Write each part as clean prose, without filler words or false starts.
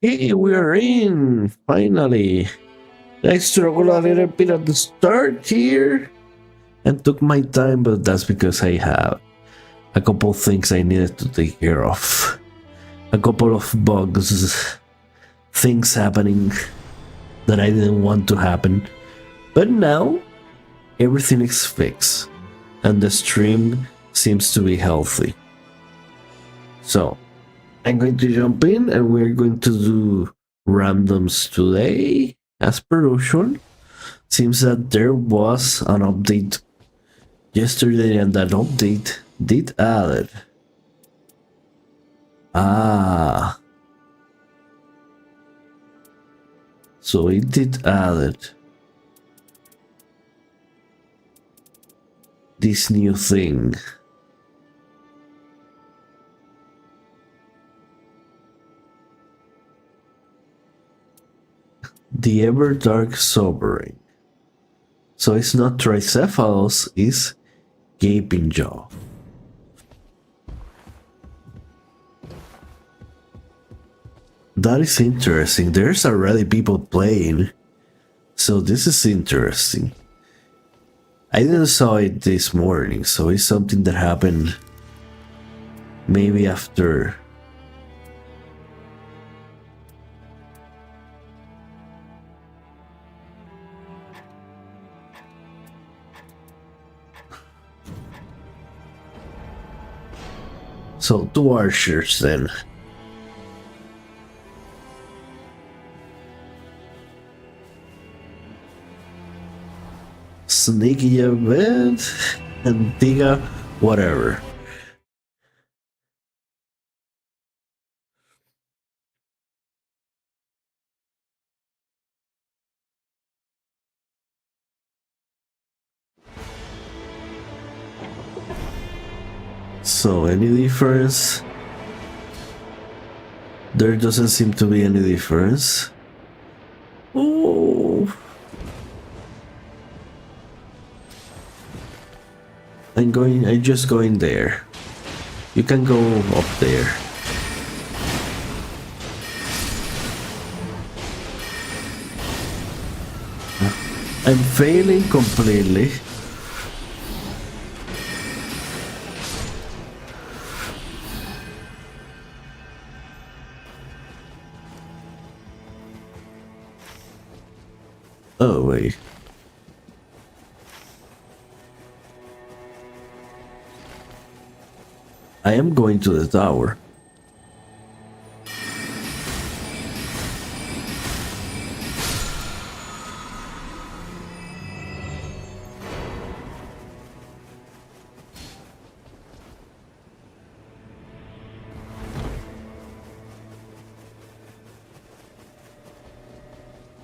Hey, we're in! Finally! I struggled a little bit at the start here and took my time, but that's because I have a couple things I needed to take care of. A couple of bugs, things happening that I didn't want to happen. But now, everything is fixed, and the stream seems to be healthy. So, I'm going to jump in and we're going to do randoms today, as per usual. Seems that there was an update yesterday and that update did add it. Ah. So it did add it. This new thing. The ever dark sobering. So it's not Tricephalus, it's Gaping Jaw. That is interesting. There's already people playing. So this is interesting. I didn't saw it this morning, so it's something that happened maybe after. So 2 archers then. Sneaky event, Antigua, whatever. So any difference? There doesn't seem to be any difference. Oh. I'm just going there. You can go up there. I'm failing completely. Oh wait. I am going to the tower.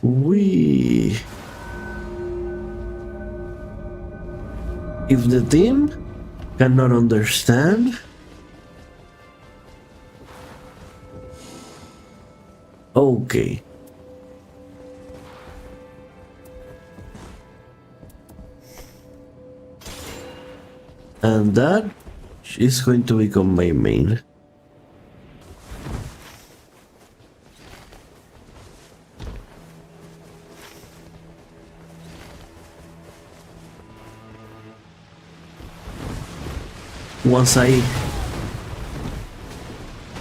We. If the team cannot understand, okay. And that is going to become my main. Once I...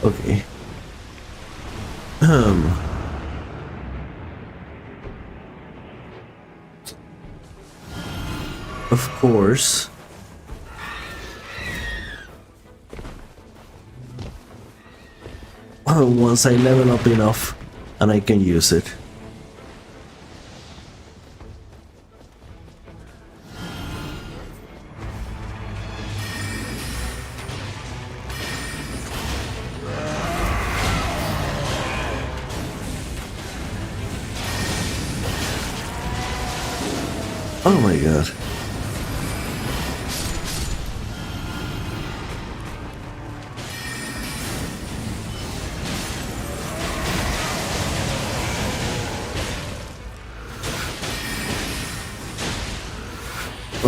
Okay. Of course. Once I level up enough and I can use it. Oh my god.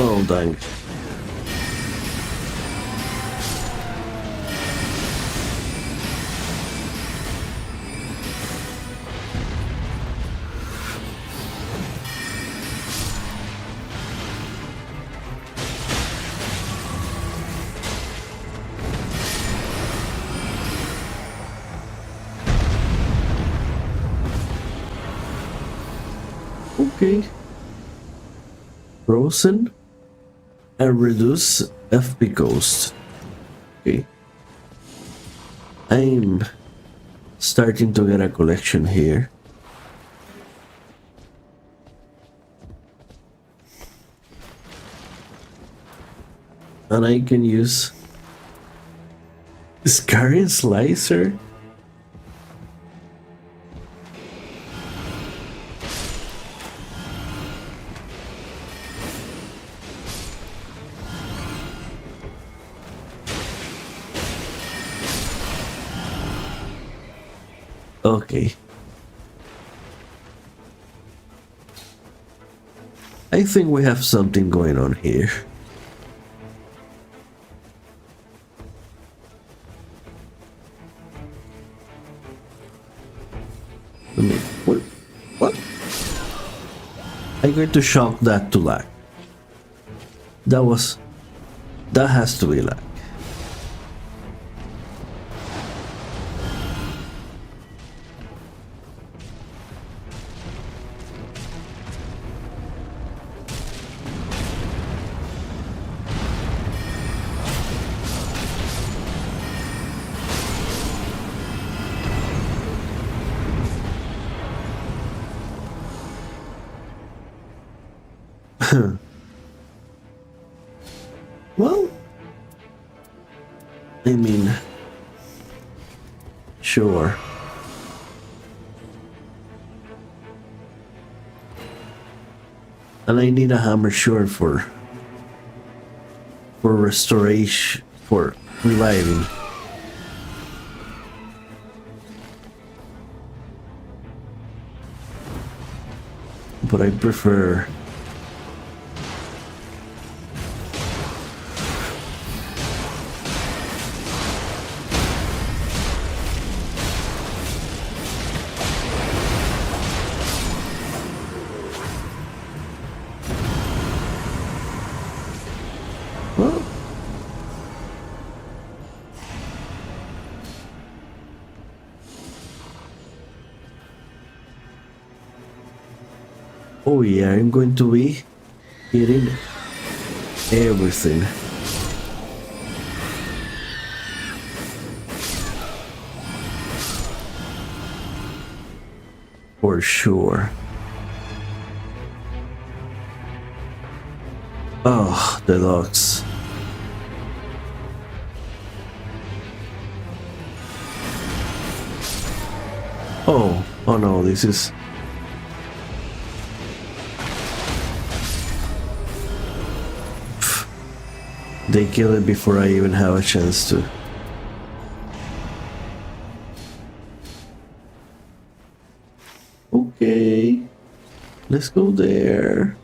Oh dang. Okay. Frozen and reduce FP cost. Okay. I'm starting to get a collection here. And I can use Scarring Slicer. Okay. I think we have something going on here. What? I'm going to shock that to lag. That has to be lag. Well, I mean, sure. And I need a hammer sword for restoration, for reviving. But I prefer oh yeah, I'm going to be hitting everything. For sure. Oh, the dogs. Oh no, this is... They kill it before I even have a chance to. Okay, let's go there.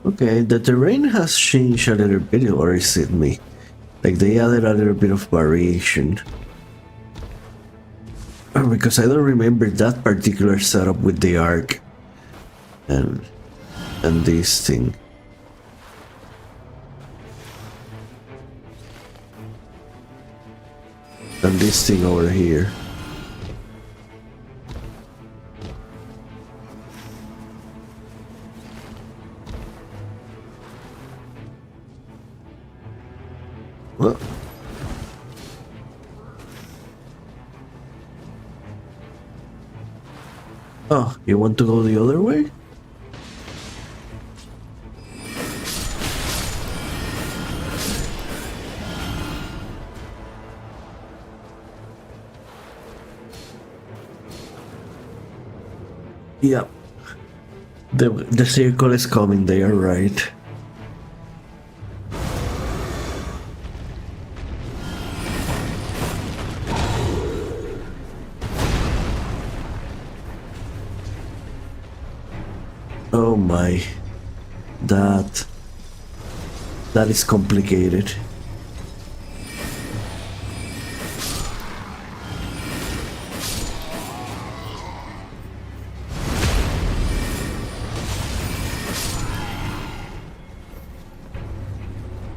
Okay, the terrain has changed a little bit, or is it me? Like they added a little bit of variation. Because I don't remember that particular setup with the arc and this thing. And this thing over here. Well, oh, you want to go the other way? Yeah. The circle is coming, they are right. Oh my, that is complicated.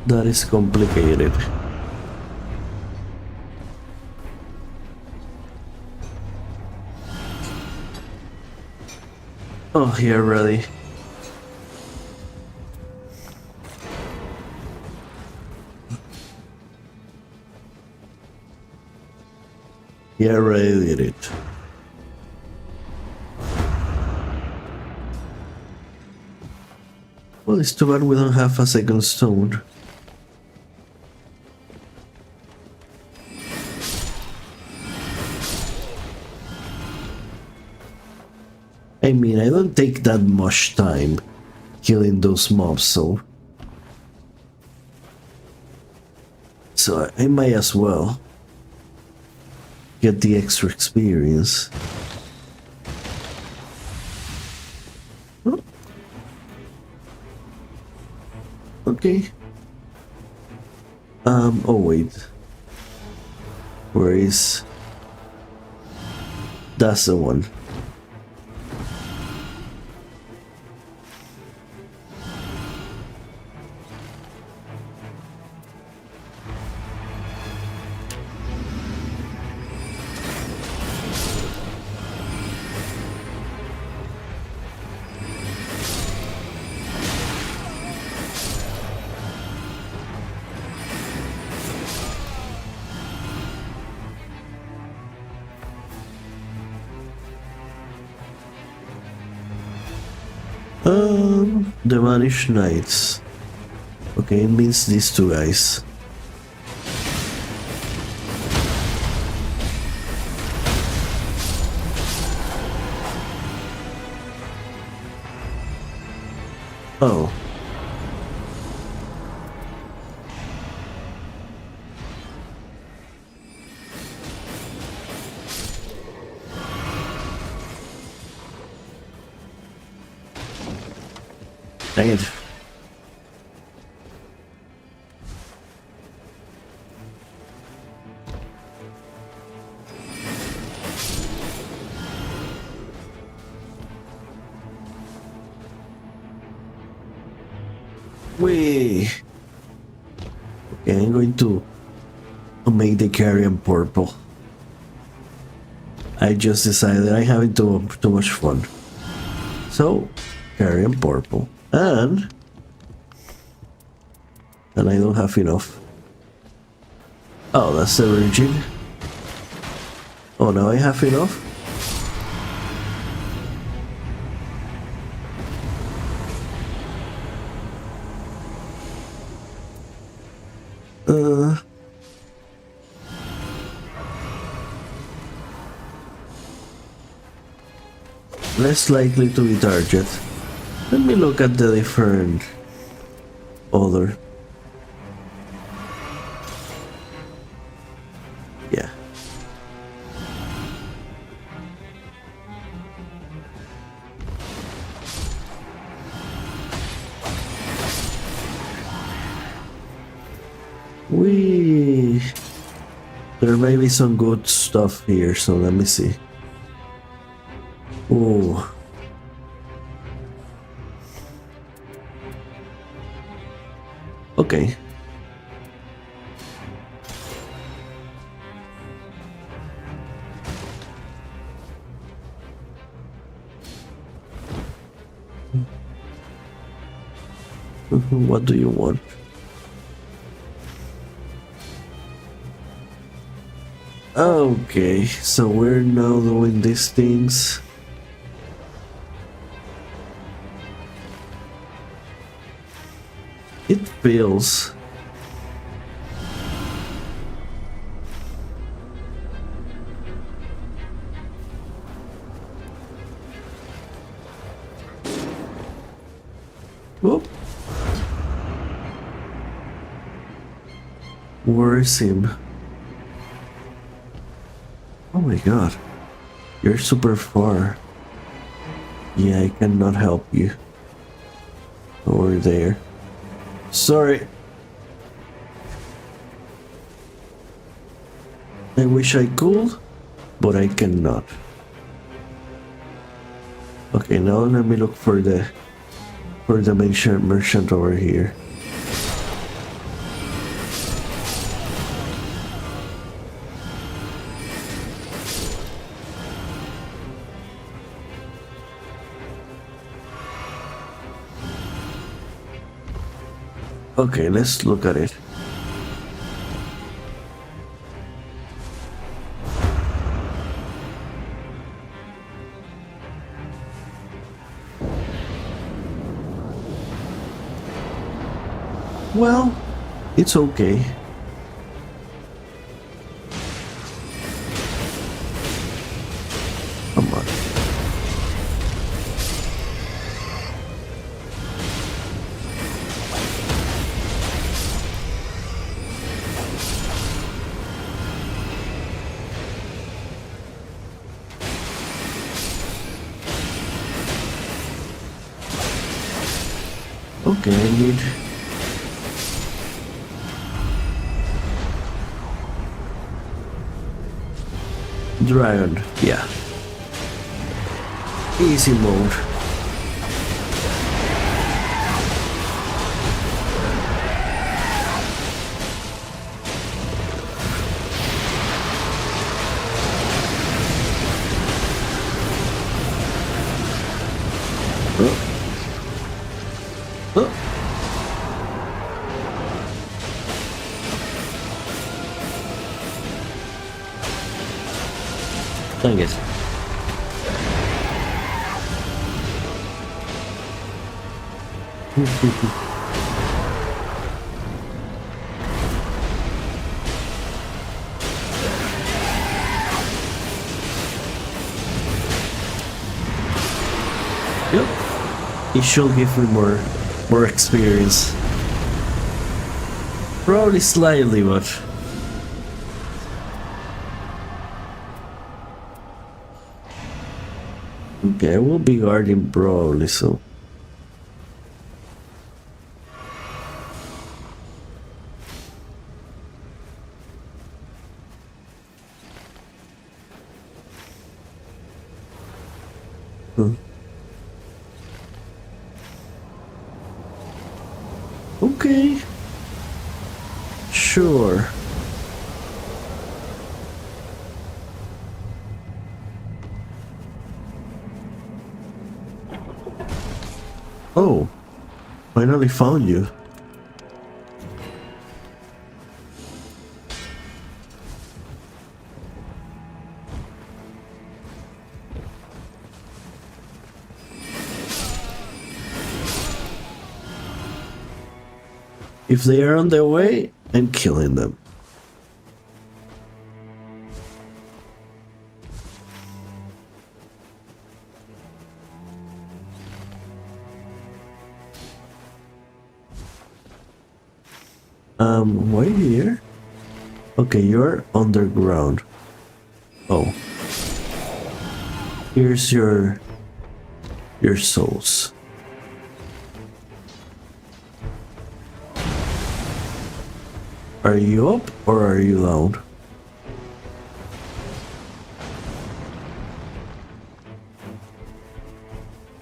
That is complicated. Oh, here ready. Yeah, ready did it. Well, it's too bad we don't have a second stone. I mean, I don't take that much time killing those mobs, so I might as well get the extra experience. Oh. Okay. Oh wait. Where is... That's the one. The Vanished Knights. Okay, it means these two guys. Oh. Dang it. Wait. Okay, I'm going to make the carrion purple. I just decided I'm having too much fun. So, carrion purple. And I don't have enough. Oh, that's the virgin. Oh, now I have enough? Less likely to be target. Let me look at the different other. Yeah. There may be some good stuff here, so let me see. Oh. Okay. What do you want? Okay, so we're now doing these things. It feels whoop. Where is him? Oh my god. You're super far. Yeah, I cannot help you. Over there. Sorry. I wish I could, but I cannot. Okay, now let me look for the merchant over here. Okay, let's look at it. Well, it's okay. Come on. Okay, I need... Dragon, yeah. Easy mode. Oh. Dang it. Yep. It should give me more experience. Probably slightly, but okay, I will be guarding probably, so okay. Sure. Oh, finally found you. If they are on their way, I'm killing them. Wait here. Okay, you're underground. Oh. Here's your souls. Are you up or are you down?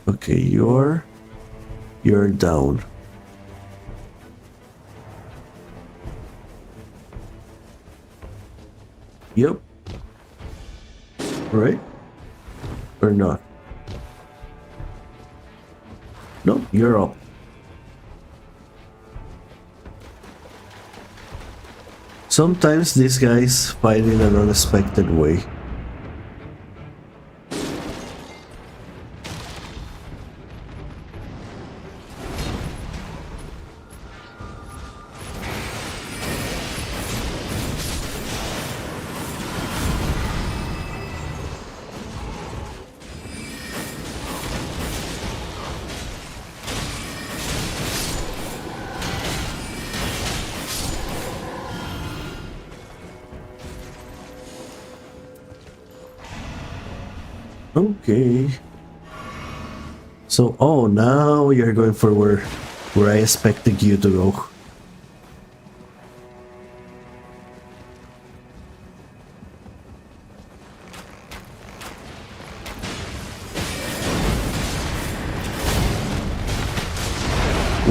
Okay, you're down. Yep. Right? Or not? No, you're up. Sometimes these guys fight in an unexpected way. Okay. So, oh, now you're going for where I expected you to go.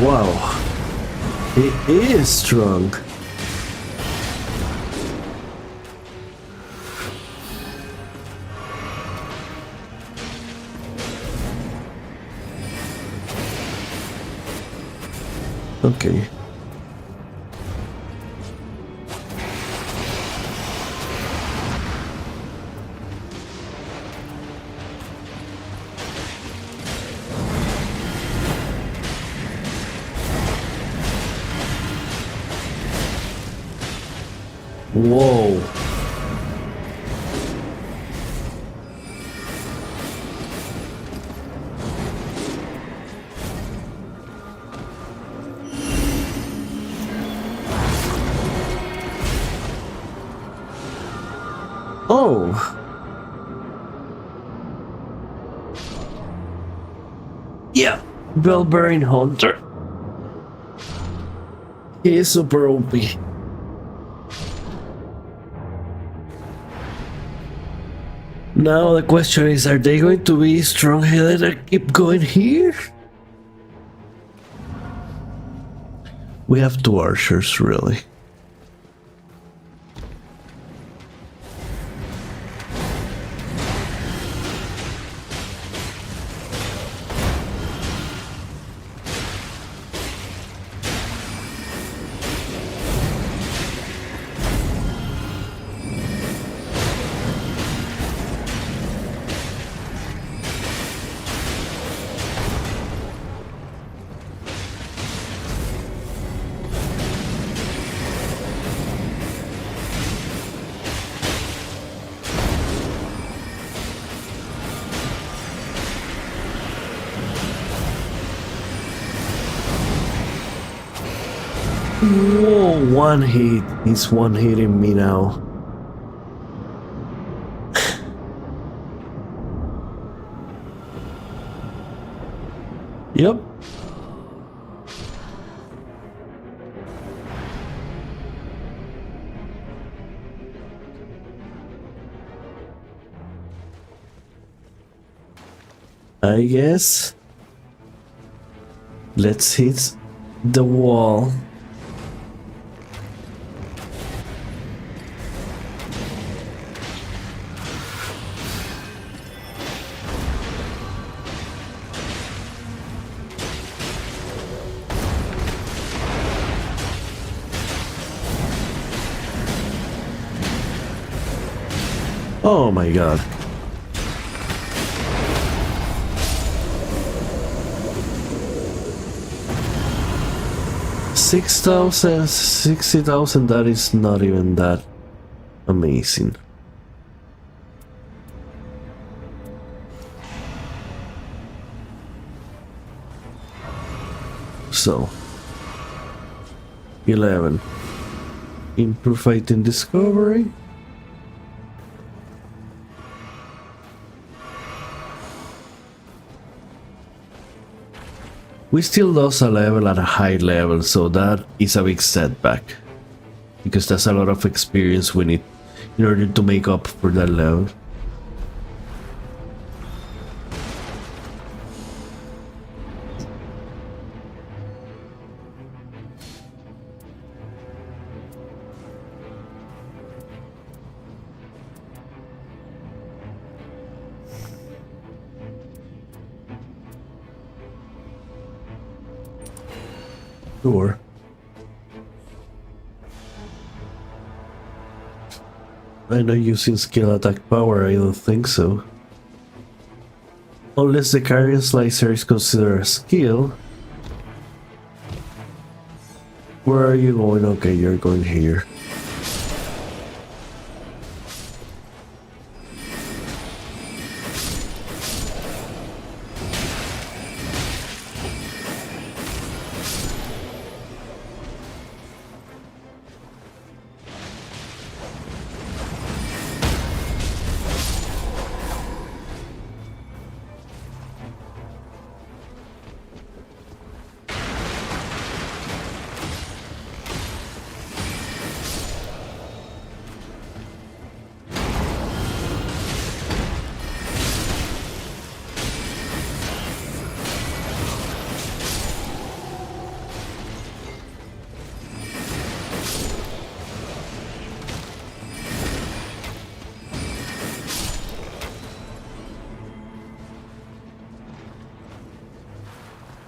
Wow. It is strong. Okay. Whoa. Oh. Yeah. Bell-bearing hunter. He is super OP. Now the question is, are they going to be strong-headed and keep going here? We have two archers, really. Whoa, one hit. He's one hitting me now. Yep. I guess. Let's hit the wall. Oh my god. $6,000, $60,000, that is not even that amazing. So, 11. Improve fighting discovery. We still lost a level at a high level, so that is a big setback. Because that's a lot of experience we need in order to make up for that level. Sure. I'm not using skill attack power, I don't think so. Unless the carrion slicer is considered a skill. Where are you going? Okay, you're going here.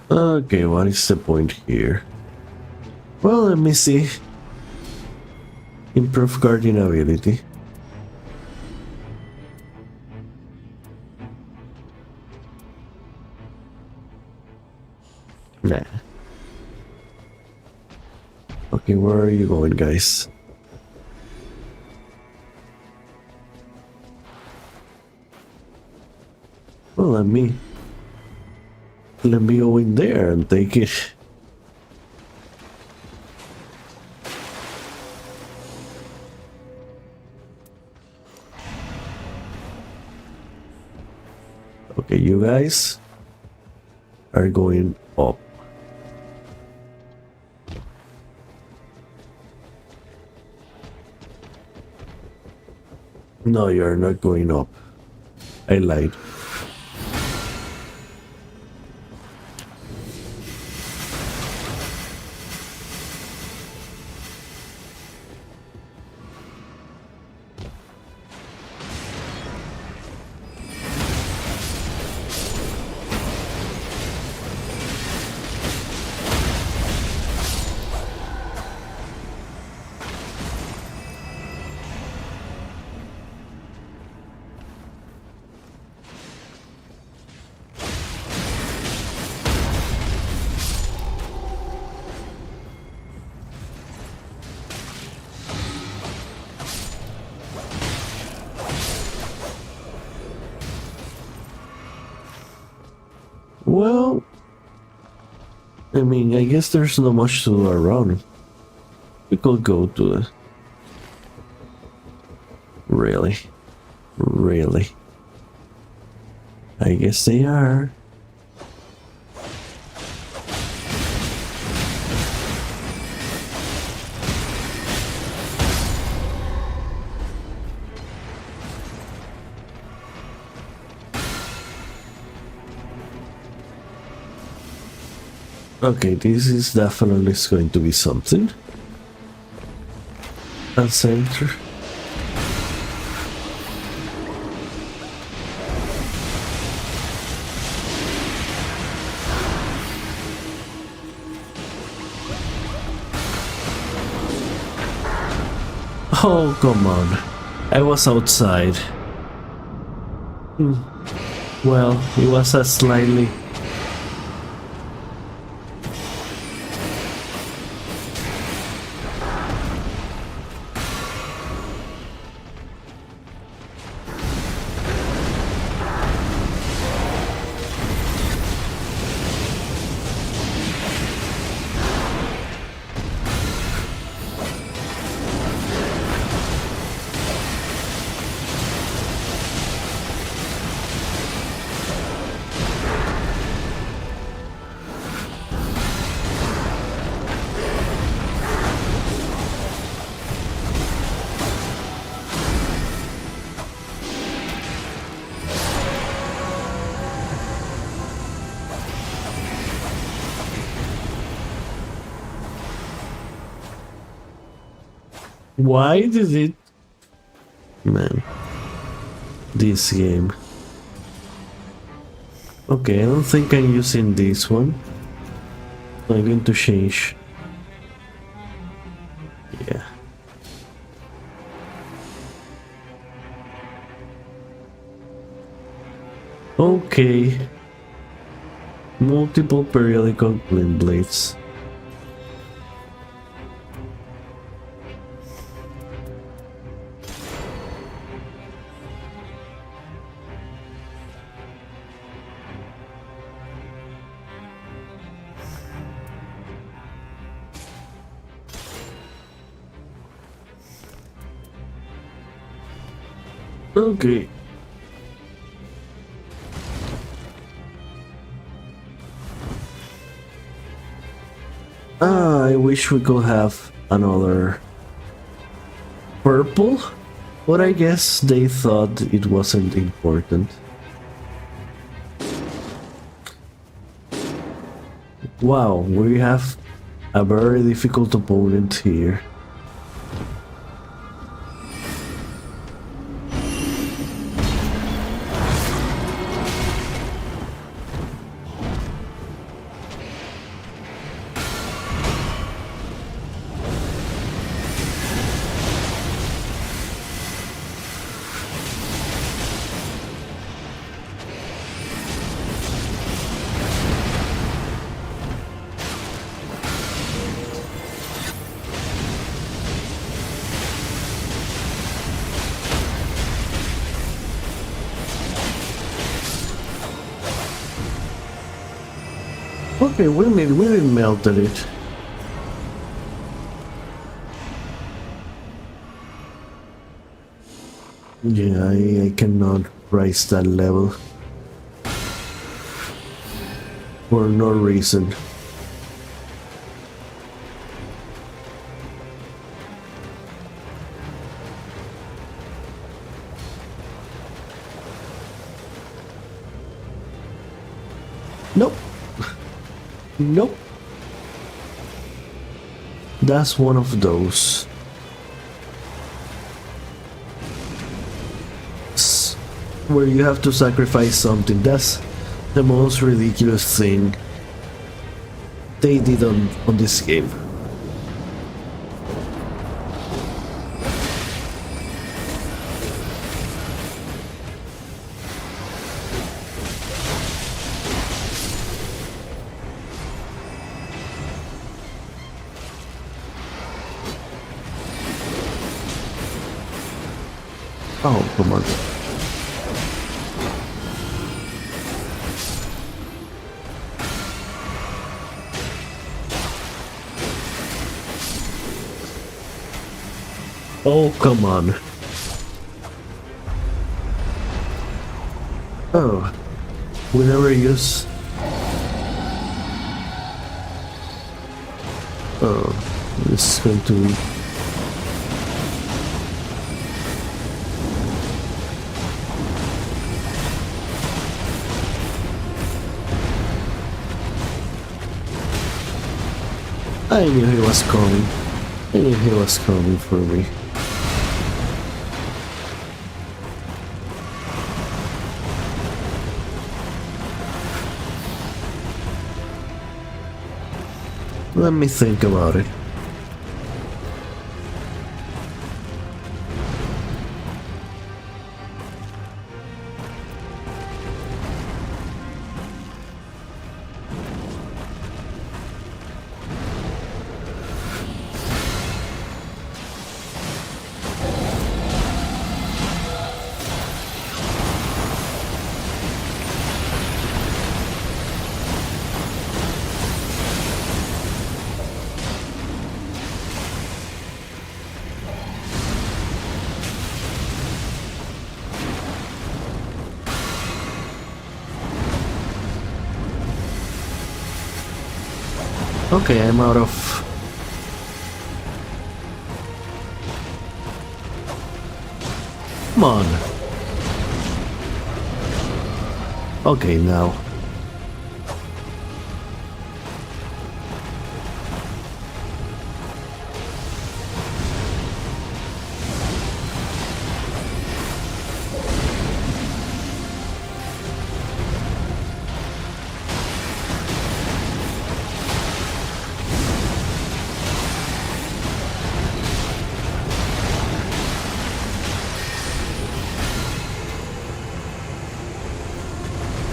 Okay, what is the point here? Well, let me see. Improve guardian ability. Nah. Okay, where are you going, guys? Well, let me go in there and take it. Okay, you guys are going up. No, you're not going up. I lied. Well, I mean, I guess there's not much to do around. We could go to the... Really? Really? I guess they are. Okay, this is definitely going to be something. A center. Oh, come on. I was outside. Well, it was a slightly... Why did it... Man. This game. Okay, I don't think I'm using this one. I'm going to change. Yeah. Okay. Multiple periodical glint blades. Okay. I wish we could have another purple, but I guess they thought it wasn't important. Wow, we have a very difficult opponent here. Okay, we melted it. Yeah, I cannot rise that level. For no reason. Nope. Nope. That's one of those. Where you have to sacrifice something. That's the most ridiculous thing they did on this game. Oh, come on. Oh, come on. Oh, we never use... Oh, this is going to... I knew he was coming. I knew he was coming for me. Let me think about it. Okay, I'm out of... Come on. Okay, now.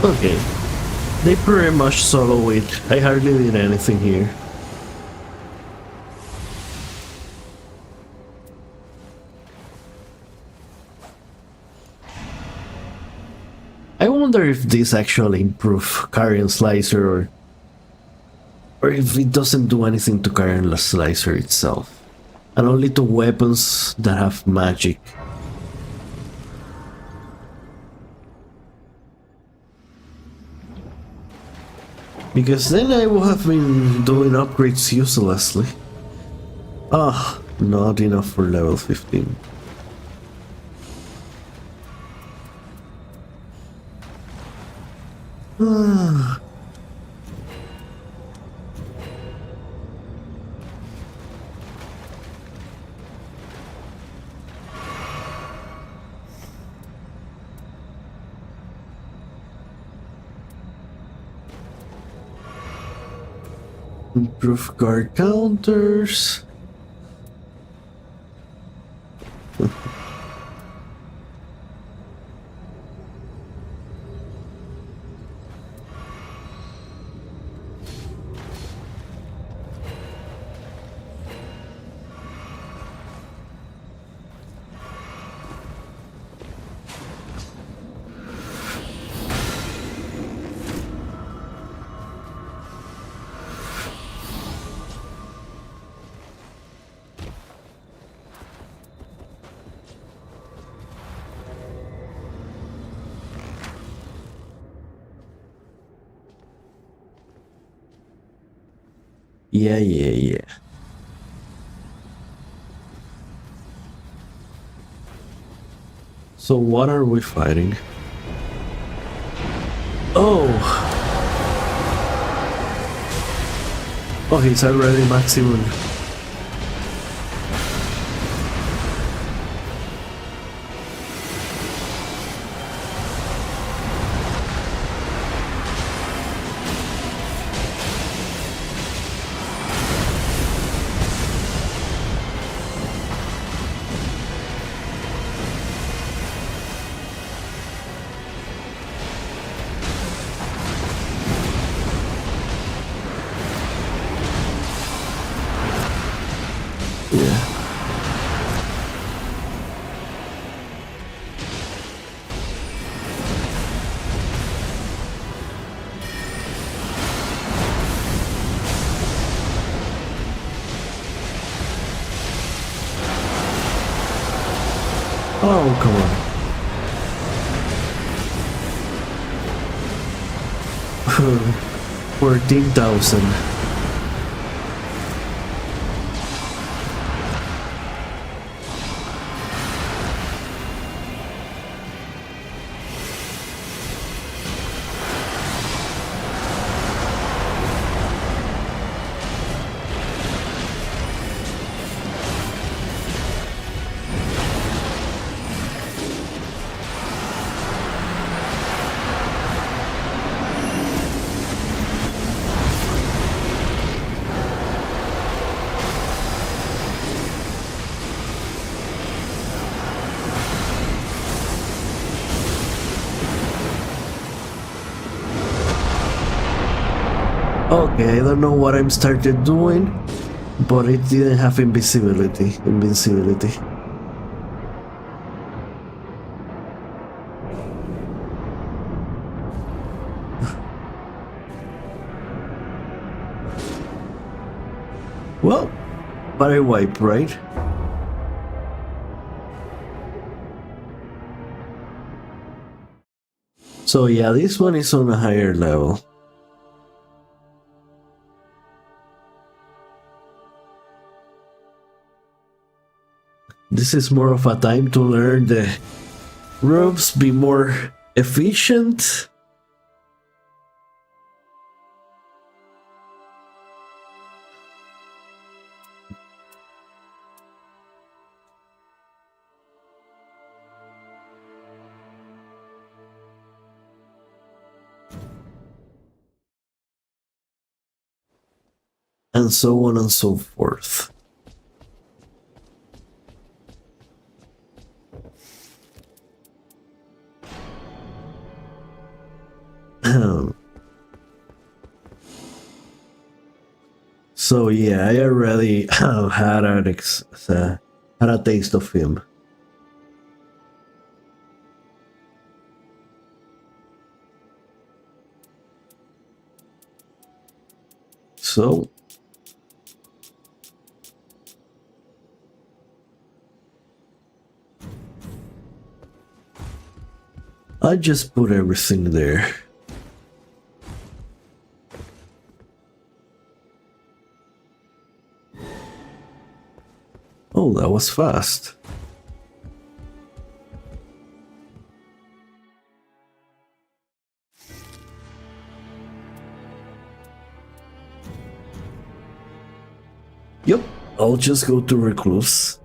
Okay. They pretty much solo it. I hardly did anything here. I wonder if this actually improves Carrion Slicer or if it doesn't do anything to Carrion Slicer itself. And only to weapons that have magic. Because then I would have been doing upgrades uselessly. Ah, not enough for level 15. Ah. Improve guard counters. Yeah. So what are we fighting? Oh! Oh, he's already maximum. Oh, come on. 14,000. Okay, I don't know what I'm started doing, but it didn't have invincibility. Well, but I wipe, right? So yeah, this one is on a higher level. This is more of a time to learn the ropes, be more efficient. And so on and so forth. So yeah, I already had a taste of him. So I just put everything there. Oh, that was fast. Yep, I'll just go to Recluse.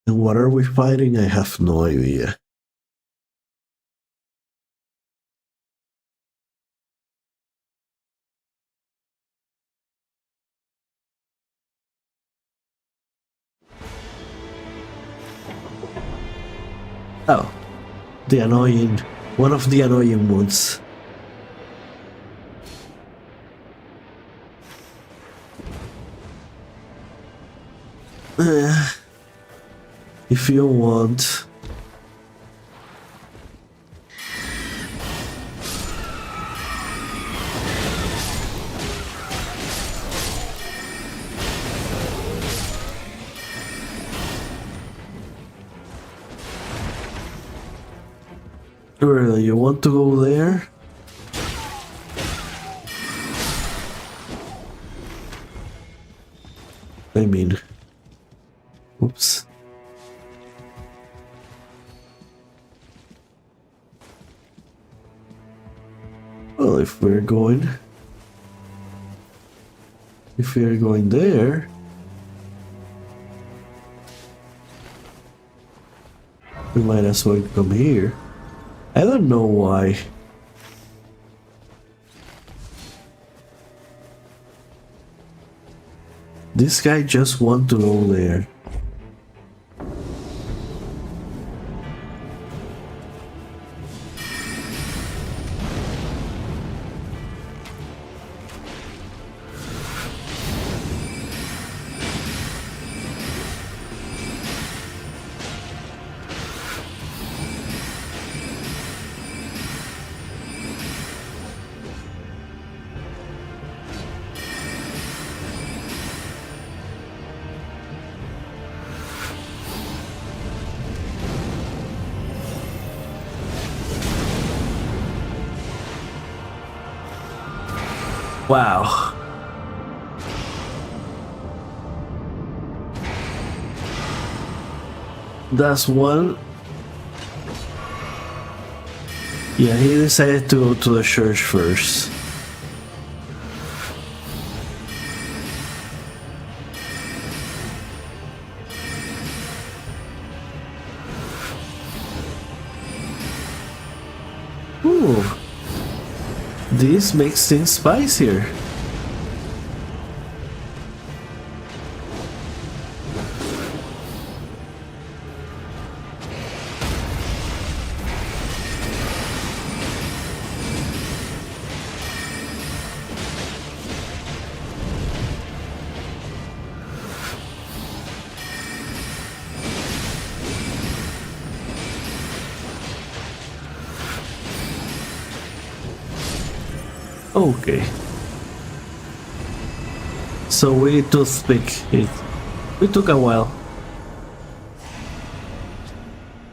And what are we fighting? I have no idea. Oh, one of the annoying ones. If you want. Really, you want to go there? I mean, oops. Well, if we're going there, we might as well come here. I don't know why. This guy just want to go there. Wow. That's one. Yeah, he decided to go to the church first. Ooh. This makes things spicier. Okay. So we toothpick it. It took a while.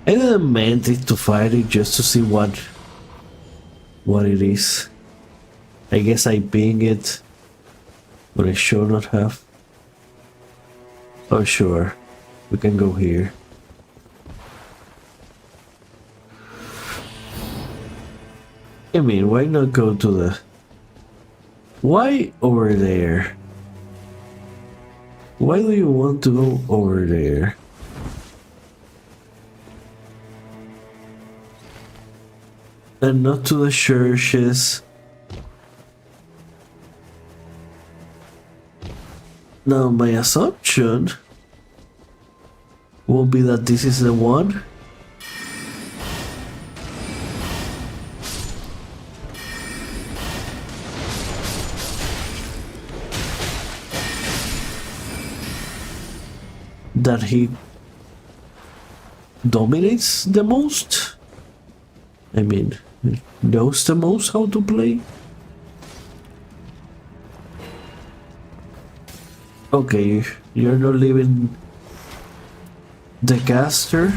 I didn't meant it to fight it just to see what it is. I guess I ping it, but I should not have. Oh sure, we can go here. I mean, why not go to the... Why over there? Why do you want to go over there? And not to the churches? Now my assumption will be that this is the one. That he dominates the most. I mean, knows the most how to play. Okay, you're not leaving the caster.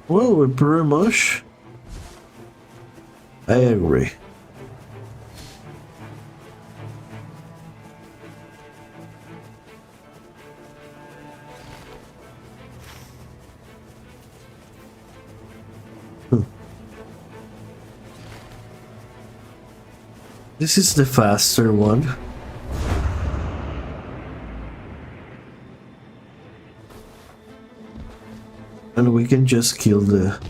Well, we're pretty much. I agree. This is the faster one. And we can just kill the...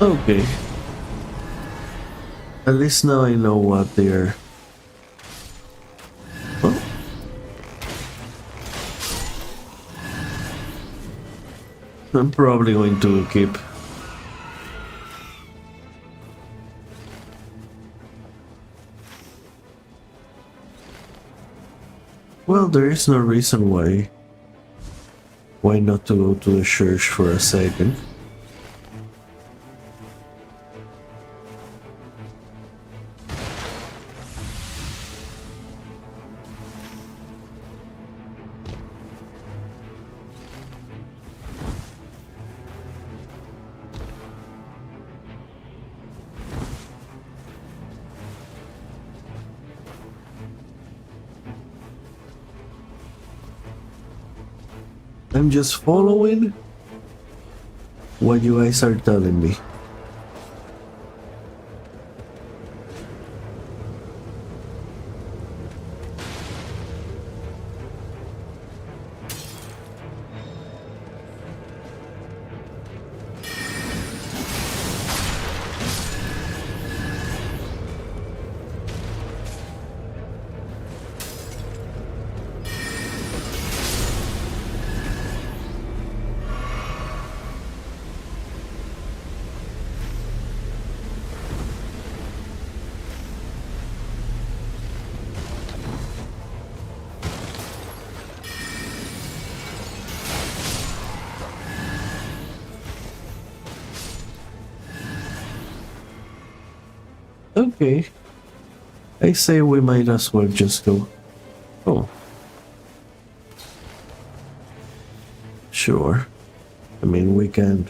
Okay. At least now I know what they're... Oh. I'm probably going to keep... Well, there is no reason why. Why not to go to the church for a second? I'm just following what you guys are telling me. Okay. I say we might as well just go. Oh. Sure. I mean, we can...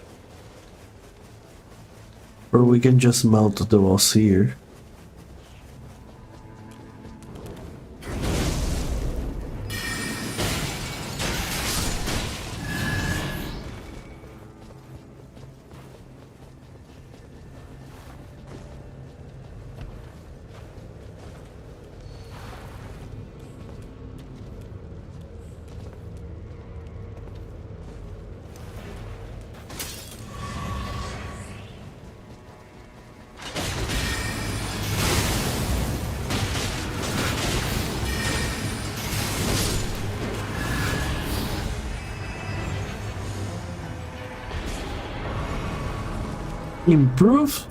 Or we can just mount the boss here. Improve?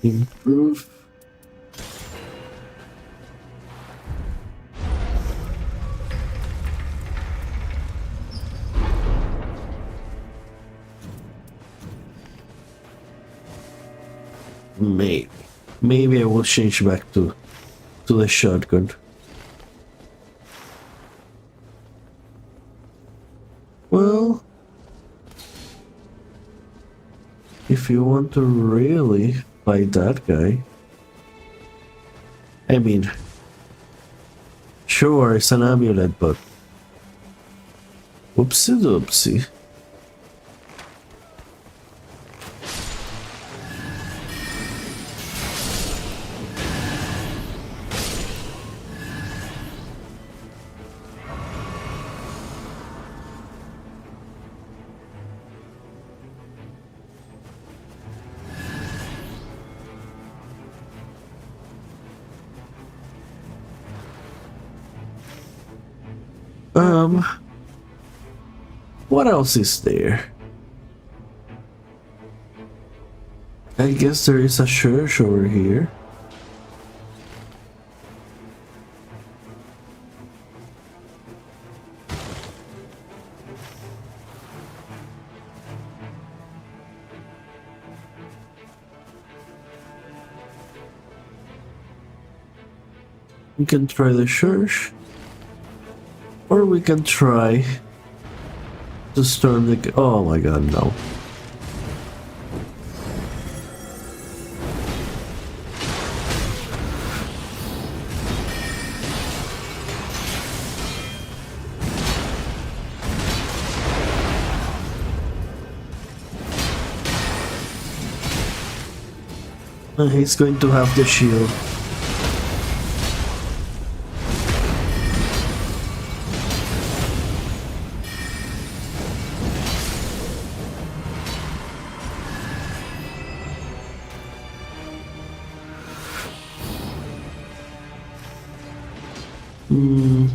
Improve? Maybe I will change back to the shotgun. Well, if you want to really fight that guy, I mean, sure, it's an amulet, but whoopsie doopsie. What else is there? I guess there is a church over here. We can try the church. Or we can try to storm the... Oh my god, no. He's going to have the shield. Hmm.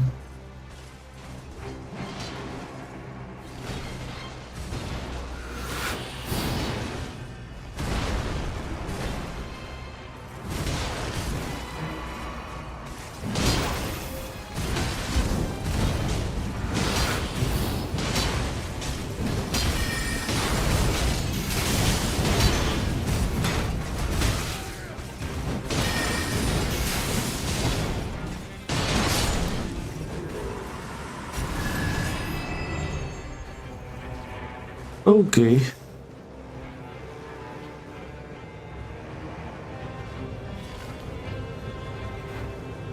Okay.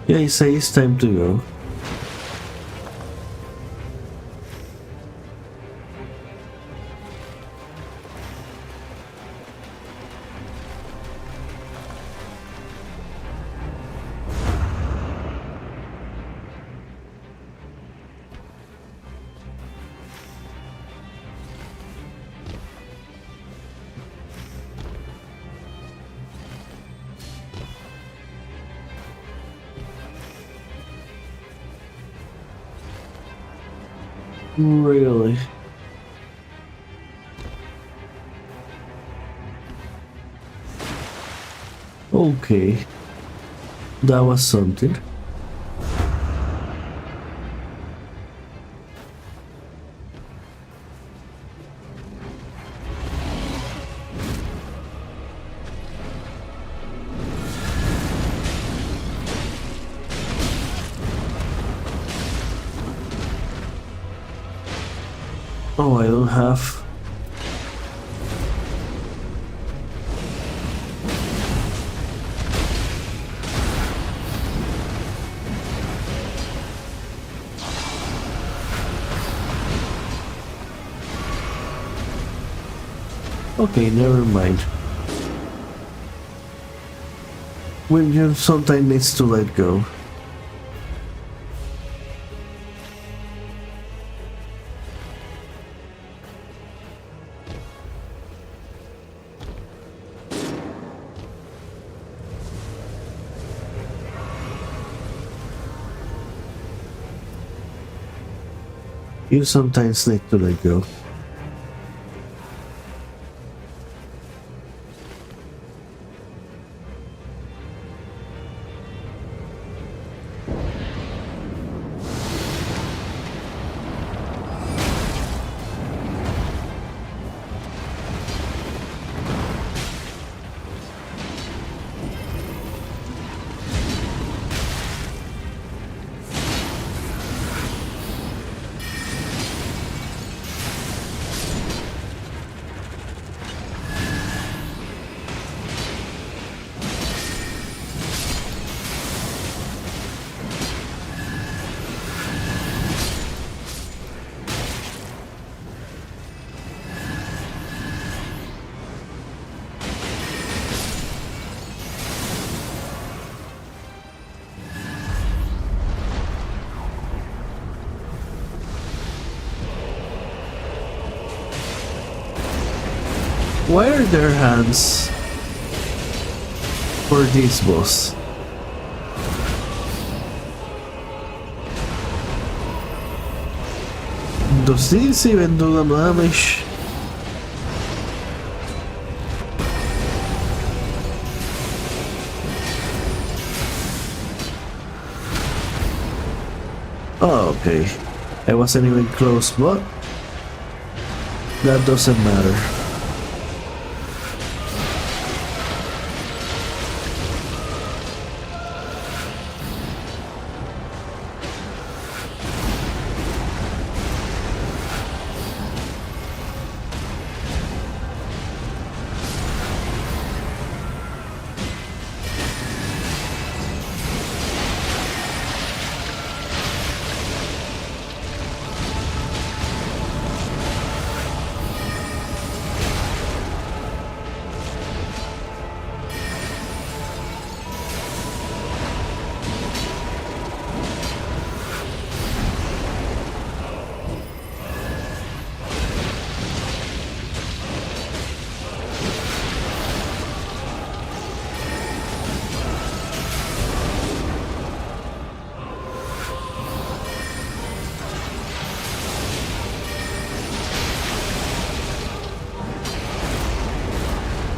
Yeah, he says it's time to go. Really? Okay. That was something. Oh, I don't have. Okay, never mind. William sometimes needs to let go. You sometimes need to let go. Why are there hands for this boss? Does this even do the damage? Oh, okay. I wasn't even close, but that doesn't matter.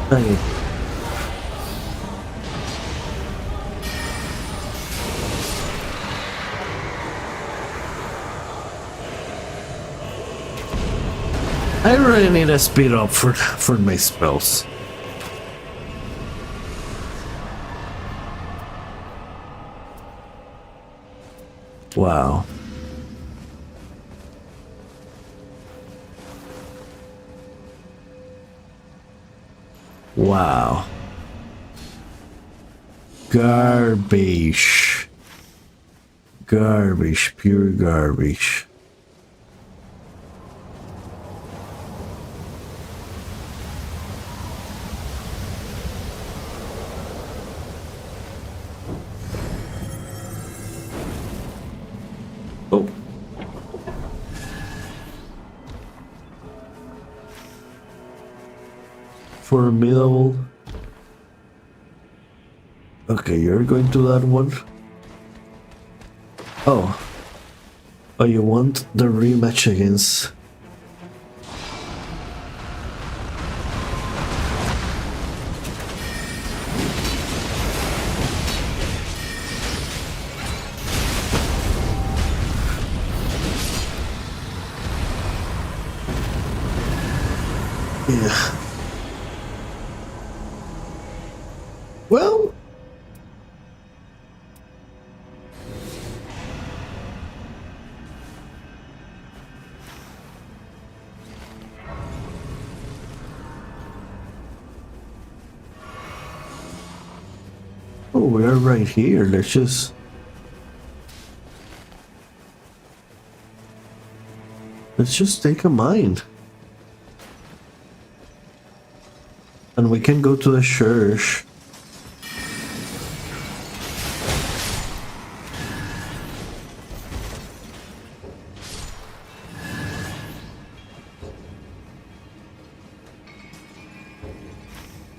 Okay. I really need a speed up for my spells. Wow. Wow. Garbage. Garbage. Pure garbage. Oh. Formidable. Okay, you're going to that one. Oh. Oh, you want the rematch against... Yeah. Well... Oh, we are right here. Let's just... Let's just take a mine. And we can go to the church.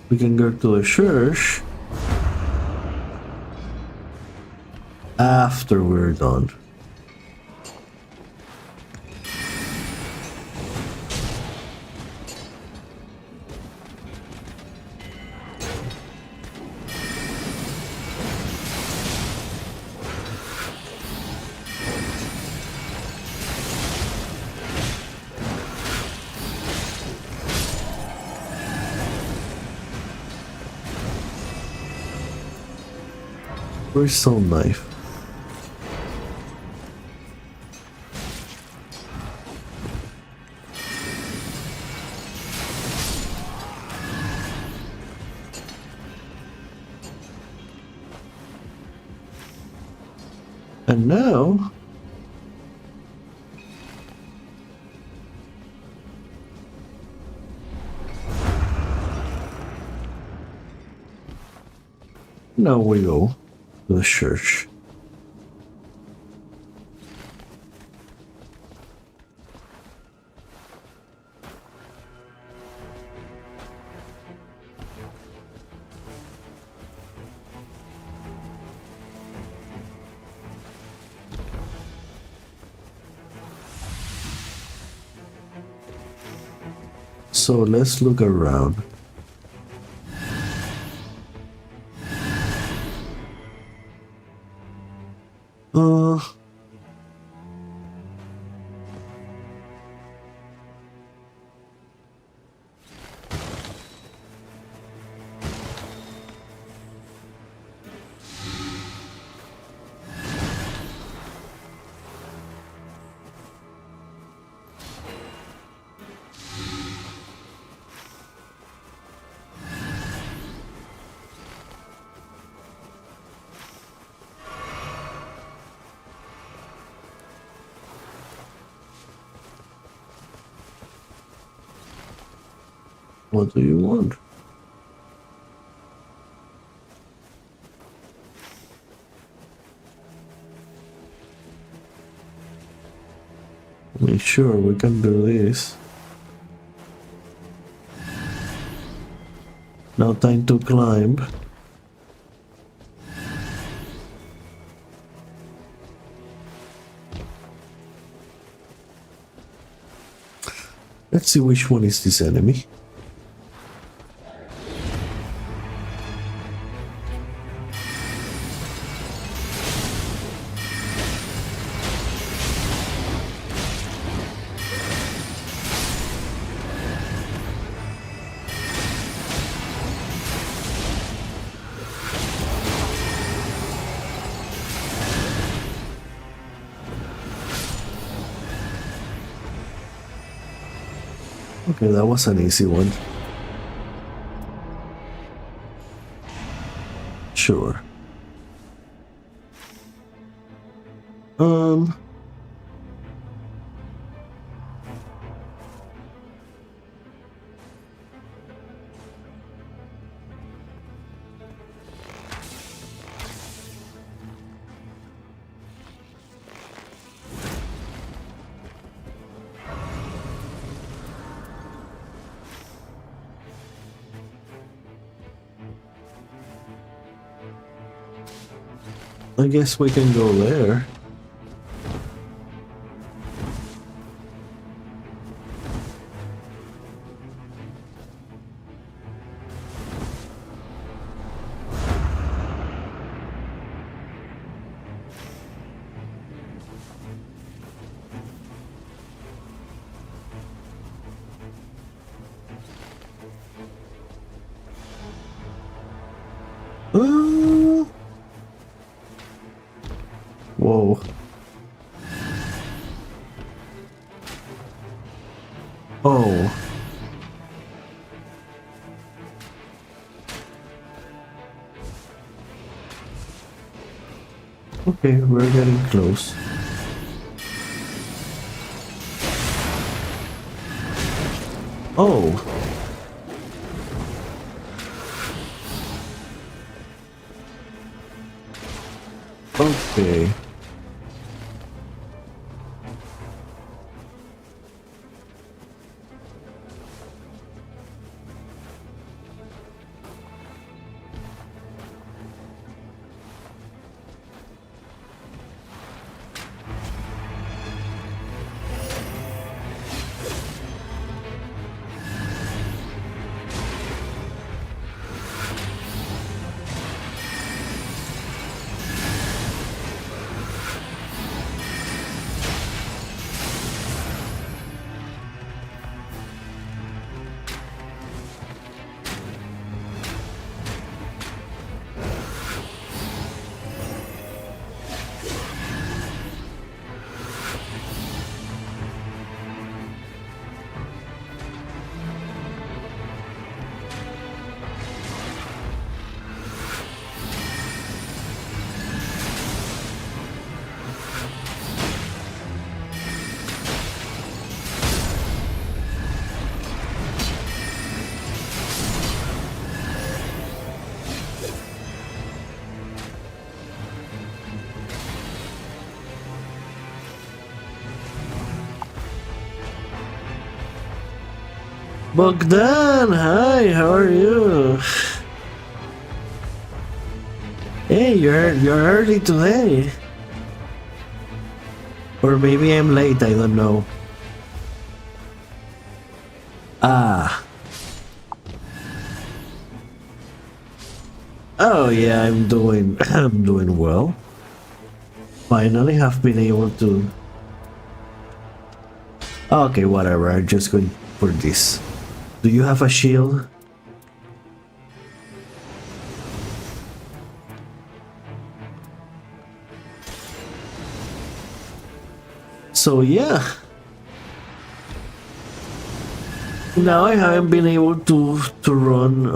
We can go to the church after we're done. Where's soul knife? And now... Now we go to the church. So let's look around. Uh... What do you want? I mean, sure, we can do this. Now time to climb. Let's see which one is this enemy. Okay, that was an easy one. Sure. Um. I guess we can go there. Whoa. Oh. Okay, we're getting close. Oh. Okay. Bogdan, hi, how are you? Hey, you're early today. Or maybe I'm late, I don't know. Ah. Oh yeah, I'm doing well. Finally have been able to. Okay, whatever, I'm just going for this. Do you have a shield? So yeah. Now I haven't been able to run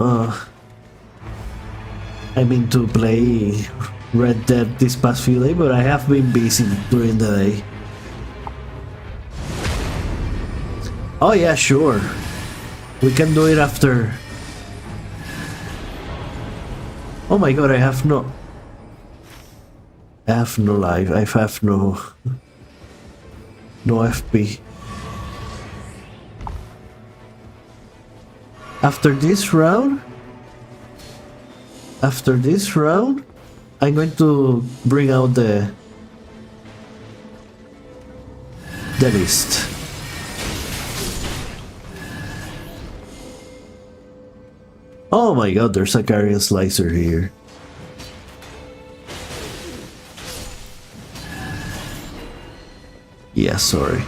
I mean to play Red Dead this past few days, but I have been busy during the day. Oh yeah, sure. We can do it after. Oh my god, I have no life. I have no FP. After this round, I'm going to bring out the list. Oh my god, there's a carrion slicer here. Yeah, sorry.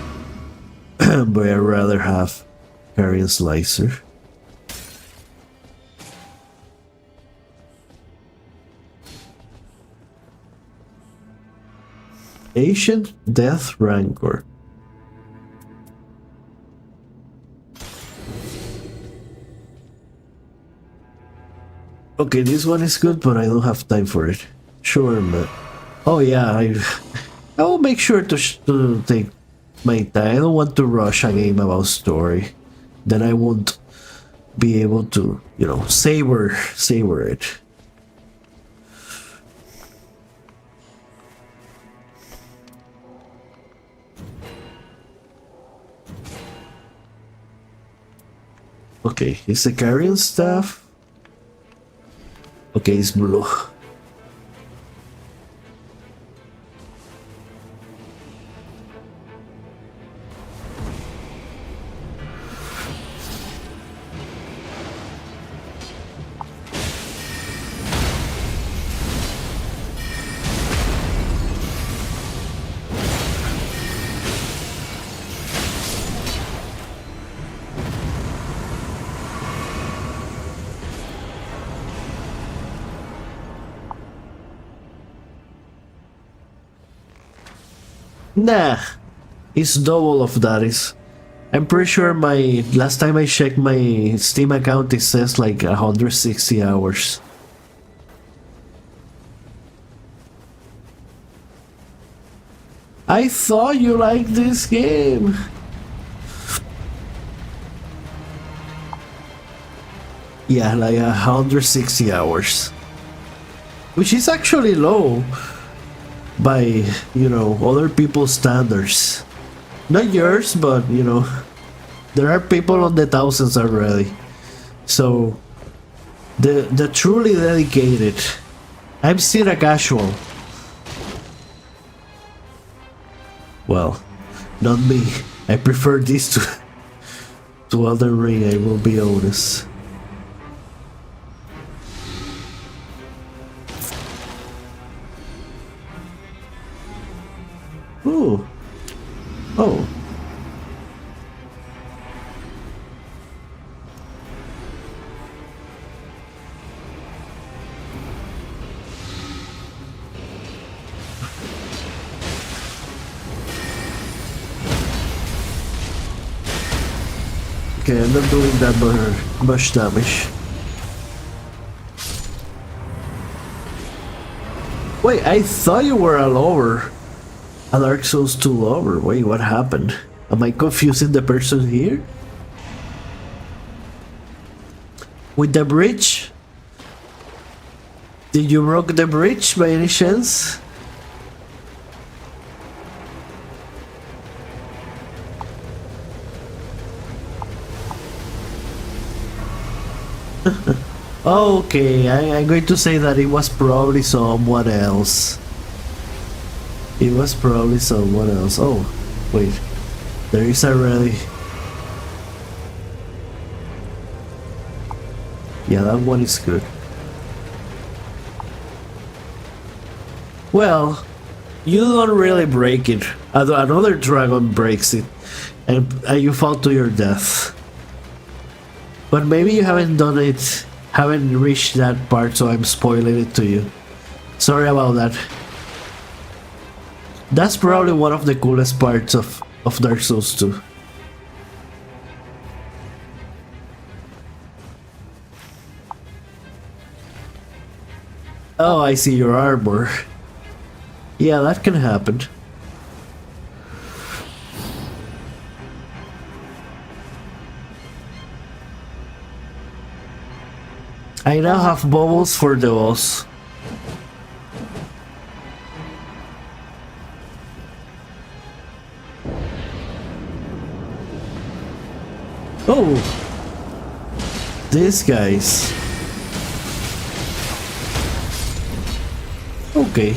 But I'd rather have carrion slicer. Ancient Death Rancor. Okay, this one is good, but I don't have time for it. Sure, but oh yeah, I will make sure to take my time. I don't want to rush a game about story. Then I won't be able to, you know, savor it. Okay, is the carrying stuff? Okay, it's blue. Nah, it's double of that. I'm pretty sure my last time I checked my Steam account, it says like 160 hours. I thought you liked this game. Yeah, like 160 hours, which is actually low by, you know, other people's standards. Not yours, but you know, there are people on the thousands already. So the truly dedicated. I'm still a casual. Well, not me. I prefer this to eldenring, I will be honest. Ooh. Oh. Okay, I'm not doing that much damage. Wait, I thought you were a lover. A Dark Souls 2 lover. Wait, what happened? Am I confusing the person here? With the bridge? Did you broke the bridge by any chance? Okay, I'm going to say that it was probably someone else. It was probably someone else. Oh, wait. There is already... Yeah, that one is good. Well, you don't really break it. Another dragon breaks it. And you fall to your death. But maybe you haven't done it, haven't reached that part, so I'm spoiling it to you. Sorry about that. That's probably one of the coolest parts of Dark Souls 2. Oh, I see your armor. Yeah, that can happen. I now have bubbles for the boss. Oh! These guys. Okay.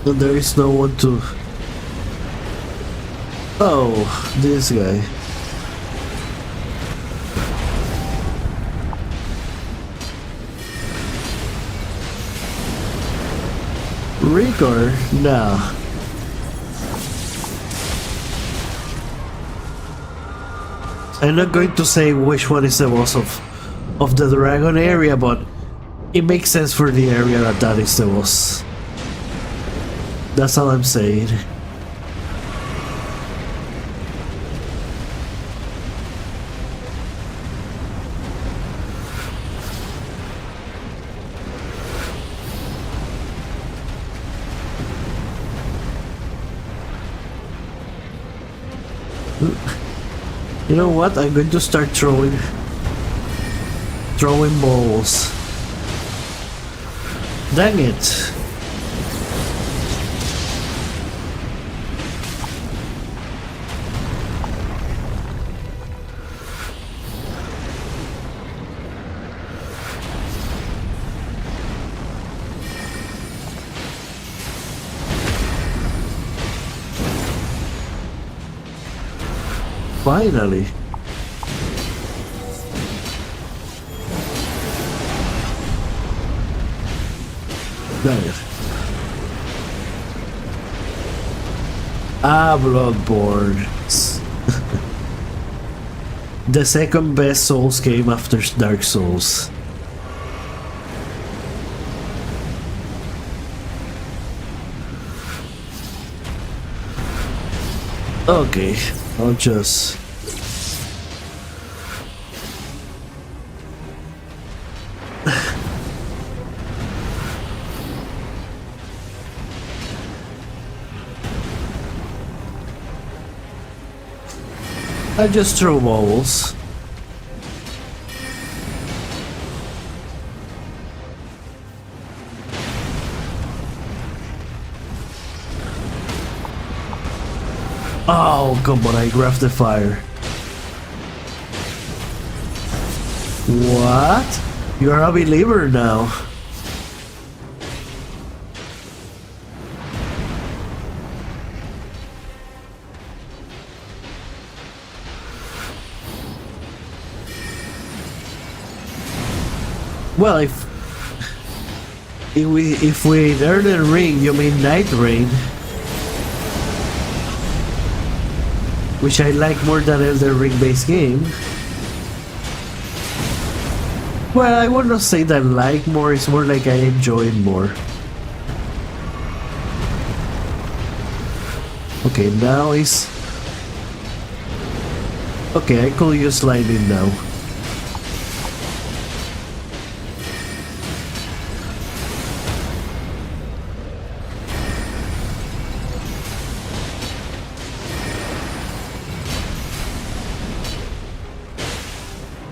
There is no one to... Oh, this guy. Rigor? Nah. I'm not going to say which one is the boss of the dragon area, but it makes sense for the area that that is the boss. That's all I'm saying. You know what? I'm going to start throwing balls. Dang it. Finally. There. Ah, Bloodborne. The second best Souls game after Dark Souls. Okay, I'll just... I just throw balls. Oh, come on, I grabbed the fire. What? You're a believer now. Well, if we Elden Ring, you mean Nightreign, which I like more than Elden Ring base game. Well, I wouldn't say that I like more, it's more like I enjoy it more. Okay, now is... Okay, I could use lightning now.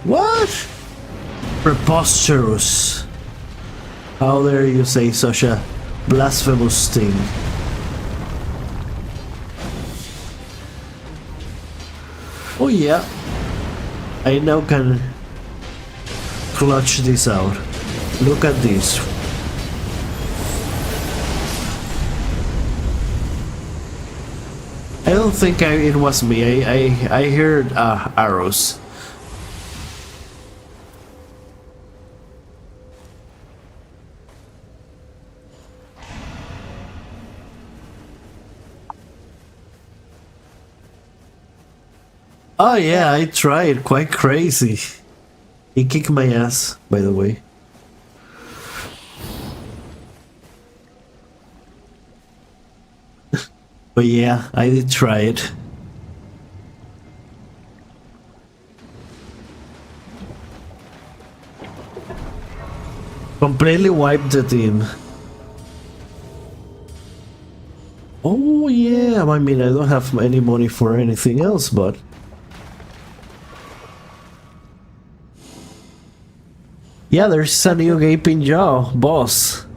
What? Preposterous. How dare you say such a blasphemous thing? Oh yeah, I now can clutch this out. Look at this. I don't think it was me. I heard arrows. Oh yeah, I tried. Quite crazy. He kicked my ass, by the way. But yeah, I did try it. Completely wiped the team. Oh yeah, I mean I don't have any money for anything else, but... Yeah, there's a new gaping jaw boss.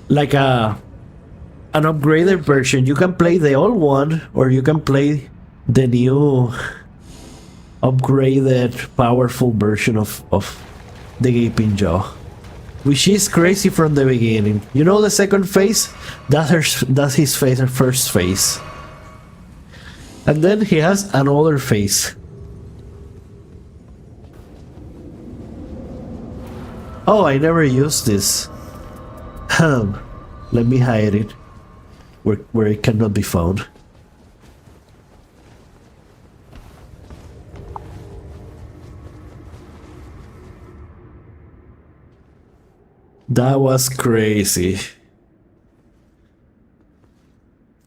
Like an upgraded version. You can play the old one, or you can play the new upgraded, powerful version of the gaping jaw. Which is crazy from the beginning. You know the second phase? That's his face, first phase. And then he has another face. Oh, I never used this. Let me hide it where it cannot be found. That was crazy.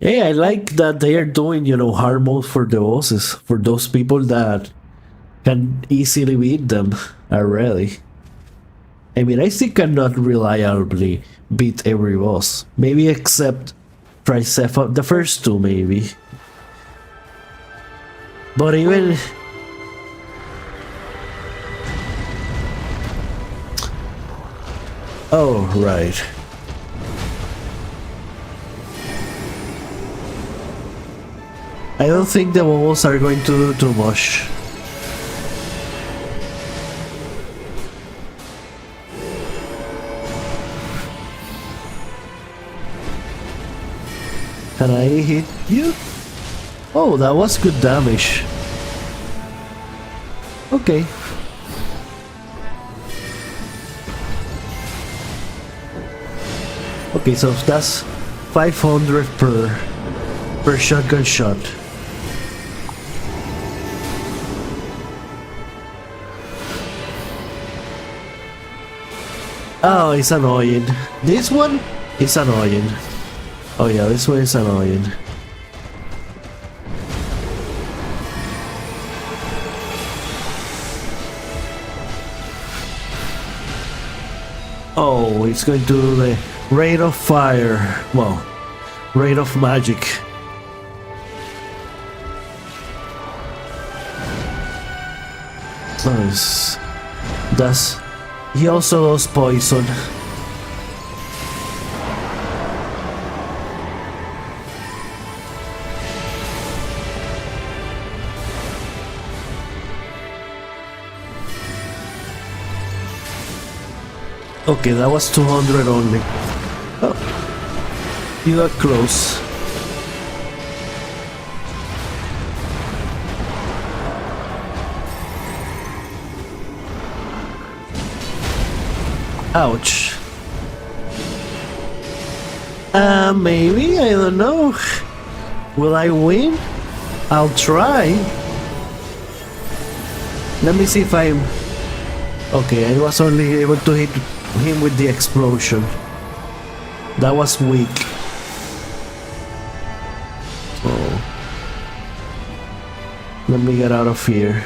Hey, I like that they are doing, hard mode for the bosses, for those people that can easily beat them already. I mean, I still cannot reliably beat every boss. Maybe except Tricepha, the first two maybe. But even... Oh, right. I don't think the bubbles are going to do too much. Can I hit you? Oh, that was good damage. Okay. Okay, so that's 500 per shotgun shot. Oh, it's annoying. This one is annoying. Oh yeah, this one is annoying. Oh, it's going to do the Rain of Fire. Well, Rain of Magic. Nice. He also does poison. Okay, that was 200 only. Oh, you got close. Ouch. Maybe, I don't know. Will I win? I'll try. Let me see if I'm... Okay, I was only able to hit him with the explosion. That was weak. Oh. Let me get out of here.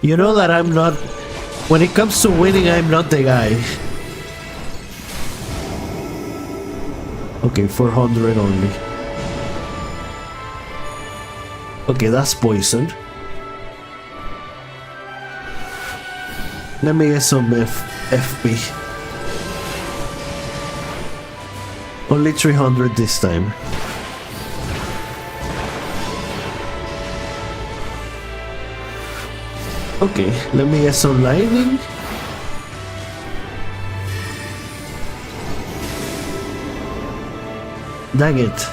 You know that I'm not... When it comes to winning, I'm not the guy. Okay, 400 only. Okay, that's poison. Let me get some FP. Only 300 this time. Okay, let me get some lightning. Dang it.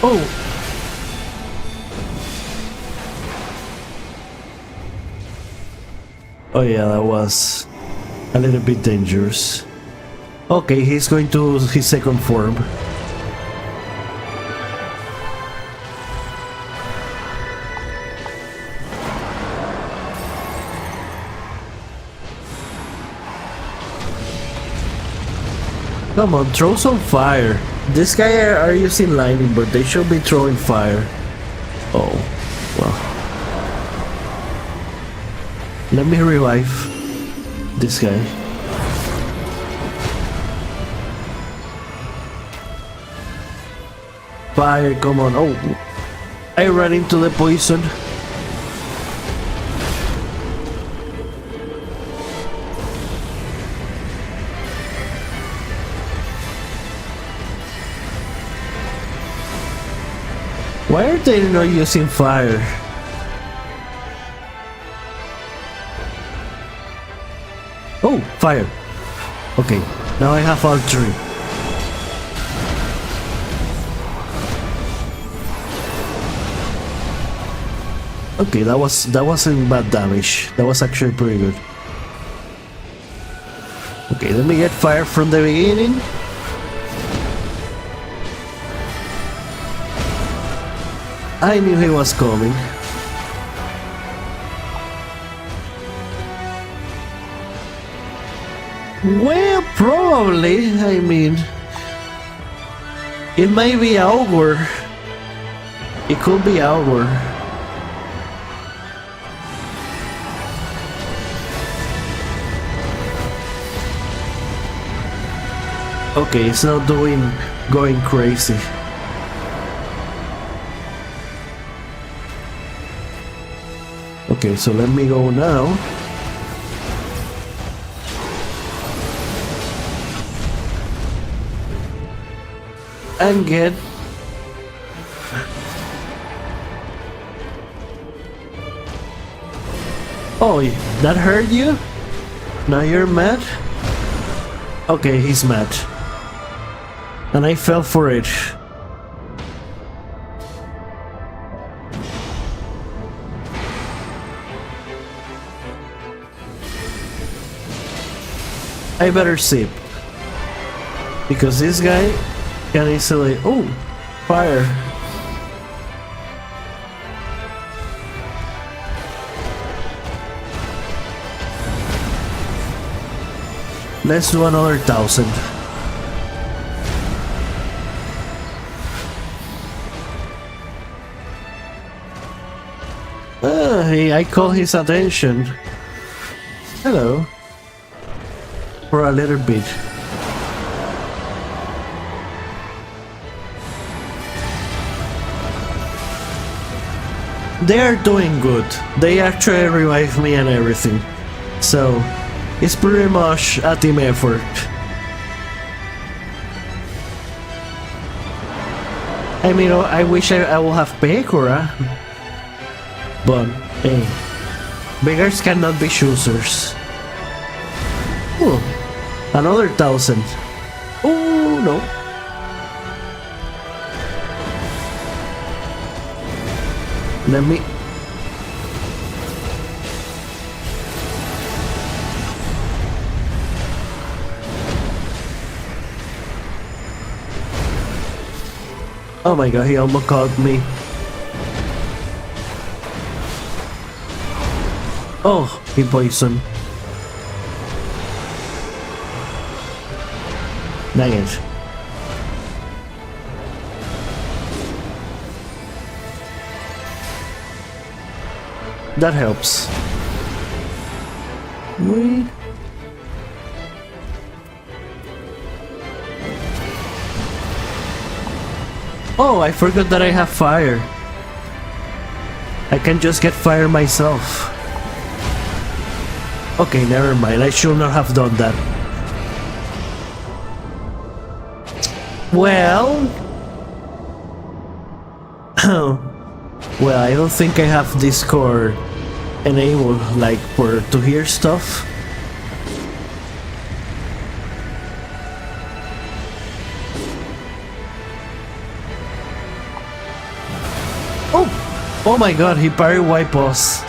Oh! Oh yeah, that was a little bit dangerous. Okay, he's going to his second form. Come on, throw some fire. This guy are using lightning, but they should be throwing fire. Oh, well. Let me revive this guy. Fire, come on. Oh, I ran into the poison. Why are they not using fire? Oh, fire. Okay, now I have all three. Okay, that wasn't bad damage. That was actually pretty good. Okay, let me get fire from the beginning. I knew he was coming. Well, probably. I mean, it may be Augur. It could be Augur. Okay, it's not going crazy. Okay, so let me go now. And get... Oh, that hurt you? Now you're mad? Okay, he's mad. And I fell for it. I better sip. Because this guy can easily... Oh! Fire! Let's do another 1,000. I call his attention. Hello. For a little bit. They are doing good. They actually revive me and everything. So, it's pretty much a team effort. I mean, I wish I would have Pekora. But, hey, beggars cannot be choosers. Oh, another 1,000. Oh, no. Let me... Oh my god, he almost caught me. Oh, he poisoned. Dang it. That helps. Wait. Oh, I forgot that I have fire. I can just get fire myself. Okay, never mind. I should not have done that. Well... well, I don't think I have Discord enabled, like, to hear stuff. Oh my god, he parry wipe us.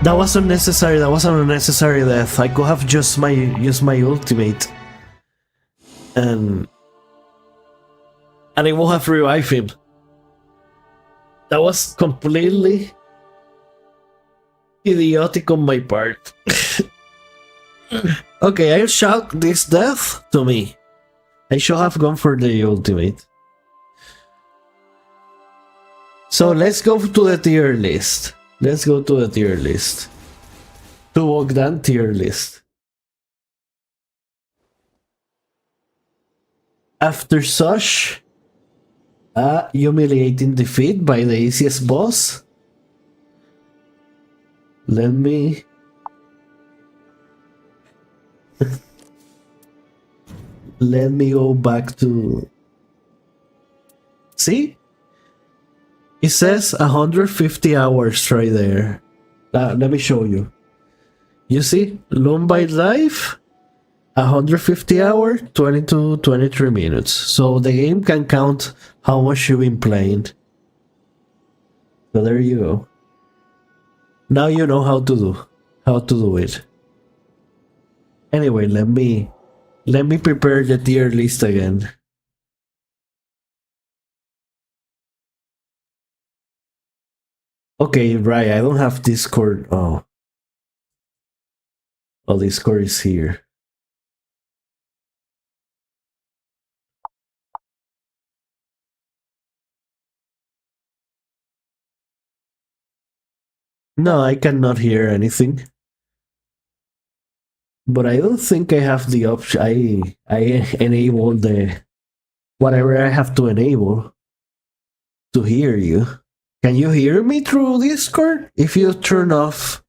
That was unnecessary, that was an unnecessary death. I could have just used my ultimate. And it would have revived him. That was completely idiotic on my part. Okay, I'll shout this death to me. I should have gone for the ultimate. So let's go to the tier list. Let's go to the tier list. To Bogdan tier list. After such a humiliating defeat by the easiest boss, let me... let me go back to... See? It says 150 hours right there. Let me show you. You see, Loom by Life, 150 hours, 22, 23 minutes. So the game can count how much you've been playing. So there you go. Now you know how to do it. Anyway, let me prepare the tier list again. Okay, right, I don't have Discord. Oh, Discord is here. No, I cannot hear anything. But I don't think I have the option. I enable the whatever I have to enable to hear you. Can you hear me through Discord? If you turn off.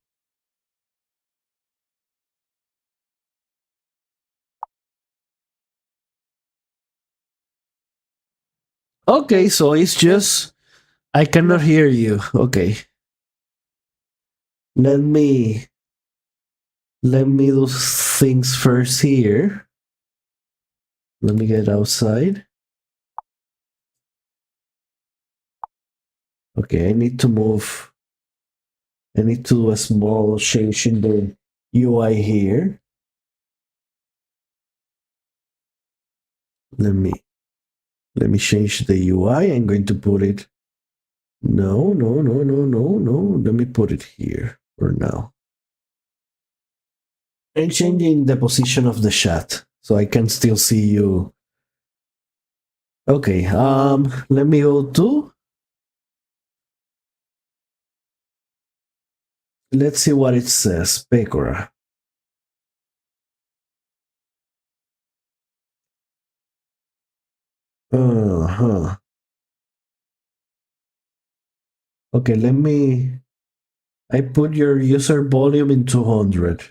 Okay, so it's just I cannot hear you. Okay. Let me do things first here. Let me get outside. Okay, I need to move. I need to do a small change in the UI here. Let me change the UI. I'm going to put it. No. Let me put it here for now. I'm changing the position of the chat so I can still see you. Okay, let me go to. Let's see what it says. Pecora. Uh-huh. Okay, let me. I put your user volume in 200.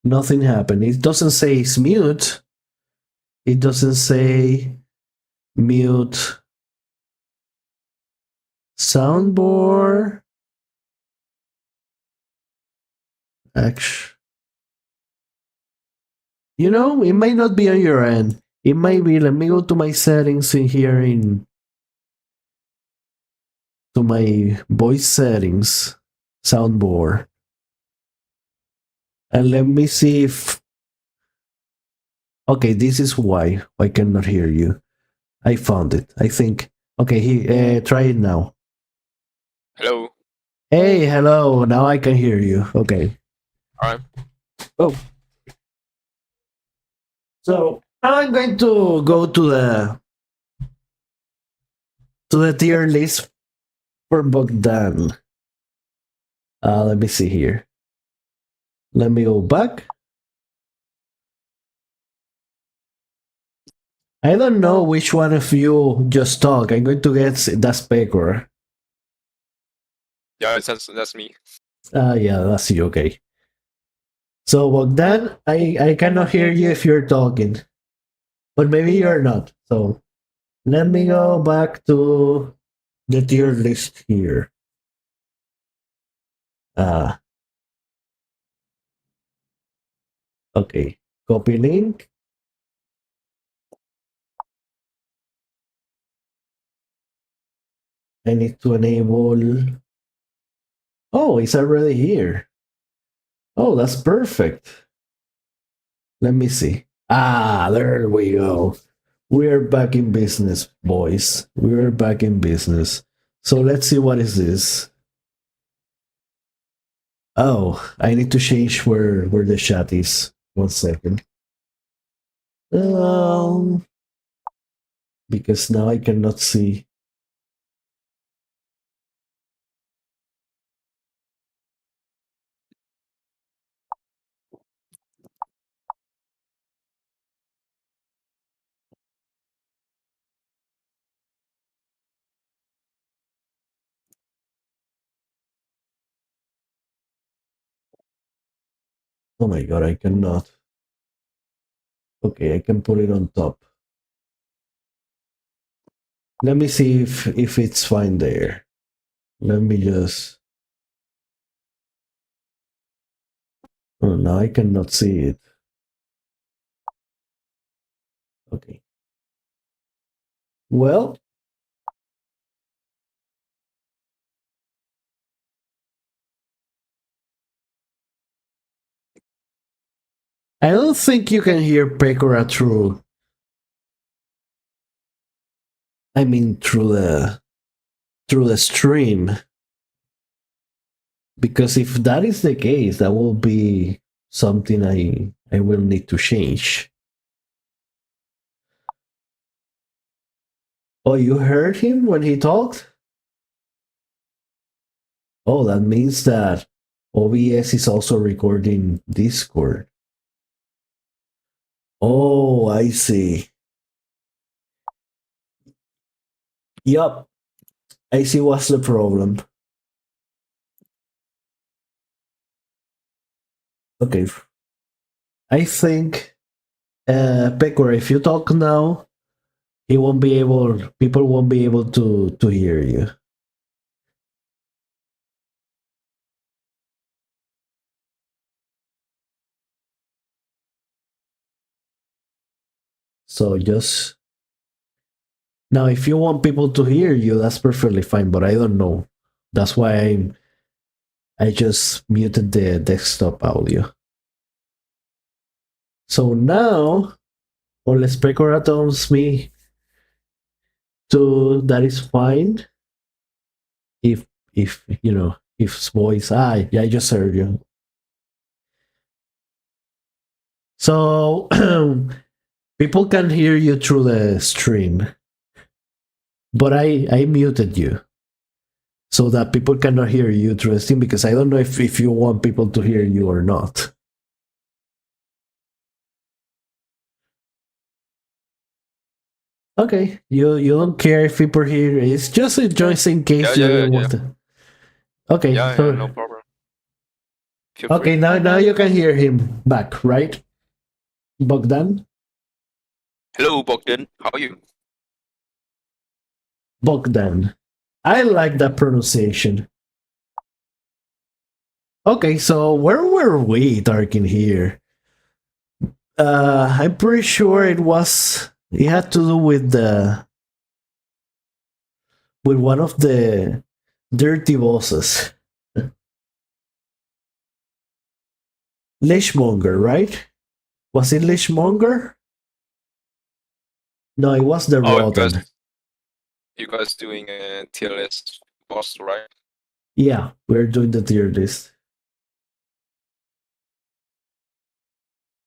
Nothing happened. It doesn't say it's mute. It doesn't say mute soundboard. Actually, you know, it might not be on your end. It might be. Let me go to my settings in here to my voice settings soundboard. And let me see if. Okay, this is why I cannot hear you. I found it. I think. Okay, try it now. Hello. Hey, hello. Now I can hear you. Okay. All right. Oh. So now I'm going to go to the tier list for Bogdan. Let me see here. Let me go back. I don't know which one of you just talk. I'm going to get that speaker. Yeah, that's me. Yeah, that's you. Okay. So Bogdan, I cannot hear you if you're talking, but maybe you're not. So let me go back to the tier list here. Ah, okay. Copy link. I need to enable. Oh, it's already here. Oh, that's perfect. Let me see. Ah, there we go. We're back in business, boys. We're back in business. So let's see what is this. Oh, I need to change where the chat is. 1 second. Um, because now I cannot see. Oh my god, I cannot. Okay, I can put it on top. Let me see if it's fine there. Let me just. Oh no, I cannot see it. Okay. Well, I don't think you can hear Pekora through. I mean, through the stream, because if that is the case, that will be something I will need to change. Oh, you heard him when he talked? Oh, that means that OBS is also recording Discord. Oh, I see. Yup. I see what's the problem. Okay. I think Pekor, if you talk now, he won't be able people won't be able to hear you. So just now if you want people to hear you, that's perfectly fine, but I don't know. That's why I just muted the desktop audio. So now, unless Pekora tells me to that is fine. If you know if it's voice, yeah, I just heard you. So people can hear you through the stream, but I muted you so that people cannot hear you through the stream because I don't know if you want people to hear you or not. Okay, you don't care if people hear. It's just in case you don't want to. Okay, Yeah, so no problem. Feel okay, free. now you can hear him back, right? Bogdan? Hello, Bogdan. How are you? Bogdan. I like that pronunciation. Okay, so where were we talking here? I'm pretty sure it had to do with one of the dirty bosses. Lishmonger, right? Was it Lishmonger? No, it was the Oh, Rodan. you guys doing a tier list boss, right? Yeah, we're doing the tier list.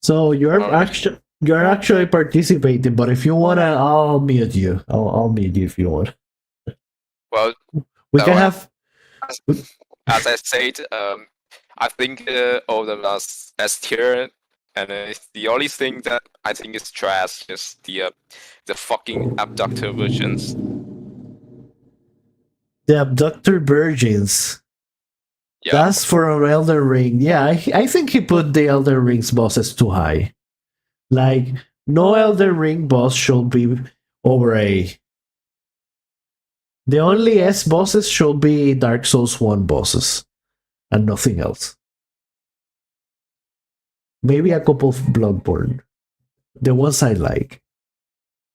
So you're actually participating, but if you wanna, I'll mute you. I'll mute you if you want. Well, We can have. as I said, I think all the last S tier, and the only thing that I think is trash is the fucking abductor versions. The abductor virgins. Yeah. That's for Elden Ring. Yeah, I think he put the Elden Ring's bosses too high. Like, no Elden Ring boss should be over A. The only S bosses should be Dark Souls 1 bosses and nothing else. Maybe a couple of Bloodborne. The ones I like,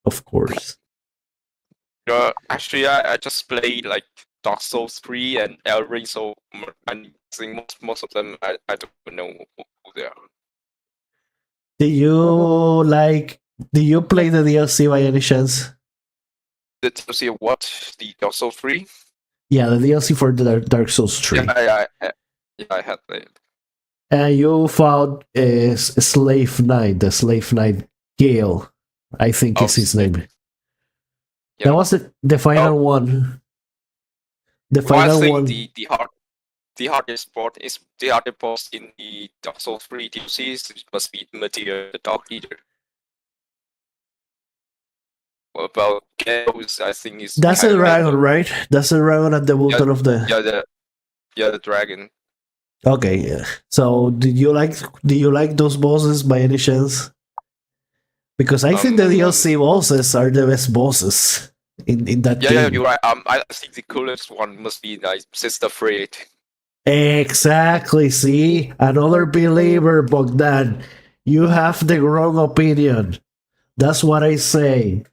of course. Actually, I just played like Dark Souls 3 and Elden, so I think most of them I don't know who they are. Do you play the DLC by any chance? The DLC of what? The Dark Souls 3? Yeah, the DLC for the Dark Souls 3. Yeah, I had that. And you found a Slave Knight, the Slave Knight Gale, I think is his name. Yeah. That was the final one. The final one. The hardest part is the hardest boss in the Dark Souls 3 DLCs must be Meteor, the Dark Leader. What about Chaos? I think is that's a dragon, right? That's a dragon at the bottom of the. The dragon. Okay, yeah. So do you like those bosses by any chance? Because I think the DLC bosses are the best bosses. in that Yeah, game. you're right. I think the coolest one must be like Sister Freight. Exactly. See, another believer, Bogdan. You have the wrong opinion. That's what I say.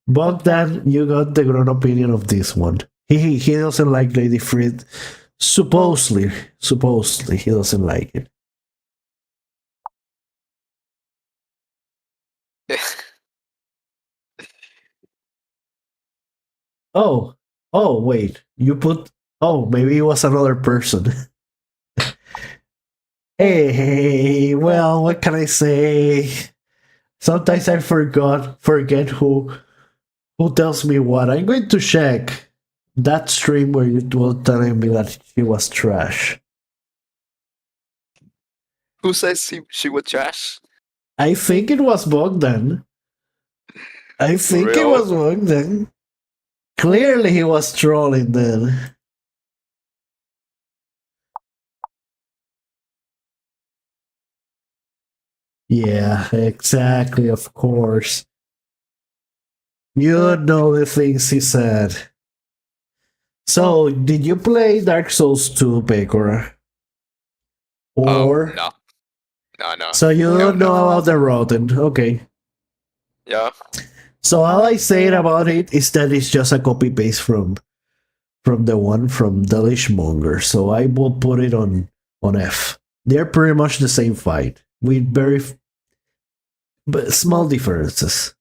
Bogdan, you got the wrong opinion of this one. He doesn't like Lady Fried. Supposedly he doesn't like it. Oh, oh, wait. You put. Oh, maybe it was another person. Hey, well, what can I say? Sometimes I forget who tells me what. I'm going to check that stream where you were telling me that she was trash. Who says she was trash? I think it was Bogdan. I think it Real? was Bogdan. Clearly, he was trolling then. Yeah, exactly, of course. You know the things he said. So, did you play Dark Souls 2, Pekora? Or. No. No. So, you Hell don't know no. about the Rotten. Okay. Yeah. So, all I say about it is that it's just a copy paste from the one from Delishmonger. So, I will put it on F. They're pretty much the same fight with very but small differences.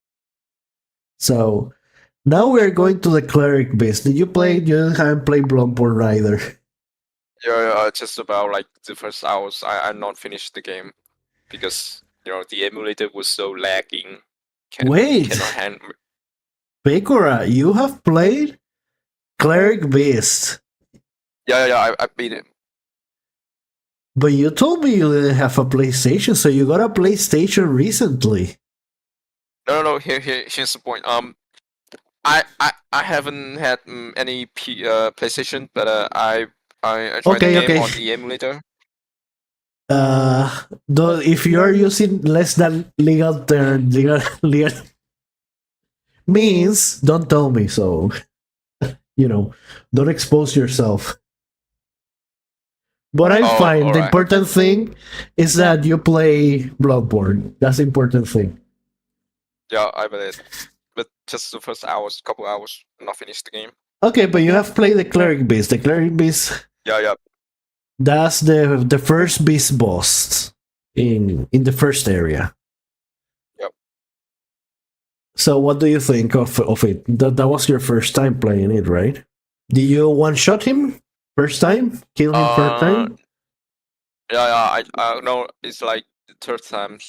So, now we're going to the cleric base. Did you play? You haven't played Bloodborne either. Yeah, just about like the first hours. I not finished the game because the emulator was so lagging. Wait, Cannot handle. Pekora, you have played Cleric Beast, Yeah. I beat it. but you told me you didn't have a PlayStation, so you got a PlayStation recently. No. Here's the point. I haven't had any PlayStation, but I tried the game on the emulator. Though if you're using less than legal term, legal means, don't tell me. So don't expose yourself. But I'm fine. The important thing is that you play Bloodborne. That's the important thing. Yeah, I bet it. But just the first couple hours, not finished the game. Okay, but you have played the Cleric Beast. The Cleric Beast. Yeah. That's the first beast boss in the first area. Yep. So what do you think of it? That was your first time playing it, right? Did you one shot him first time? Kill him first time? Yeah. I know it's like the third time.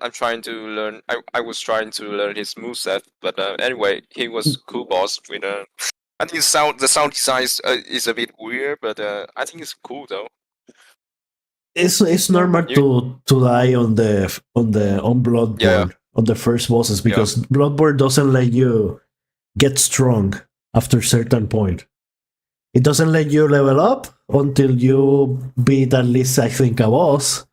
I'm trying to learn. I was trying to learn his moveset, but anyway, he was cool boss with a. I think the sound design is a bit weird, but I think it's cool though. It's normal to die on Bloodborne on the first bosses because Bloodborne doesn't let you get strong after certain point. It doesn't let you level up until you beat at least I think a boss,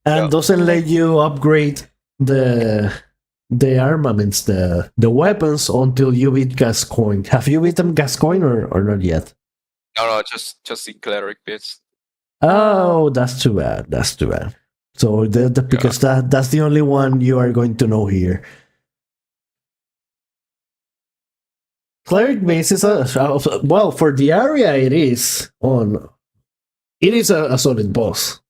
and doesn't let you upgrade the armaments, the weapons until you beat Gascoigne. Have you beaten Gascoigne or not yet? No, just the cleric bits. Oh, that's too bad. That's too bad. So because that's the only one you are going to know here. Cleric base is well for the area. It is a solid boss,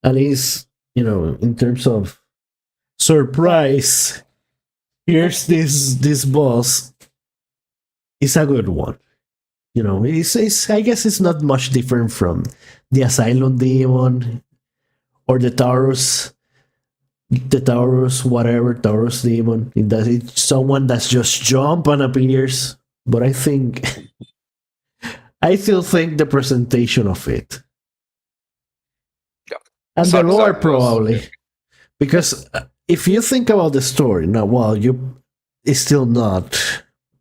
and is in terms of surprise. Here's this boss. It's a good one. It's I guess it's not much different from the Asylum Demon or the Taurus whatever, Taurus Demon. It's someone that's just jump and appears. But I still think the presentation of it. Yeah. And the lore probably. Because if you think about the story, now, well, it's still not.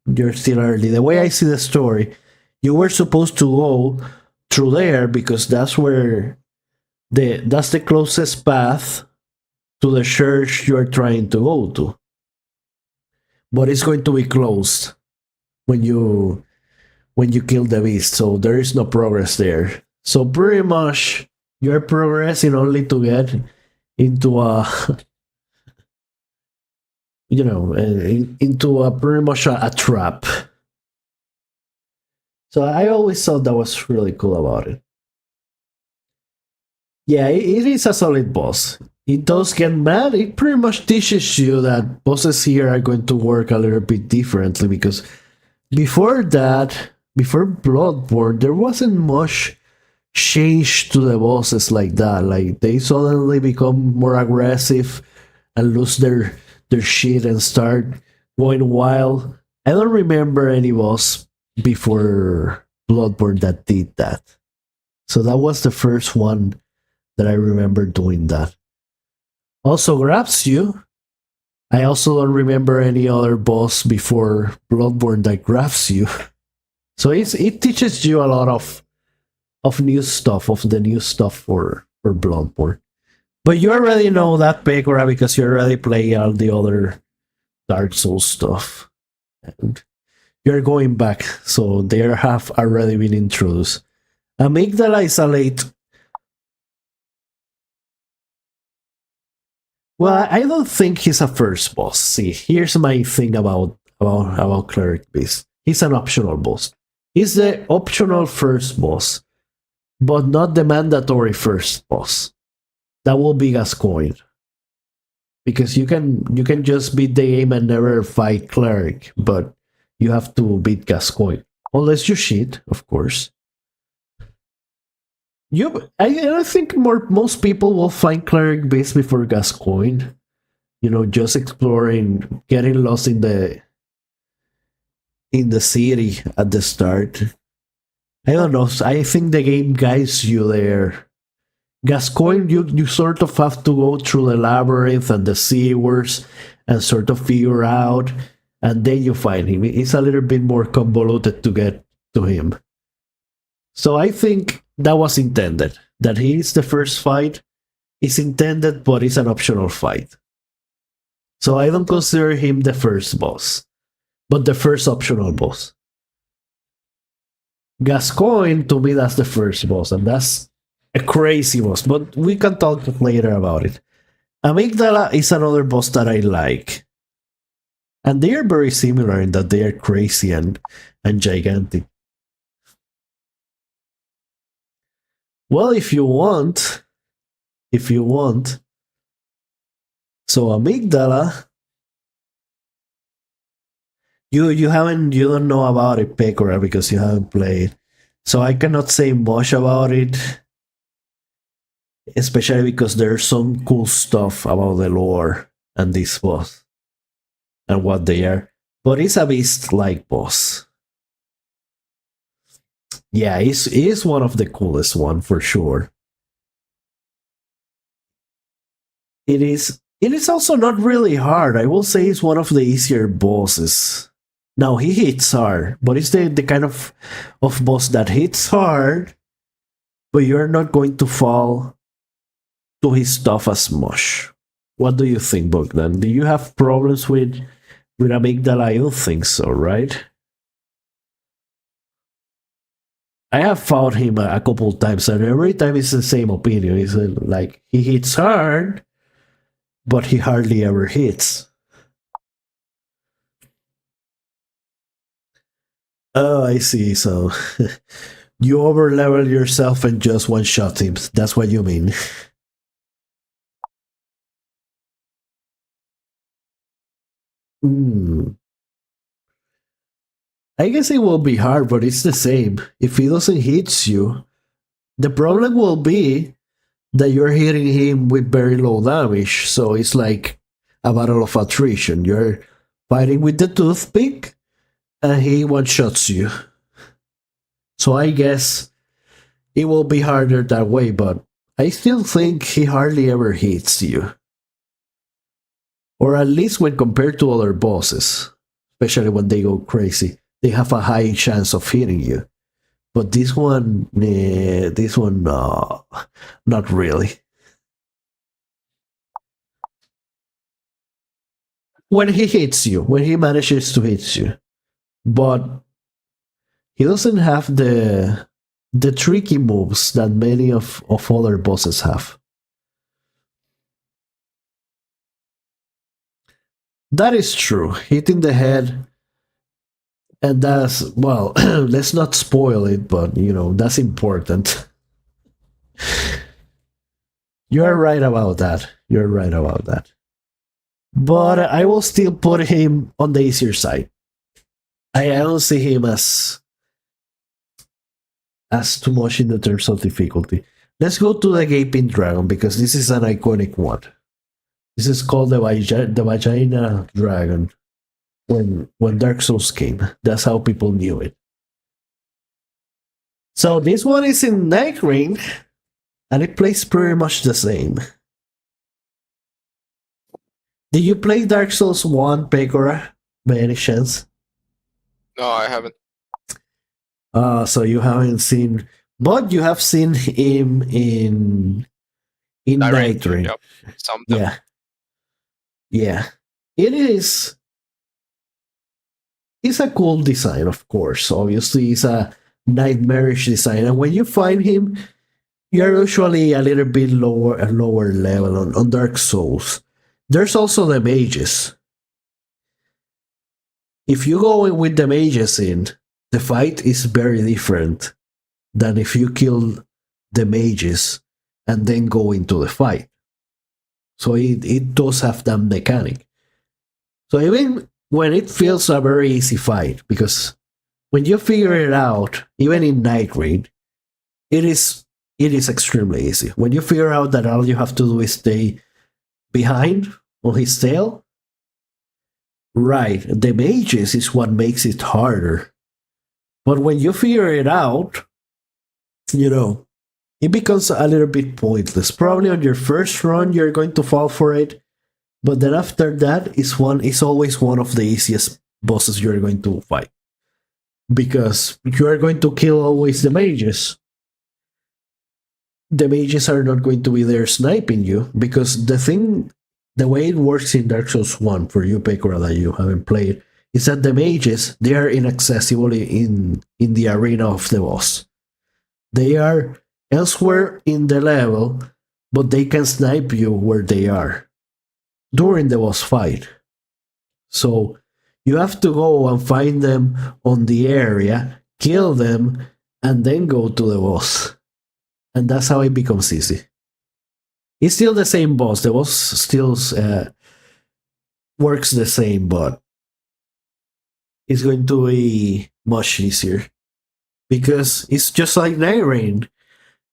You're still early. The way I see the story, you were supposed to go through there because that's where that's the closest path to the church you are trying to go to. but it's going to be closed when you kill the beast. So there is no progress there. So pretty much you're progressing only to get into a into a pretty much a trap. So I always thought that was really cool about it. Yeah, it is a solid boss. It does get mad. It pretty much teaches you that bosses here are going to work a little bit differently because before that, before Bloodborne, there wasn't much change to the bosses like that. Like they suddenly become more aggressive and lose their shit and start going wild. I don't remember any boss before Bloodborne that did that. So that was the first one that I remember doing that. Also grabs you. I also don't remember any other boss before Bloodborne that grabs you. So it teaches you a lot of new stuff, of the new stuff for Bloodborne. But you already know that, Pekora, because you already play all the other Dark Souls stuff. And you're going back, so they have already been introduced. Amygdala is a late. Well, I don't think he's a first boss. See, here's my thing about Cleric Beast. He's an optional boss. He's the optional first boss, but not the mandatory first boss. That will be Gascoigne. Because you can just beat the game and never fight Cleric, but you have to beat Gascoigne. Unless you cheat, of course. I think most people will find Cleric Beast before Gascoigne. You know, just exploring, getting lost in the city at the start. I don't know. I think the game guides you there. Gascoigne, you sort of have to go through the labyrinth and the sewers and sort of figure out, and then you find him. It's a little bit more convoluted to get to him. So I think that was intended. That he is the first fight is intended, but it's an optional fight. So I don't consider him the first boss, but the first optional boss. Gascoigne, to me, that's the first boss, and that's a crazy boss, but we can talk later about it. Amygdala is another boss that I like. And they are very similar in that they are crazy and gigantic. Well, if you want. So Amygdala, you don't know about it, Pekora, because you haven't played. So I cannot say much about it. Especially because there's some cool stuff about the lore and this boss and what they are. But it's a beast-like boss. Yeah, it's one of the coolest one for sure. It is also not really hard. I will say it's one of the easier bosses. Now he hits hard, but it's the kind of boss that hits hard, but you're not going to fall to his stuff as much. What do you think, Bogdan? Do you have problems with Amygdala? I don't think so, right? I have fought him a couple times, and every time it's the same opinion. It's like he hits hard, but he hardly ever hits. Oh, I see. So you overlevel yourself and just one shot him. That's what you mean. I guess it will be hard, but it's the same. If he doesn't hit you, the problem will be that you're hitting him with very low damage. So it's like a battle of attrition. You're fighting with the toothpick, and he one-shots you. So I guess it will be harder that way, but I still think he hardly ever hits you. Or at least when compared to other bosses, especially when they go crazy, they have a high chance of hitting you. But this one, no, not really. when he hits you, when he manages to hit you, but he doesn't have the tricky moves that many of other bosses have. That is true. Hitting the head, and that's, well, let's not spoil it, but that's important. You're right about that. You're right about that. But I will still put him on the easier side. I don't see him as too much in the terms of difficulty. Let's go to the Gaping Dragon, because this is an iconic one. This is called the Vagina Dragon. When Dark Souls came, that's how people knew it. So this one is in Nightreign, and it plays pretty much the same. Did you play Dark Souls 1, Pekora, by any chance? No, I haven't. So you haven't seen, but you have seen him in Nightreign. Yep. Something. Yeah. It is. It's a cool design, of course. Obviously, it's a nightmarish design, and when you find him, you're usually a little bit lower level on Dark Souls. There's also the mages. If you go in with the mages in, the fight is very different than if you kill the mages and then go into the fight. So it does have that mechanic. So even when it feels a very easy fight, because when you figure it out, even in Nightreign, it is extremely easy. When you figure out that all you have to do is stay behind on his tail, right, the mages is what makes it harder. But when you figure it out, it becomes a little bit pointless. Probably on your first run, you're going to fall for it. But then after that, it's always one of the easiest bosses you're going to fight. Because you are going to kill always the mages. The mages are not going to be there sniping you, because the way it works in Dark Souls 1, for you, Pekora, that you haven't played, is that the mages, they are inaccessible in the arena of the boss. They are elsewhere in the level, but they can snipe you where they are during the boss fight. So you have to go and find them on the area, kill them, and then go to the boss. And that's how it becomes easy. It's still the same boss. The boss still works the same, but it's going to be much easier. Because it's just like Nightreign.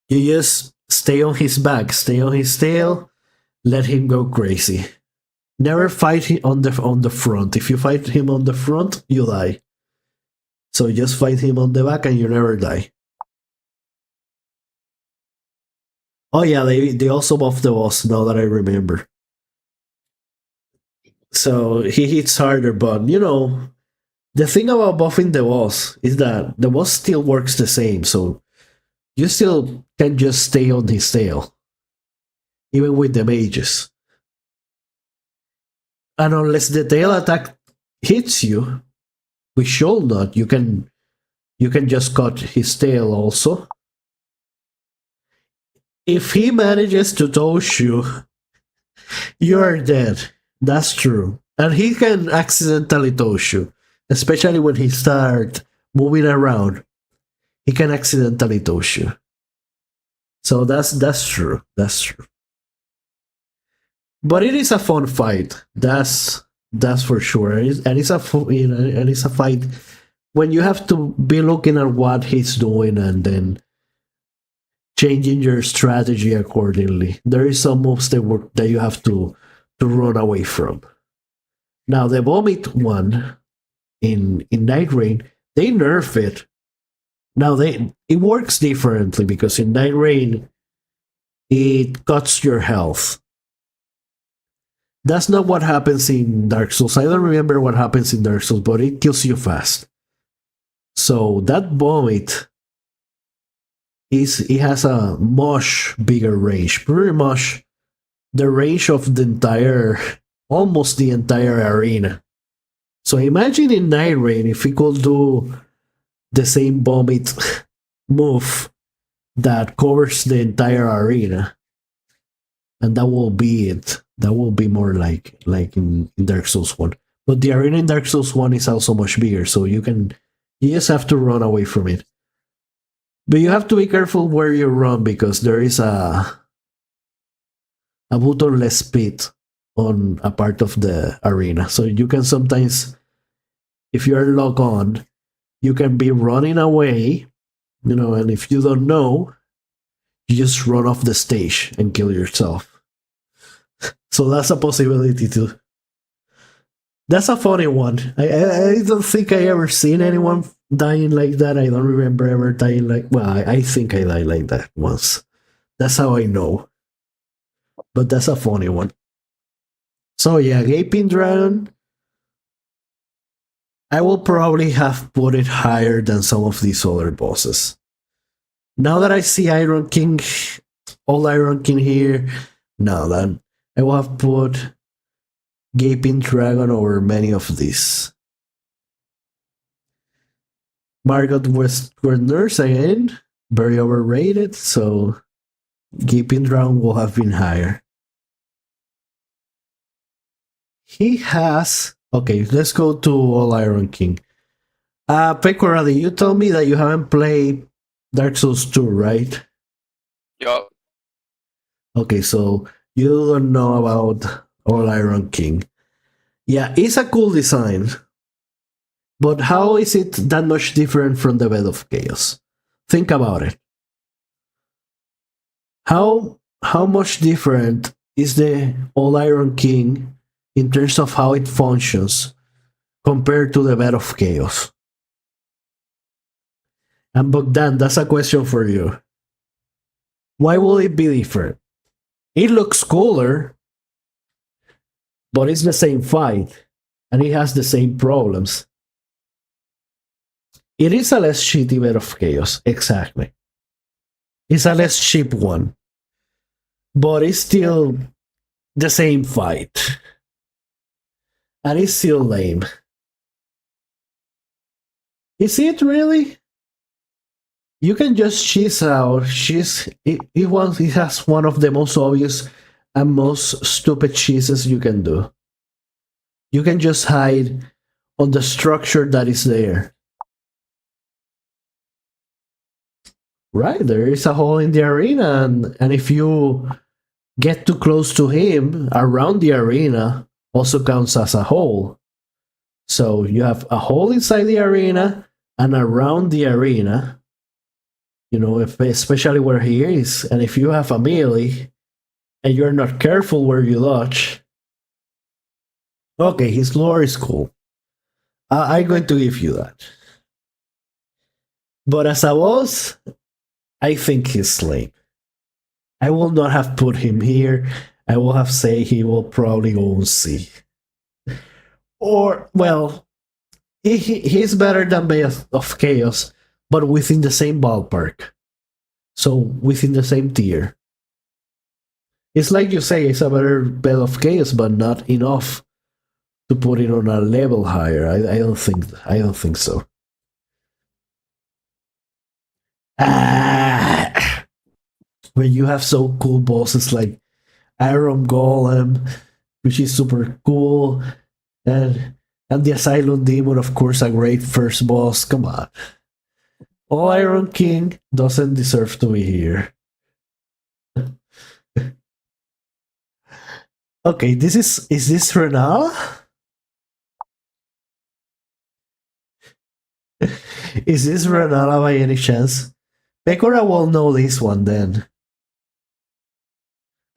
You just stay on his back, stay on his tail, let him go crazy. Never fight him on the front. If you fight him on the front, you die. So just fight him on the back and you never die. Oh yeah, they also buffed the boss, now that I remember. So he hits harder, but the thing about buffing the boss is that the boss still works the same, so you still can just stay on his tail. Even with the mages. And unless the tail attack hits you, which should not, you can just cut his tail also. If he manages to touch you, you're dead. That's true. And he can accidentally touch you, especially when he starts moving around. He can accidentally touch you. So that's true. That's true. But it is a fun fight. That's for sure. And it's a fight when you have to be looking at what he's doing and then changing your strategy accordingly. There is some moves that you have to run away from. Now the vomit one in Nightreign, they nerf it. Now it works differently, because in Nightreign it cuts your health. That's not what happens in Dark Souls. I don't remember what happens in Dark Souls, but it kills you fast. So that vomit it has a much bigger range. Pretty much the range of the entire almost the entire arena. So imagine in Nightreign if we could do the same vomit move that covers the entire arena, and that will be it. That will be more like in Dark Souls 1. But the arena in Dark Souls 1 is also much bigger, so you just have to run away from it. But you have to be careful where you run because there is a buttonless pit on a part of the arena. So you can sometimes, if you are locked on, you can be running away, and if you don't know, you just run off the stage and kill yourself. So that's a possibility too. That's a funny one. I don't think I ever seen anyone dying like that. I don't remember ever dying like. Well, I think I died like that once. That's how I know. But that's a funny one. So yeah, Gaping Dragon. I will probably have put it higher than some of these other bosses. Now that I see Iron King, all Iron King here, now then I will have put Gaping Dragon over many of these. Margot Westward Nurse again, very overrated, so Gaping Dragon will have been higher. He has. Okay, let's go to All Iron King. Pekoradi, you told me that you haven't played Dark Souls 2, right? Yup. Okay, so you don't know about All Iron King. Yeah, it's a cool design. But how is it that much different from the Bed of Chaos? Think about it. How much different is the All Iron King in terms of how it functions compared to the Bed of Chaos? And Bogdan, that's a question for you. Why will it be different? It looks cooler, but it's the same fight, and it has the same problems. It is a less shitty Bed of Chaos, exactly. It's a less cheap one, but it's still the same fight. And it's still lame. Is it really? You can just cheese out. It has one of the most obvious and most stupid cheeses you can do. You can just hide on the structure that is there. Right, there is a hole in the arena, and if you get too close to him, around the arena also counts as a hole. So you have a hole inside the arena and around the arena, especially where he is. And if you have a melee and you're not careful where you dodge, okay, his lore is cool. I'm going to give you that. But as a boss, I think he's lame. I will not have put him here. I will have say he will probably go C. Or, well, he's better than Bed of Chaos, but within the same ballpark. So, within the same tier. It's like you say, it's a better Bed of Chaos, but not enough to put it on a level higher. I don't think so. When you have so cool bosses like Iron Golem, which is super cool, and the Asylum Demon, of course, a great first boss. Come on. All Iron King doesn't deserve to be here. Okay, is this Renala? Is this Renala by any chance? Pekora will know this one then.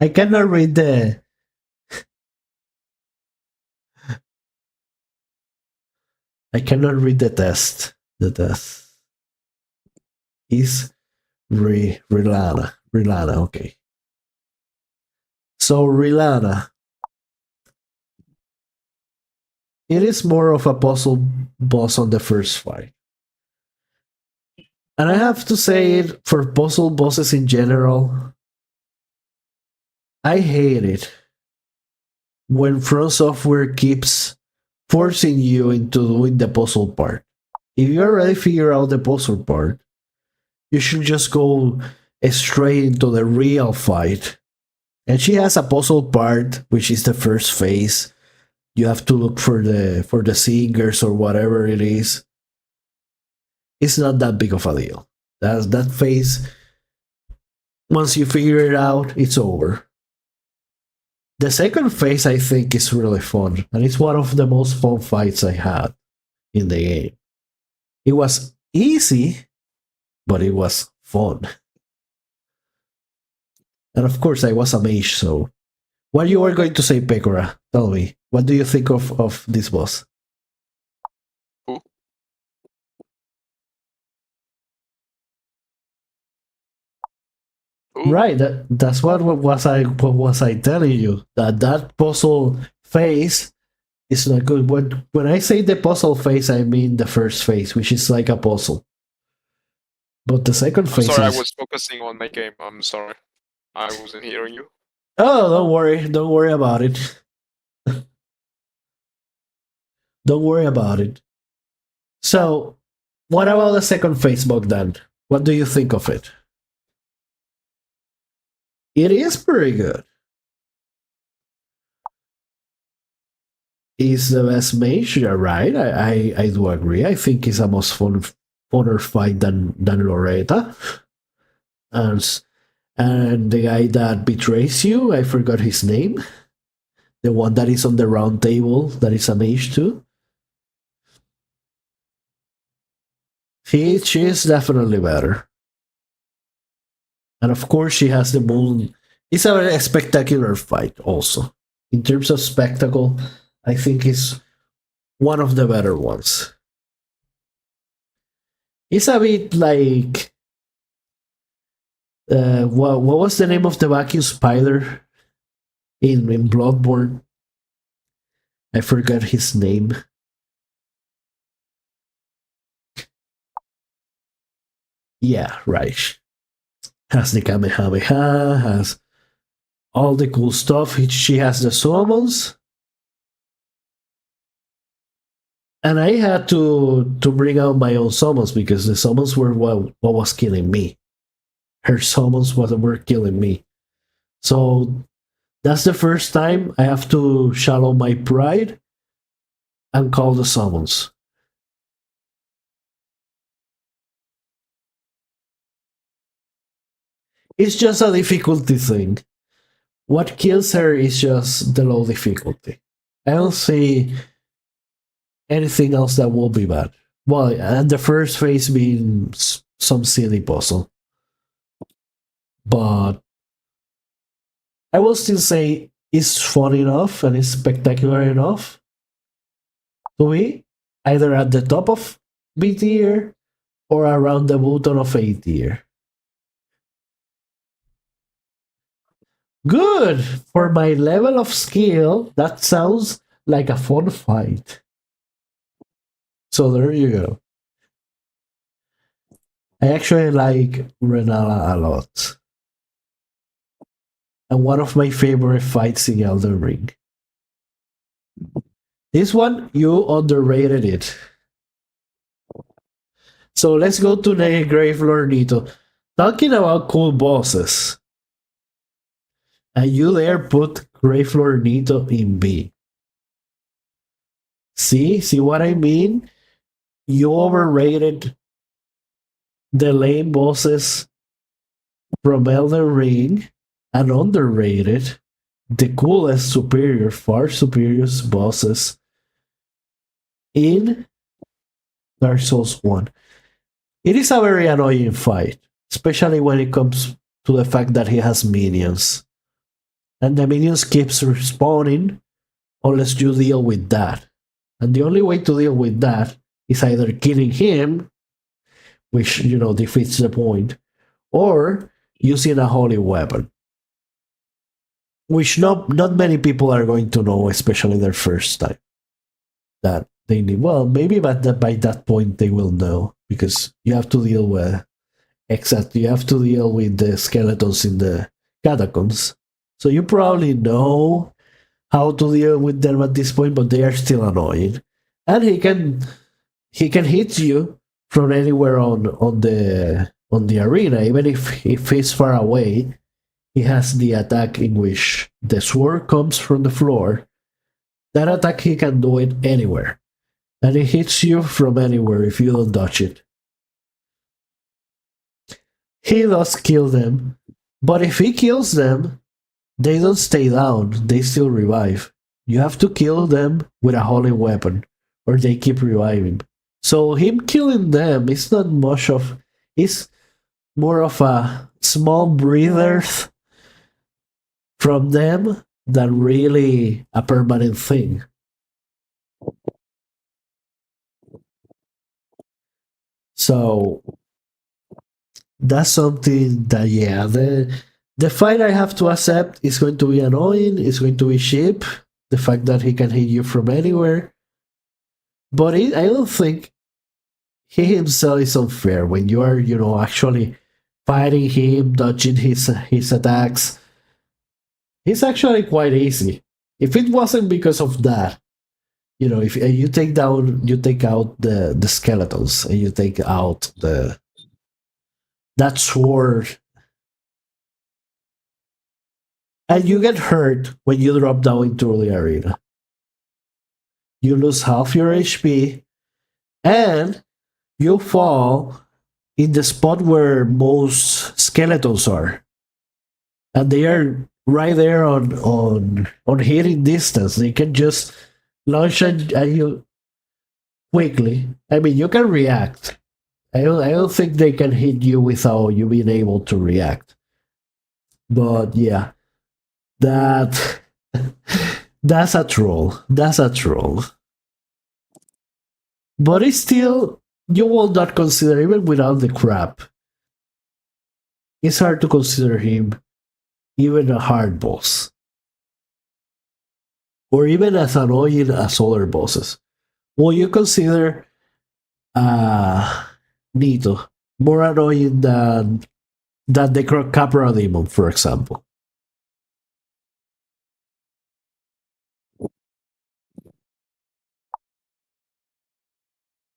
I cannot read the... I cannot read the test. The test is Rilana. Rilana, okay. So Rilana. It is more of a puzzle boss on the first fight. And I have to say it, for puzzle bosses in general, I hate it when From Software keeps forcing you into doing the puzzle part. If you already figure out the puzzle part, you should just go straight into the real fight. And she has a puzzle part, which is the first phase. You have to look for the singers or whatever it is. It's not that big of a deal. That phase, once you figure it out, it's over. The second phase, I think, is really fun, and it's one of the most fun fights I had in the game. It was easy, but it was fun. And of course, I was a mage, so. What you were going to say, Pekora? Tell me. What do you think of this boss? Who? Who? Right, that's what was I telling you, that puzzle phase is not good. When I say the puzzle phase, I mean the first phase, which is like a puzzle. But the second I'm phase sorry, is... I was focusing on my game. I'm sorry. I wasn't hearing you. Oh, don't worry about it. Don't worry about it. So, what about the second phase, Bogdan? What do you think of it? It is pretty good. Is the best mage, you're right. I do agree. I think it's a most funner fight than Loretta. And the guy that betrays you, I forgot his name. The one that is on the round table, that is a mage too. She is definitely better. And of course, she has the moon. It's a spectacular fight, also. In terms of spectacle, I think it's one of the better ones. It's a bit like. What was the name of the vacuum spider in Bloodborne? I forgot his name. Yeah, right. Has the Kamehameha, has all the cool stuff. She has the summons. And I had to bring out my own summons because the summons were what was killing me. Her summons were killing me. So that's the first time I have to shallow my pride and call the summons. It's just a difficulty thing. What kills her is just the low difficulty. I don't see anything else that will be bad. Well, and the first phase being some silly puzzle. But I will still say it's fun enough and it's spectacular enough to be either at the top of B tier or around the bottom of A tier. Good! For my level of skill, that sounds like a fun fight. So there you go. I actually like Renala a lot. And one of my favorite fights in Elden Ring. This one, you underrated it. So let's go to the Gravelord Nito. Talking about cool bosses. And you there put Gravelord Nito in B. See what I mean? You overrated the lame bosses from Elden Ring and underrated the coolest, far superior bosses in Dark Souls 1. It is a very annoying fight, especially when it comes to the fact that he has minions. And the minions keeps respawning unless you deal with that. And the only way to deal with that is either killing him, which, defeats the point, or using a holy weapon. Which not many people are going to know, especially their first time. That they need. Well, maybe by that point they will know, because you have to deal with you have to deal with the skeletons in the catacombs. So you probably know how to deal with them at this point, but they are still annoying. And he can hit you from anywhere on the arena, even if he's far away. He has the attack in which the sword comes from the floor. That attack he can do it anywhere, and it hits you from anywhere if you don't dodge it. He does kill them, but if he kills them, they don't stay down, they still revive. You have to kill them with a holy weapon, or they keep reviving. So him killing them is not much of. It's more of a small breather from them than really a permanent thing. So that's something that, yeah, the fight I have to accept is going to be annoying. It's going to be cheap. The fact that he can hit you from anywhere, but I don't think he himself is unfair when you are, actually fighting him, dodging his attacks. He's actually quite easy. If it wasn't because of that, if you take out the skeletons and you take out that sword, and you get hurt when you drop down into the arena. You lose half your HP, and you fall in the spot where most skeletons are, and they are right there on hitting distance. They can just launch at you quickly. I mean, you can react. I don't think they can hit you without you being able to react. But yeah, that that's a troll. That's a troll. But it's still, you will not consider, even without the crap. It's hard to consider him even a hard boss, or even as annoying as other bosses. Will you consider Nito more annoying than the Capra demon, for example?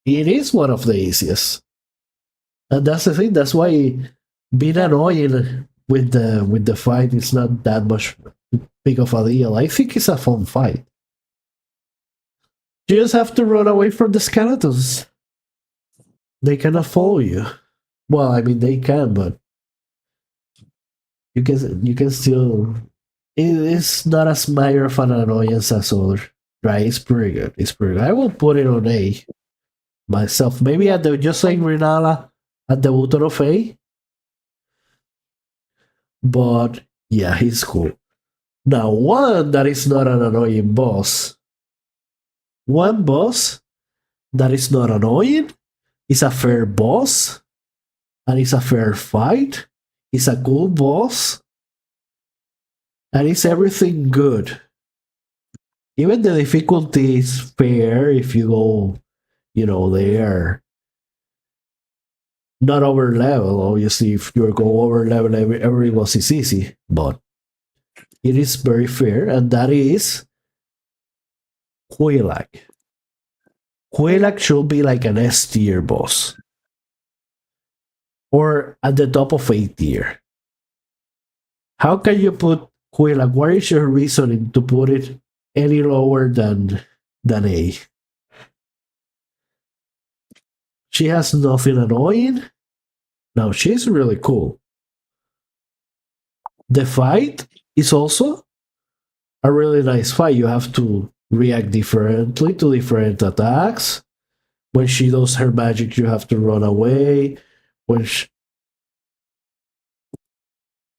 It is one of the easiest, and that's the thing. That's why being annoying with the fight is not that much big of a deal. I think it's a fun fight. You just have to run away from the skeletons. They cannot follow you. Well, I mean they can, but you can still. It is not as minor of an annoyance as other. Right? It's pretty good. It's pretty good. I will put it on A myself. Maybe at the just like Renala at the bottom of A. But yeah, he's cool. Now, one that is not an annoying boss. One boss that is not annoying, is a fair boss, and it's a fair fight. It's a cool boss, and it's everything good. Even the difficulty is fair if you go, there. Not over level, obviously. If you go over level, every boss is easy, but it is very fair, and that is Quilak. Quilak should be like an S tier boss, or at the top of A tier. How can you put Quilak? What is your reasoning to put it any lower than A? She has nothing annoying. Now she's really cool. The fight is also a really nice fight. You have to react differently to different attacks. When she does her magic, you have to run away.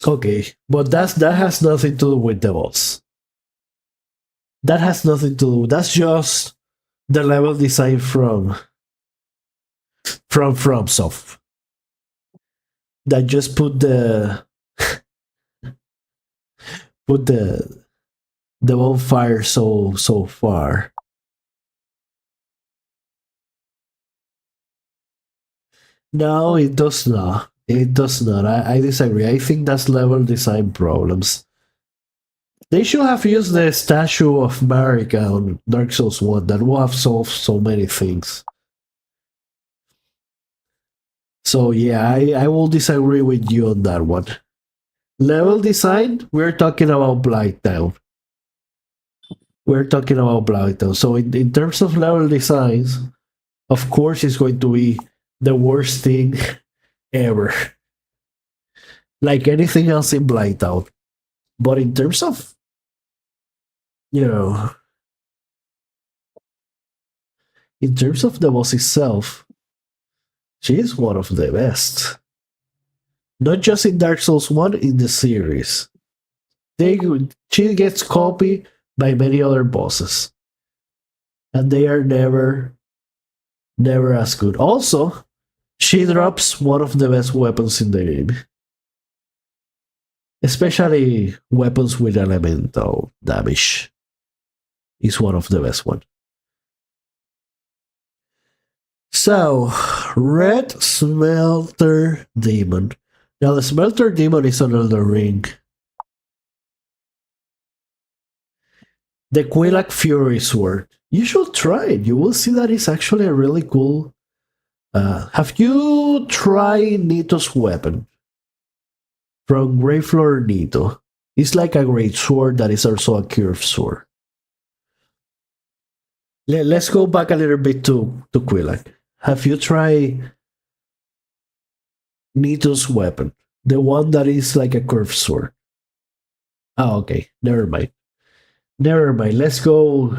Okay, but that has nothing to do with the boss. That has nothing to do. That's just the level design from FromSoft. That just put the bonfire so far. No, it does not. It does not. I disagree. I think that's level design problems. They should have used the statue of Marika on Dark Souls 1. That would have solved so many things. So yeah, I will disagree with you on that one. Level design, we're talking about Blighttown. We're talking about Blighttown. So in terms of level designs, of course it's going to be the worst thing ever. Like anything else in Blighttown. But in terms of, you know, in terms of the boss itself, she is one of the best. Not just in Dark Souls 1, in the series. She gets copied by many other bosses. And they are never as good. Also, she drops one of the best weapons in the game. Especially weapons with elemental damage. Is one of the best ones. So, Red Smelter Demon. Now, the Smelter Demon is on Elden. The Quilac Fury Sword. You should try it. You will see that it's actually a really cool. Have you tried Nito's weapon? From Gravefloor Nito. It's like a great sword that is also a curved sword. Let's go back a little bit to Quilac. Have you tried Nito's weapon? The one that is like a curved sword. Oh, okay. Never mind. Let's go.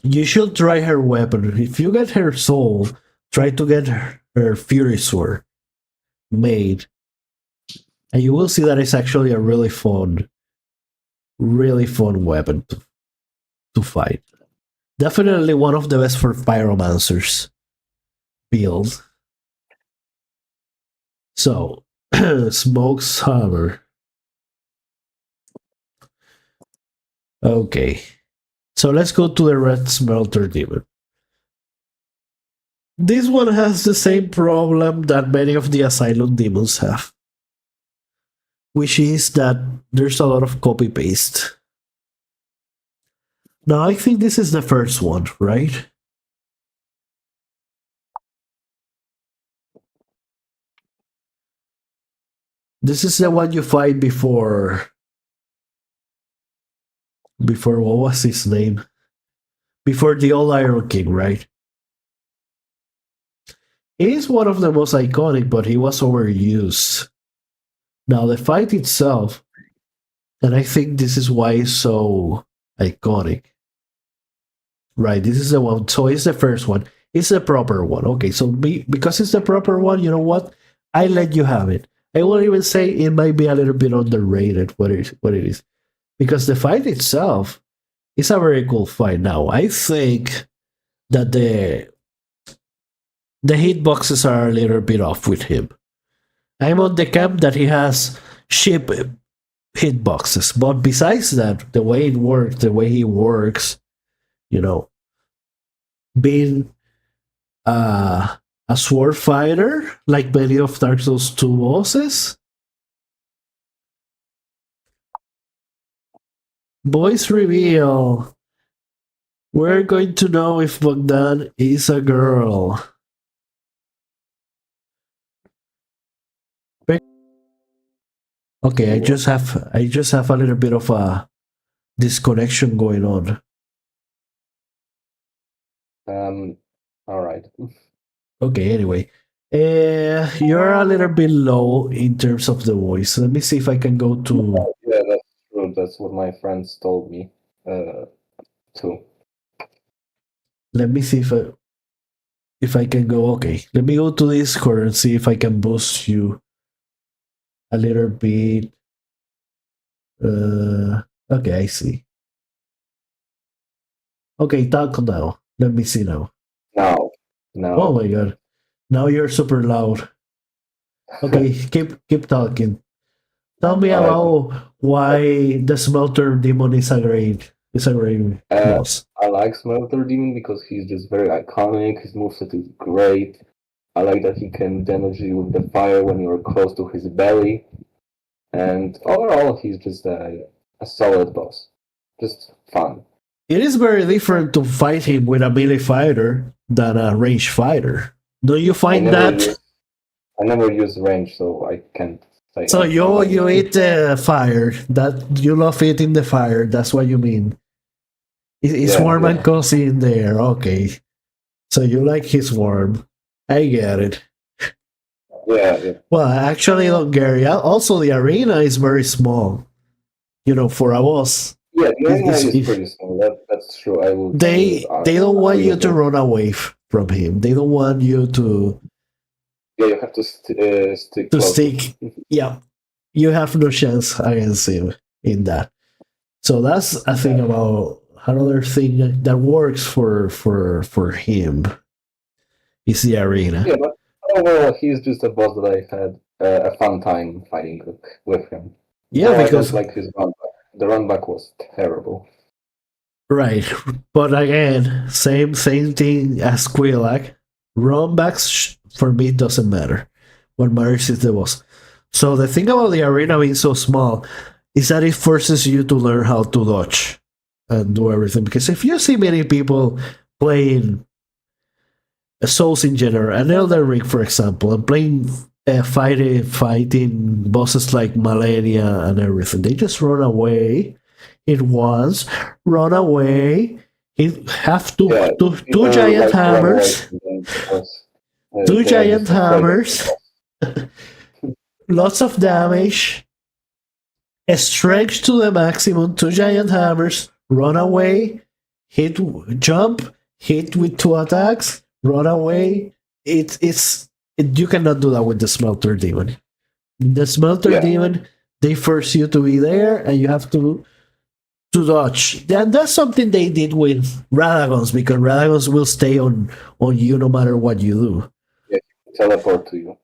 You should try her weapon. If you get her soul, try to get her Fury Sword made. And you will see that it's actually a really fun weapon to fight. Definitely one of the best for pyromancers build. So, Smoke's Hammer. Okay. So let's go to the Red Smelter Demon. This one has the same problem that many of the Asylum demons have. Which is that there's a lot of copy paste. Now, I think this is the first one, right? This is the one you fight before. Before, what was his name? Before the Old Iron King, right? He is one of the most iconic, but he was overused. Now, the fight itself, and I think this is why it's so iconic. Right, this is the one. So it's the first one. It's the proper one. Okay, so because it's the proper one, you know what? I let you have it. I will even say it might be a little bit underrated what it is. Because the fight itself is a very cool fight. Now, I think that the hitboxes are a little bit off with him. I'm on the camp that he has ship hitboxes, but besides that, the way he works, you know, being a sword fighter like many of Dark Souls 2 bosses. Voice reveal. We're going to know if Bogdan is a girl. Okay, I just have a little bit of a disconnection going on. All right. Okay, anyway. You're a little bit low in terms of the voice. Let me see if I can go to. Yeah, that's true. That's what my friends told me too. Let me see if I can go. Okay, let me go to Discord and see if I can boost you a little bit. Okay, I see. Okay, talk now. Let me see now. No. Oh my god. Now you're super loud. Okay, keep talking. Tell me about why the Smelter Demon is a great boss. I like Smelter Demon because he's just very iconic. His moveset is great. I like that he can damage you with the fire when you're close to his belly. And overall, he's just a solid boss. Just fun. It is very different to fight him with a melee fighter than a range fighter. Do you find that? I never use range, so I can't say. So you eat fire. That you love eating the fire. That's what you mean. It's warm and cozy in there. Okay. So you like his warm. I get it. Yeah. Well, actually, don't get it. Also, the arena is very small. For a boss. Yeah, the arena is pretty small. That's true. I will. They don't want you to run away from him. They don't want you to. Yeah, you have to stick. To stick. Yeah, you have no chance against him in that. So that's a thing about another thing that works for him. Is the arena. Yeah, but overall, he's just a boss that I had a fun time fighting with him. Yeah, because like his run back. The run back was terrible. Right, but again, same thing as Quillag. Run backs for me doesn't matter. What matters is the boss. So the thing about the arena being so small is that it forces you to learn how to dodge and do everything. Because if you see many people playing Souls in general, and Elden for example, and playing fighting bosses like Malenia and everything, they just run away. It was run away. It have two giant hammers. Two giant hammers. Lots of damage. Strength to the maximum. Two giant hammers. Run away. Jump. Hit with two attacks. Run away. You cannot do that with the Smelter Demon. The Smelter Demon, they force you to be there, and you have to dodge. And that's something they did with Radagons, because Radagons will stay on you no matter what you do. Yeah, teleport to you.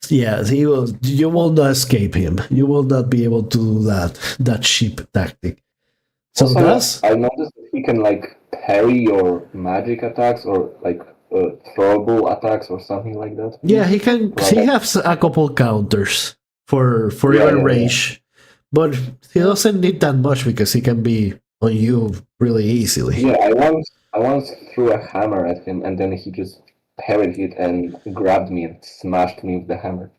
Yeah, he will. You will not escape him. You will not be able to do that cheap tactic. So also, that's. I noticed that he can parry your magic attacks or throwable attacks or something like that. Yeah, he can. He has a couple counters for even range, but he doesn't need that much because he can be on you really easily. Yeah, I once threw a hammer at him, and then he just parried it and grabbed me and smashed me with the hammer.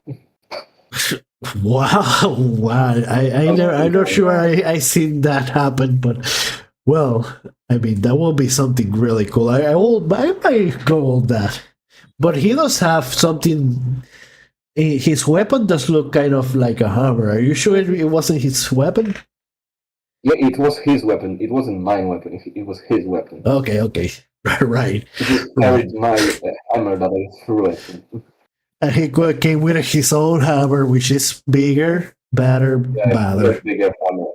Wow! I'm not sure I seen that happen, but well, I mean that will be something really cool. I might go on that, but he does have something. His weapon does look kind of like a hammer. Are you sure it wasn't his weapon? Yeah, it was his weapon. It wasn't my weapon. It was his weapon. Okay, right. He just carried my hammer that I threw at him. And he came with his own hammer, which is bigger, better, badder. Bigger hammer.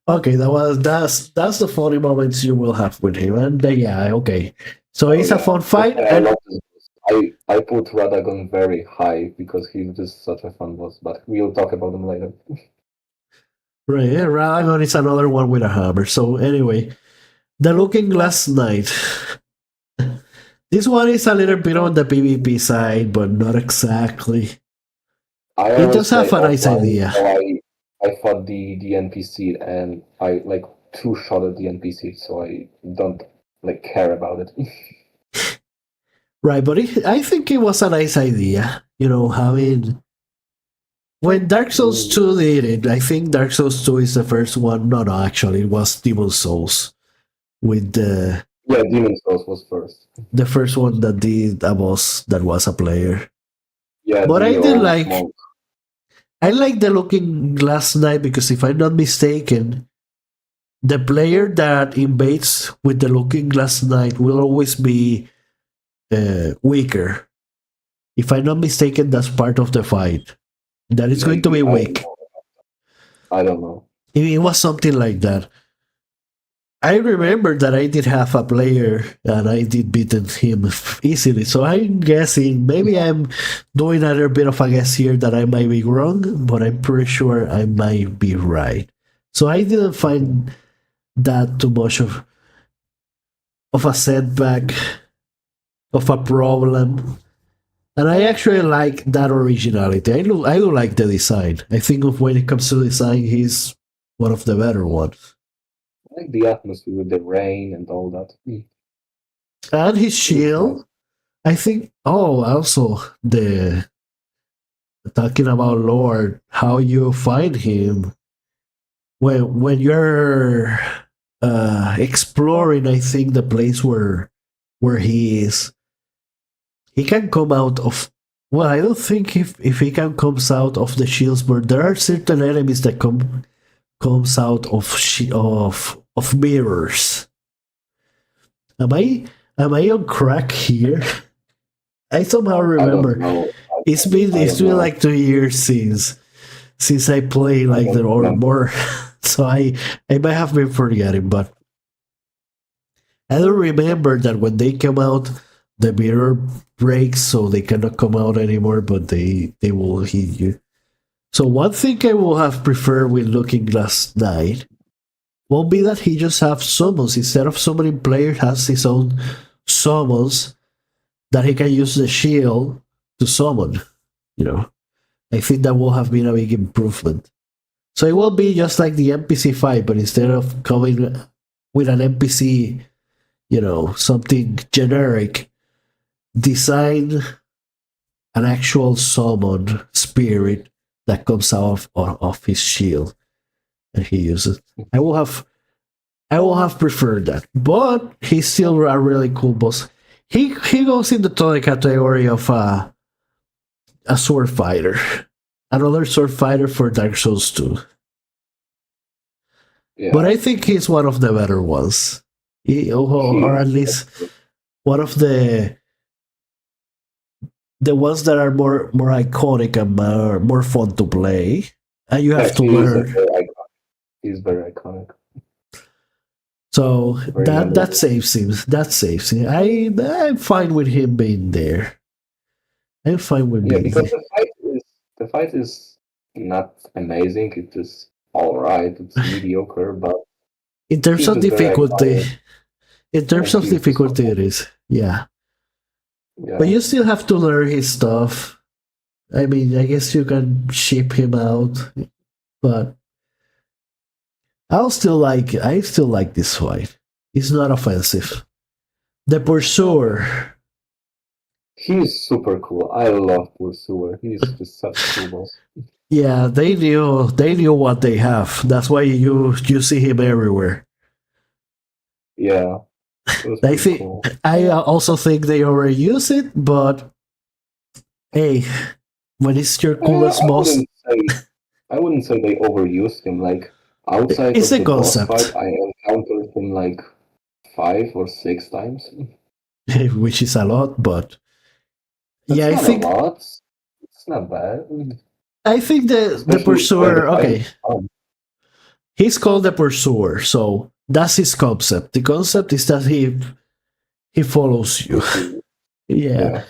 Okay, that's the funny moments you will have with him, and okay. So it's a fun fight. I put Radagon very high because he's just such a fun boss, but we'll talk about him later. Right, yeah, Radagon is another one with a hammer. So anyway, the Looking Glass Knight. This one is a little bit on the PvP side, but not exactly. It does have a nice idea. I fought the NPC and I two-shotted the NPC, so I don't care about it. Right, but I think it was a nice idea, having. When Dark Souls 2 did it, I think Dark Souls 2 is the first one. No, actually, it was Demon Souls. With the. Yeah, Demon Souls was first. The first one that did a boss that was a player. Yeah, but I did like. Monk. I like the Looking Glass Knight because if I'm not mistaken, the player that invades with the Looking Glass Knight will always be weaker. If I'm not mistaken, that's part of the fight. That is going to be weak. I don't know. It was something like that. I remember that I did have a player and I did beat him easily. So I'm guessing, maybe I'm doing a little bit of a guess here that I might be wrong, but I'm pretty sure I might be right. So I didn't find that too much of a setback, of a problem. And I actually like that originality. I do like the design. I think of when it comes to design, he's one of the better ones. I like the atmosphere with the rain and all that. And his It's shield, nice. I think. Oh, also the talking about Lord, how you find him when you're exploring. I think the place where he is, he can come out of. Well, I don't think if he can comes out of the shields, but there are certain enemies that comes out of of mirrors. Am I on crack here? I somehow I don't remember. know. I It's don't been know. like 2 years since I played I like the don't or remember. more. So I might have been forgetting, but I don't remember that when they come out, the mirror breaks, so they cannot come out anymore. But they will hit you. So one thing I will have preferred with looking last night will be that he just have summons instead of summoning players has his own summons that he can use the shield to summon. You know, I think that will have been a big improvement. So it will be just like the NPC fight, but instead of coming with an NPC, something generic, design an actual summon spirit that comes out of his shield and he uses. I will have I will have preferred that, but he's still a really cool boss. He goes in the total category of a sword fighter, another sword fighter for Dark Souls 2. But Yeah. I think he's one of the better ones, or at least one of the ones that are more iconic and more fun to play. And you have to learn. He's very iconic. So Very that memorable. saves him. That saves him. I'm fine with him being there. I'm fine with Yeah, being because there. the fight is not amazing. It is all right. It's mediocre, but In terms he's of just very difficulty, iconic, in terms and of he's just difficulty, cool. it is. Yeah. But Yeah. you still have to learn his stuff. I mean, I guess you can ship him out, but I still like this fight. It's not offensive. The Pursuer. He's super cool. I love Pursuer. He's just such a cool boss. Yeah, they knew what they have. That's why you see him everywhere. Yeah, it was I pretty think cool. I also think they overuse it, but hey, when it's your coolest I boss, wouldn't say they overused him. Like outside it's of a the boss fight, concept, I encountered him like 5 or 6 times. which is a lot, but yeah, That's I not a think lot. It's not bad, I think the especially when the Pursuer. fight is Okay, fun. he's called the Pursuer, so that's his concept. The concept is that he follows you. Yeah, Yeah.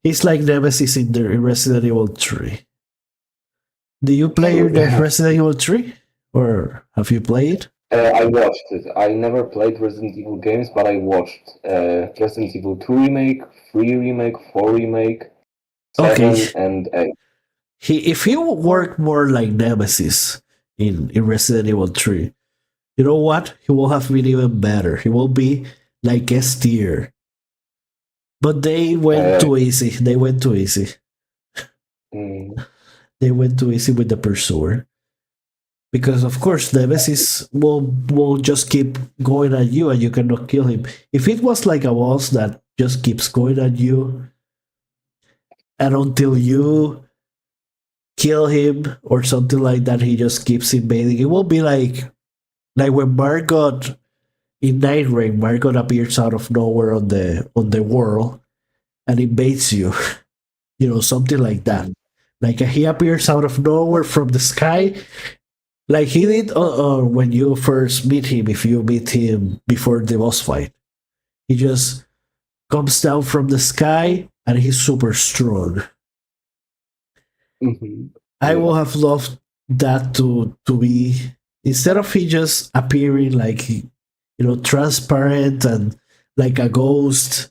he's like Nemesis in Resident Evil 3. Do you play True. the Yeah. Resident Evil 3? Or have you played? I watched it. I never played Resident Evil games, but I watched Resident Evil 2 remake, 3 remake, 4 remake, Okay. 7, and 8. If he worked more like Nemesis in Resident Evil 3, you know what? He will have been even better. He will be like S tier. But they went Uh, too easy. They went too easy. mm, They went too easy with the Pursuer. Because of course Nemesis will just keep going at you and you cannot kill him. If it was like a boss that just keeps going at you and until you kill him or something like that, he just keeps invading. It will be like when Margot in Nightreign, Margot appears out of nowhere on the world and invades you. Something like that. mm, Like he appears out of nowhere from the sky, like he did when you first meet him. If you meet him before the boss fight, he just comes down from the sky and he's super strong. mhm. I Yeah. will have loved that to be instead of he just appearing like transparent and like a ghost,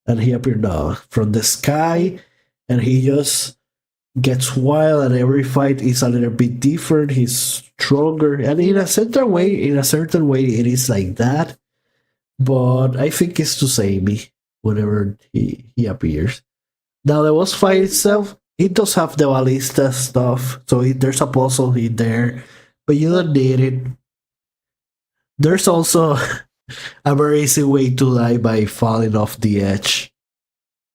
and he appeared now from the sky and he just gets wild, and every fight is a little bit different. He's stronger, and in a certain way, it is like that. But I think it's to save me whenever he appears. Now the boss fight itself, it does have the ballista stuff, so there's a puzzle in there, but you don't need it. There's also a very easy way to die by falling off the edge,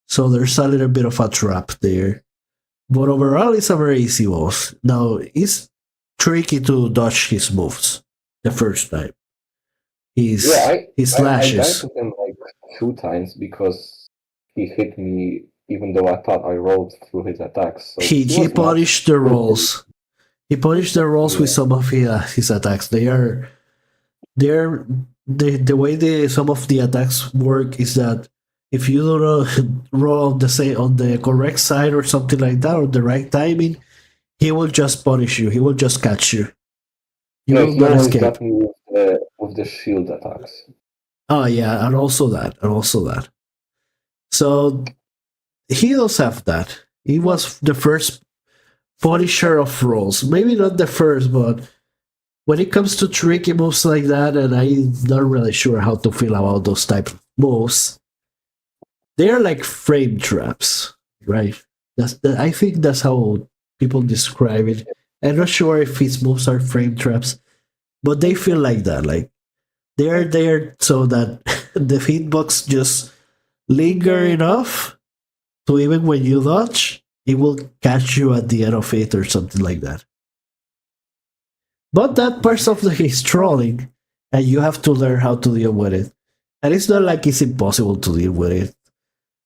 so there's a little bit of a trap there. But overall, it's a very easy boss. Now, it's tricky to dodge his moves the first time. His, his I died slashes. to him like 2 times because he hit me, even though I thought I rolled through his attacks. So He was punished the rolls. He punished the rolls with Yeah. some of his attacks. They're the way some of the attacks work is that if you don't roll on the correct side or something like that, or the right timing, he will just punish you. He will just catch you. You No, will he not always escape. got me with the shield attacks. Oh yeah, and also that. So he does have that. He was the first punisher of rolls. Maybe not the first, but when it comes to tricky moves like that, and I'm not really sure how to feel about those type of moves, they're like frame traps, right? I think that's how people describe it. I'm not sure if his moves are frame traps, but they feel like that. Like they're there so that the hitbox just linger enough so even when you dodge, it will catch you at the end of it or something like that. But that part of is trolling, and you have to learn how to deal with it. And it's not like it's impossible to deal with it,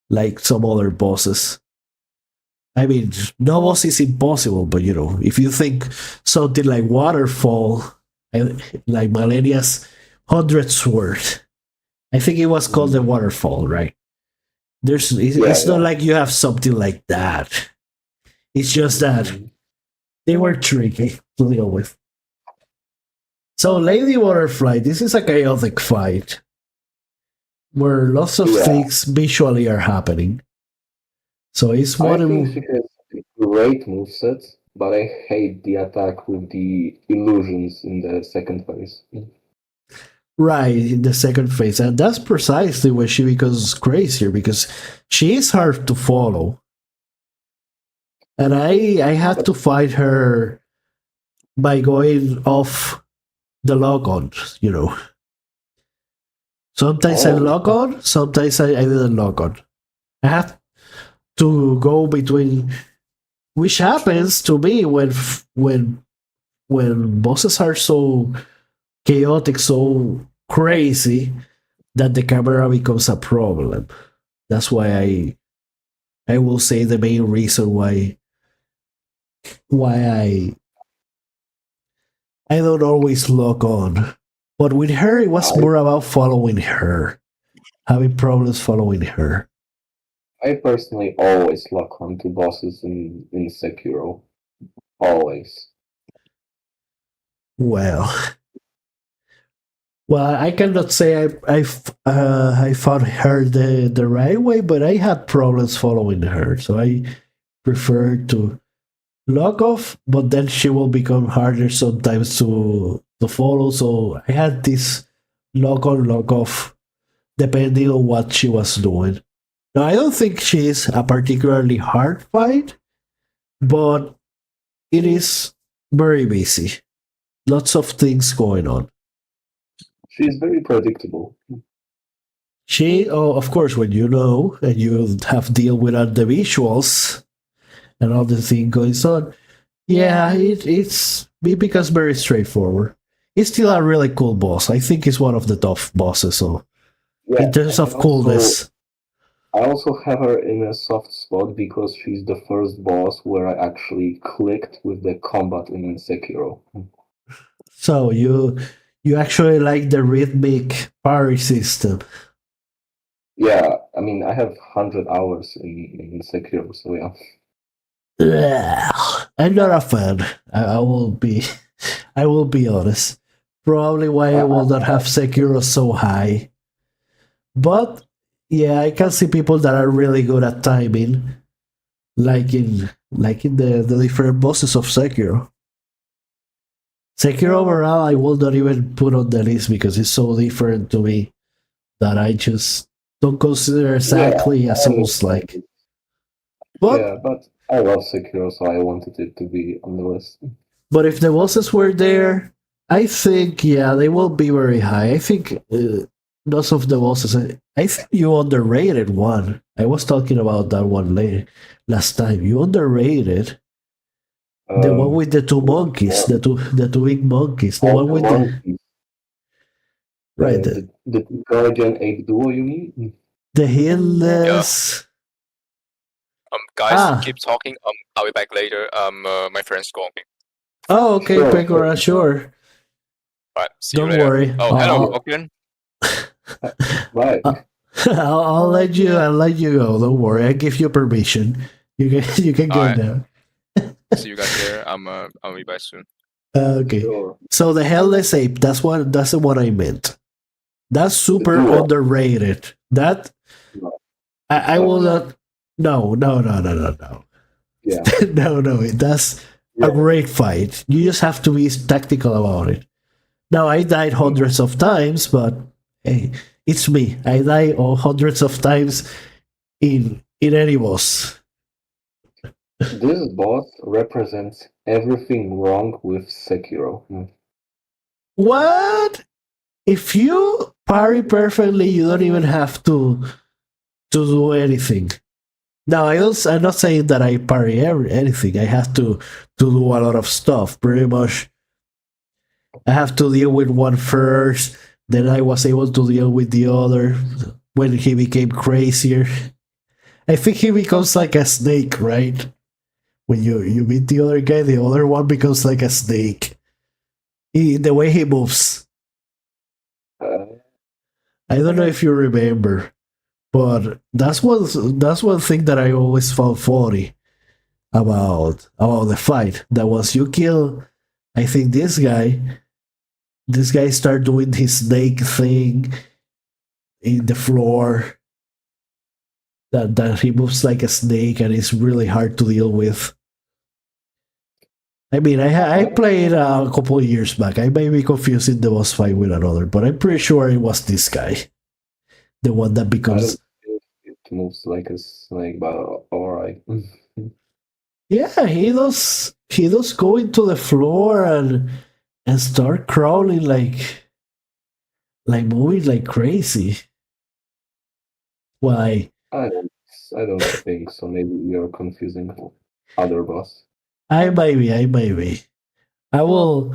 like some other bosses. I mean, no boss is impossible, but if you think something like Waterfall, like Malenia's 100 Sword, I think it was called the Waterfall, right? It's not like you have something like that. It's just that they were tricky to deal with. So, Lady Butterfly, this is a chaotic fight where lots of things visually are happening. So it's one. I think she has a great moveset, but I hate the attack with the illusions in the second phase. Right, in the second phase. And that's precisely when she becomes crazier, because she is hard to follow. And I had to fight her by going off the log on, Sometimes I log on, sometimes I didn't log on. I have to go between, which happens to me when bosses are so chaotic, so crazy, that the camera becomes a problem. That's why I will say the main reason why I don't always log on. But with her, it was more about following her, having problems following her. I personally always lock on to bosses in Sekiro. Always. Well, I cannot say I found her the right way, but I had problems following her, so I prefer to log off. But then she will become harder sometimes to follow. So I had this log on, log off, depending on what she was doing. Now I don't think she is a particularly hard fight, but it is very busy. Lots of things going on. She's very predictable. Of course, when you know and you have deal with the visuals and all the thing going on, it becomes very straightforward. It's still a really cool boss. I think it's one of the tough bosses. So, in terms of coolness, I also have her in a soft spot because she's the first boss where I actually clicked with the combat in Sekiro. So you actually like the rhythmic parry system. Yeah, I mean, I have 100 hours in Sekiro, so yeah. I'm not a fan. I will be honest. Probably why I will not have Sekiro so high. But yeah, I can see people that are really good at timing. like in the different bosses of Sekiro. Sekiro overall, I will not even put on the list because it's so different to me that I just don't consider exactly a Souls like. But Yeah, but I love Sekiro, so I wanted it to be on the list. but if the bosses were there, I think yeah they will be very high. I think most of the bosses. I think you underrated one. I was talking about that one later last time. You underrated the one with the two monkeys, the two big monkeys, the one with the monkeys. right The Guardian Ape Duo, you mean? the headless. Guys, keep talking. I'll be back later. My friend's calling me. Oh, okay, Sure, Pekora, sure. Right, see you Don't later. worry. Oh, hello, Oakland. Right. I'll let you. I'll let you go. Don't worry. I give you permission. You can go Alright. now. See you guys there. I'll be back soon. Okay. Sure. So the Headless Ape. That's the one I meant. That's super duo. underrated. That No. I will not. No. Yeah. no. That's a great fight. You just have to be tactical about it. Now I died hundreds of times, but hey, it's me. I die hundreds of times in any boss. This boss represents everything wrong with Sekiro. What? If you parry perfectly, you don't even have to do anything. Now I'm not saying that I parry anything. I have to do a lot of stuff. Pretty much, I have to deal with one first. Then I was able to deal with the other when he became crazier. I think he becomes like a snake, right? When you meet the other guy, the other one becomes like a snake. The way he moves. I don't know if you remember, but that's one thing that I always found funny about the fight. That once you kill, I think this guy start doing his snake thing in the floor. That he moves like a snake and it's really hard to deal with. I mean, I played a couple of years back. I may be confusing the boss fight with another, but I'm pretty sure it was this guy, the one that becomes. It moves like a snake, but alright. Yeah, he does. He does go into the floor and start crawling like moving like crazy. Why? I don't think so. Maybe you're confusing other boss. I might be. I will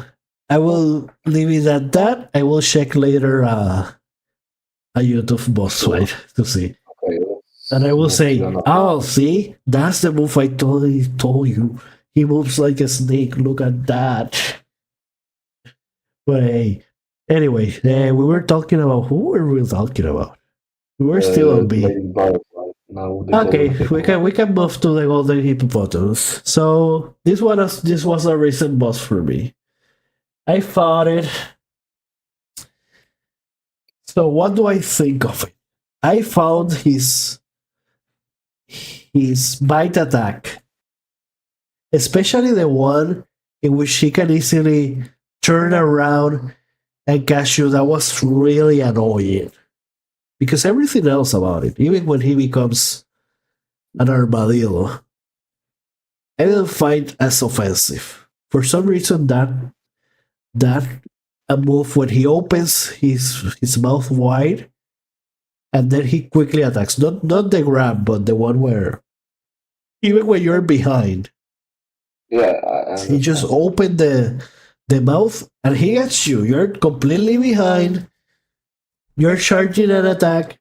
leave it at that. I will check later a YouTube boss fight to see. Okay, And I will say, oh, see, that's the move I told you. He moves like a snake. Look at that. But hey, anyway, we were talking about who were we talking about? We were still on B. Okay, we can move to the golden hippopotamus. So this was a recent boss for me. I fought it. So what do I think of it? I found his bite attack, especially the one in which he can easily turn around and catch you. That was really annoying. Because everything else about it, even when he becomes an armadillo, I didn't find as offensive. For some reason, that a move when he opens his mouth wide, and then he quickly attacks. Not the grab, but the one where even when you're behind, he just opened the mouth and he gets you. You're completely behind. You're charging an attack,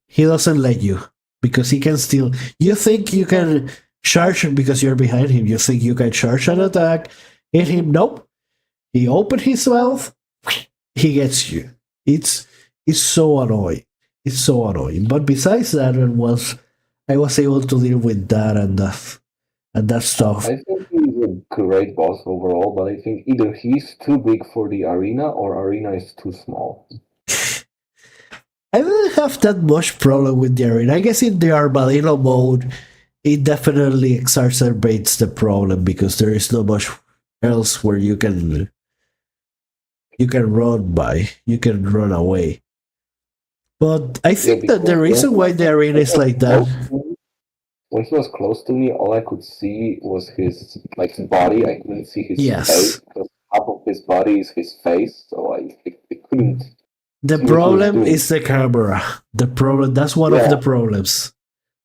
he doesn't let you because he can still. You think you can charge because you're behind him. You think you can charge an attack, hit him. Nope. He opened his mouth, he gets you. It's so annoying. It's so annoying. But besides that, I was able to deal with that and that stuff. I think he's a great boss overall, but I think either he's too big for the arena or arena is too small. I didn't have that much problem with the arena. I guess in the armadillo mode, it definitely exacerbates the problem because there is not much else where you can run by, you can run away. But I think that the reason why the arena is like that. When he was close to me, all I could see was his body. I couldn't see his Yes. face because half of his body is his face, so I couldn't. The see what he was problem doing. is the camera. The problem, that's one of Yeah. the problems.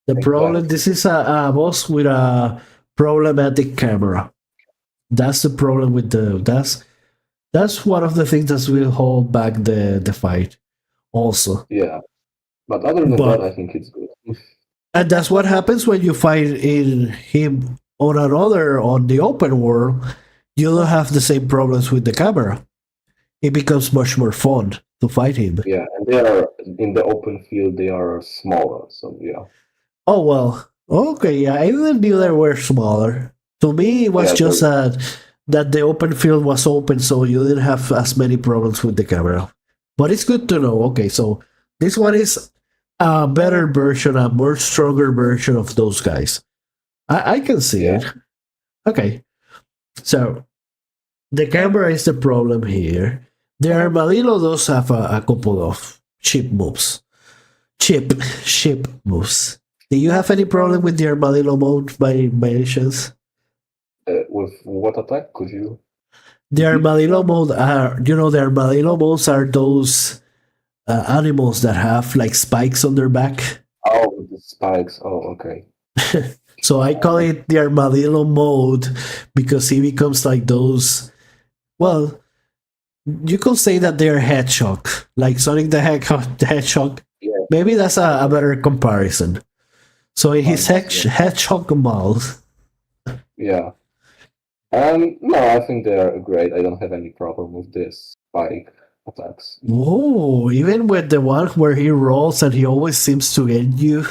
The Exactly. problem, this is a boss with a problematic camera. That's the problem with that's one of the things that will hold back the fight also. Yeah, but other than But- that, I think it's good. And that's what happens when you fight in him on the open world. You don't have the same problems with the camera. It becomes much more fun to fight him. Yeah, and they are in the open field. They are smaller, so yeah. Oh well. Okay, yeah, I even knew they were smaller. To me, it was Yeah, just that the open field was open, so you didn't have as many problems with the camera. But it's good to know. Okay, so this one is a better version, a more stronger version of those guys. I can see Yeah. it. Okay, so the camera is the problem here. The Armadillo does have a couple of cheap moves. Cheap moves. Do you have any problem with the Armadillo mode by any chance? With what attack could you? The Armadillo mode are, the Armadillo modes are those animals that have like spikes on their back. Oh, with the spikes. Oh, okay. So I call it the Armadillo mode because he becomes like those. Well, you could say that they're hedgehog, like Sonic the Hedgehog. Yeah. Maybe that's a better comparison. So in his Nice, yeah. hedgehog mode. Yeah. No, I think they are great. I don't have any problem with this spike attacks. Whoa, even with the one where he rolls and he always seems to get you.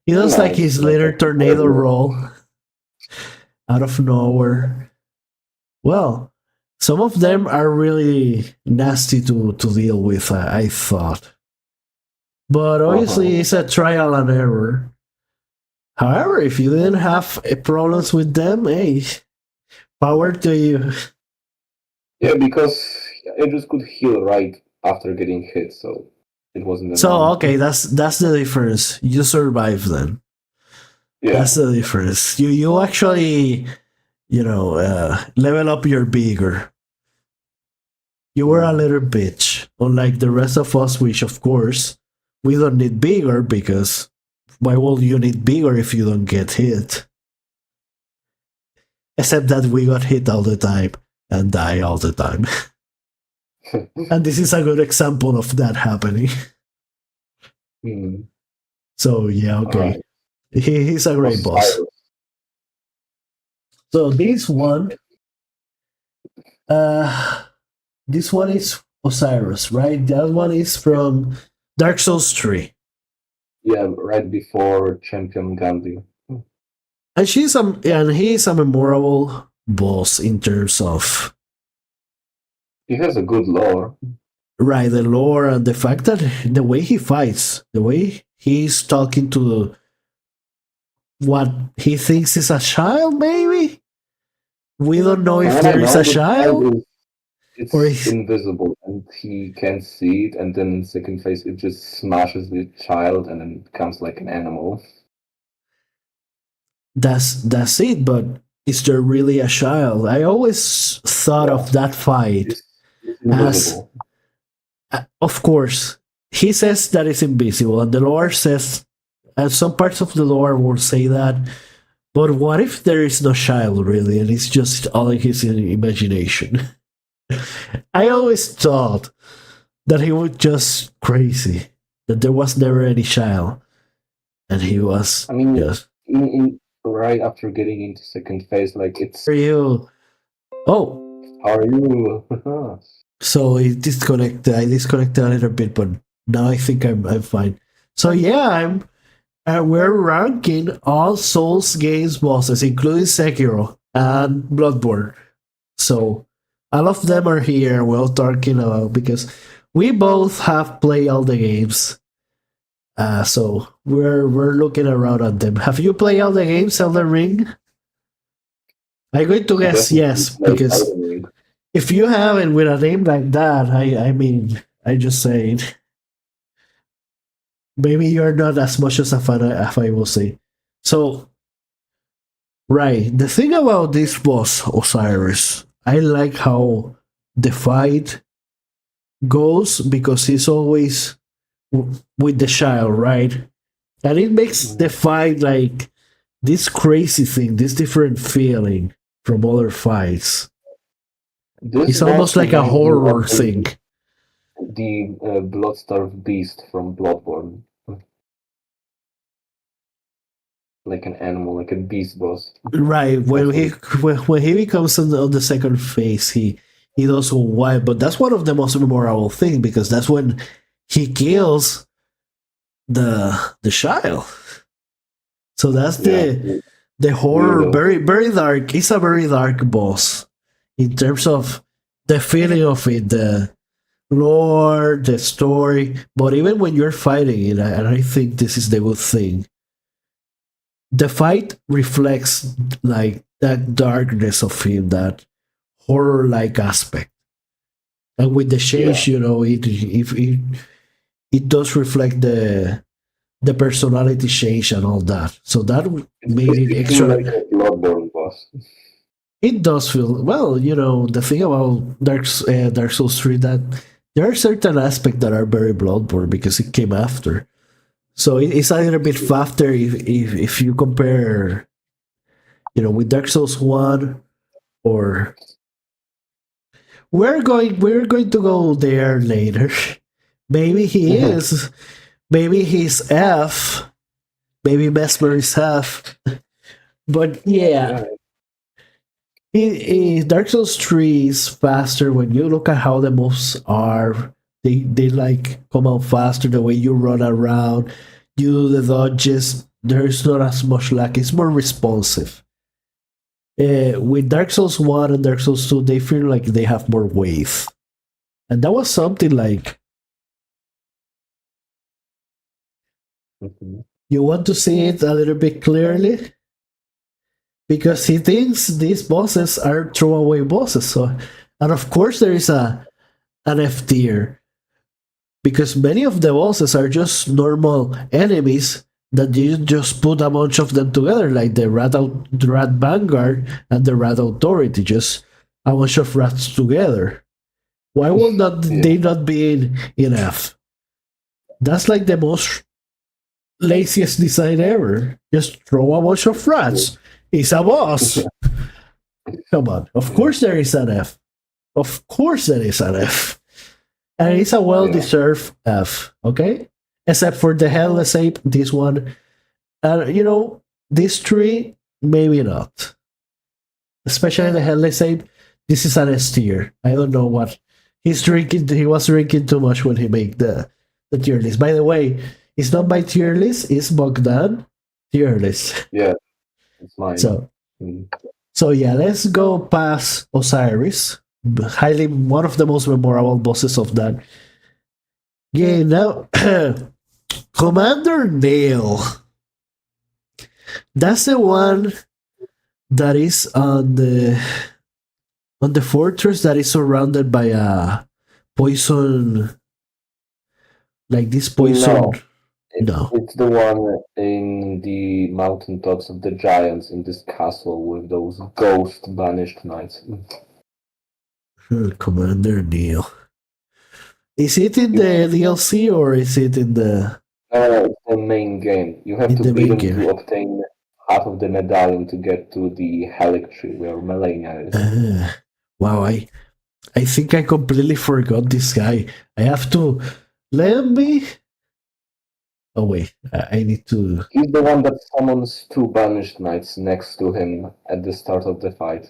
He does like Nice, his yeah. little tornado roll out of nowhere. Well, some of them are really nasty to deal with, I thought. But obviously, it's a trial and error. However, if you didn't have problems with them, hey, power to you. Yeah, because I just could heal right after getting hit, so it wasn't. So enough. okay, that's the difference. You survive then. Yeah. That's the difference. You actually, level up your bigger. You were a little bitch, unlike the rest of us, which of course we don't need bigger because why would you need bigger if you don't get hit? Except that we got hit all the time and die all the time. And this is a good example of that happening. Hmm. So yeah, okay. Alright. He's a great boss. Osiris. So this one is Osiris, right? That one is from Dark Souls 3. Yeah, right before Champion Gandhi. And he's a memorable boss in terms of He has a good lore. right, the lore and the fact that the way he fights, the way he's talking to what he thinks is a child, maybe? We don't know if I there don't is know, a the child. It's Or he's- invisible and he can't see it, and then in second phase it just smashes the child and then becomes like an animal. That's it, but is there really a child? I always thought of that fight. It's invisible. Of course, he says that it's invisible, and the lore says, and some parts of the lore will say that. But what if there is no child really, and it's just all in his imagination? I always thought that he was just crazy, that there was never any child, and he was I mean, just. right after getting into second phase, like it's Are you? Oh, how are you? so I disconnected a little bit, but now I think I'm fine. So yeah, we're ranking all Souls games bosses, including Sekiro and Bloodborne. So all of them are here. We're talking about because we both have played all the games. So we're looking around at them. Have you played all the games, Elden Ring? I'm going to guess Definitely yes, like because eldenring. if you haven't with a name like that, I mean, I just saying, maybe you're not as much as a fan as I will say. So, right, the thing about this boss, Osiris, I like how the fight goes because he's always with the child, right? And it makes the fight like this crazy thing, this different feeling from other fights. This It's almost boss like a reminds me horror of thing. the blood-starved beast from Bloodborne. Like an animal, like a beast boss. Right, when That's what he when he becomes on the second phase, he does go wild. But that's one of the most memorable things because that's when he kills the child. So that's yeah, the horror, weirdo. very dark. It's a very dark boss in terms of the feeling of it, the lore, the story. But even when you're fighting it, and I think this is the good thing, the fight reflects like that darkness of him, that horror like aspect. And with the Yeah. change, it does reflect the personality change and all that. So that It's made it basically extra. like a Bloodborne boss. It does feel well. The thing about Dark Souls 3 that there are certain aspects that are very Bloodborne because it came after. So it's a little bit faster if you compare, with Dark Souls 1 or we're going to go there later. Maybe he is. Maybe he's F. Maybe Mesmer is F. But yeah, Yeah. Dark Souls 3 is faster when you look at how the moves are. They like come out faster the way you run around, you do the dodges. There's not as much lag. It's more responsive. With Dark Souls 1 and Dark Souls 2, they feel like they have more weight. And that was something like Mhm. you want to see it a little bit clearly because he thinks these bosses are throwaway bosses. So, and of course, there is an F tier because many of the bosses are just normal enemies that you just put a bunch of them together, like the Rat Vanguard and the Rat Authority, just a bunch of rats together. Why will not Yeah. they not be in F? That's like the most laziest design ever. Just throw a bunch of rats. It's a boss. Come on. Of course there is an F. Of course there is an F. And it's a well-deserved F, okay? Except for the Headless Ape, this one. And, these three, maybe not. Especially the Headless Ape, this is an S tier. I don't know what. He was drinking too much when he made the tier list. By the way, it's not my tier list, it's Bogdan tier list. Yeah, it's mine. So, Mm. so yeah, let's go past Osiris. Highly one of the most memorable bosses of that game. Now, Commander Nail. That's the one that is on the fortress that is surrounded by a poison, like this poison. No. It's the one in the mountaintops of the giants in this castle with those ghost banished knights. Commander Neil. Is it in the DLC or is it in the It's the main game. You have in to the beat main him game? to obtain half of the medallion to get to the Helic tree where Melania is. Wow, I think I completely forgot this guy. I have to let me. Oh wait, I need to. He's the one that summons two banished knights next to him at the start of the fight.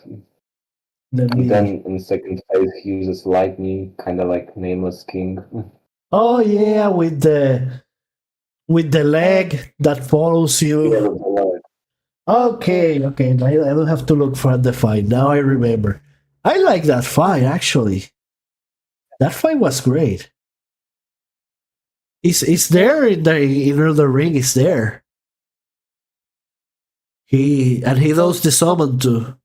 Let And me. then in second phase he uses lightning, kinda like Nameless King. Oh yeah, with the leg that follows Yeah, you. with the leg. Okay. I don't have to look for the fight. Now I remember. I like that fight actually. That fight was great. It's there in the ring. It's there. He does the summon too.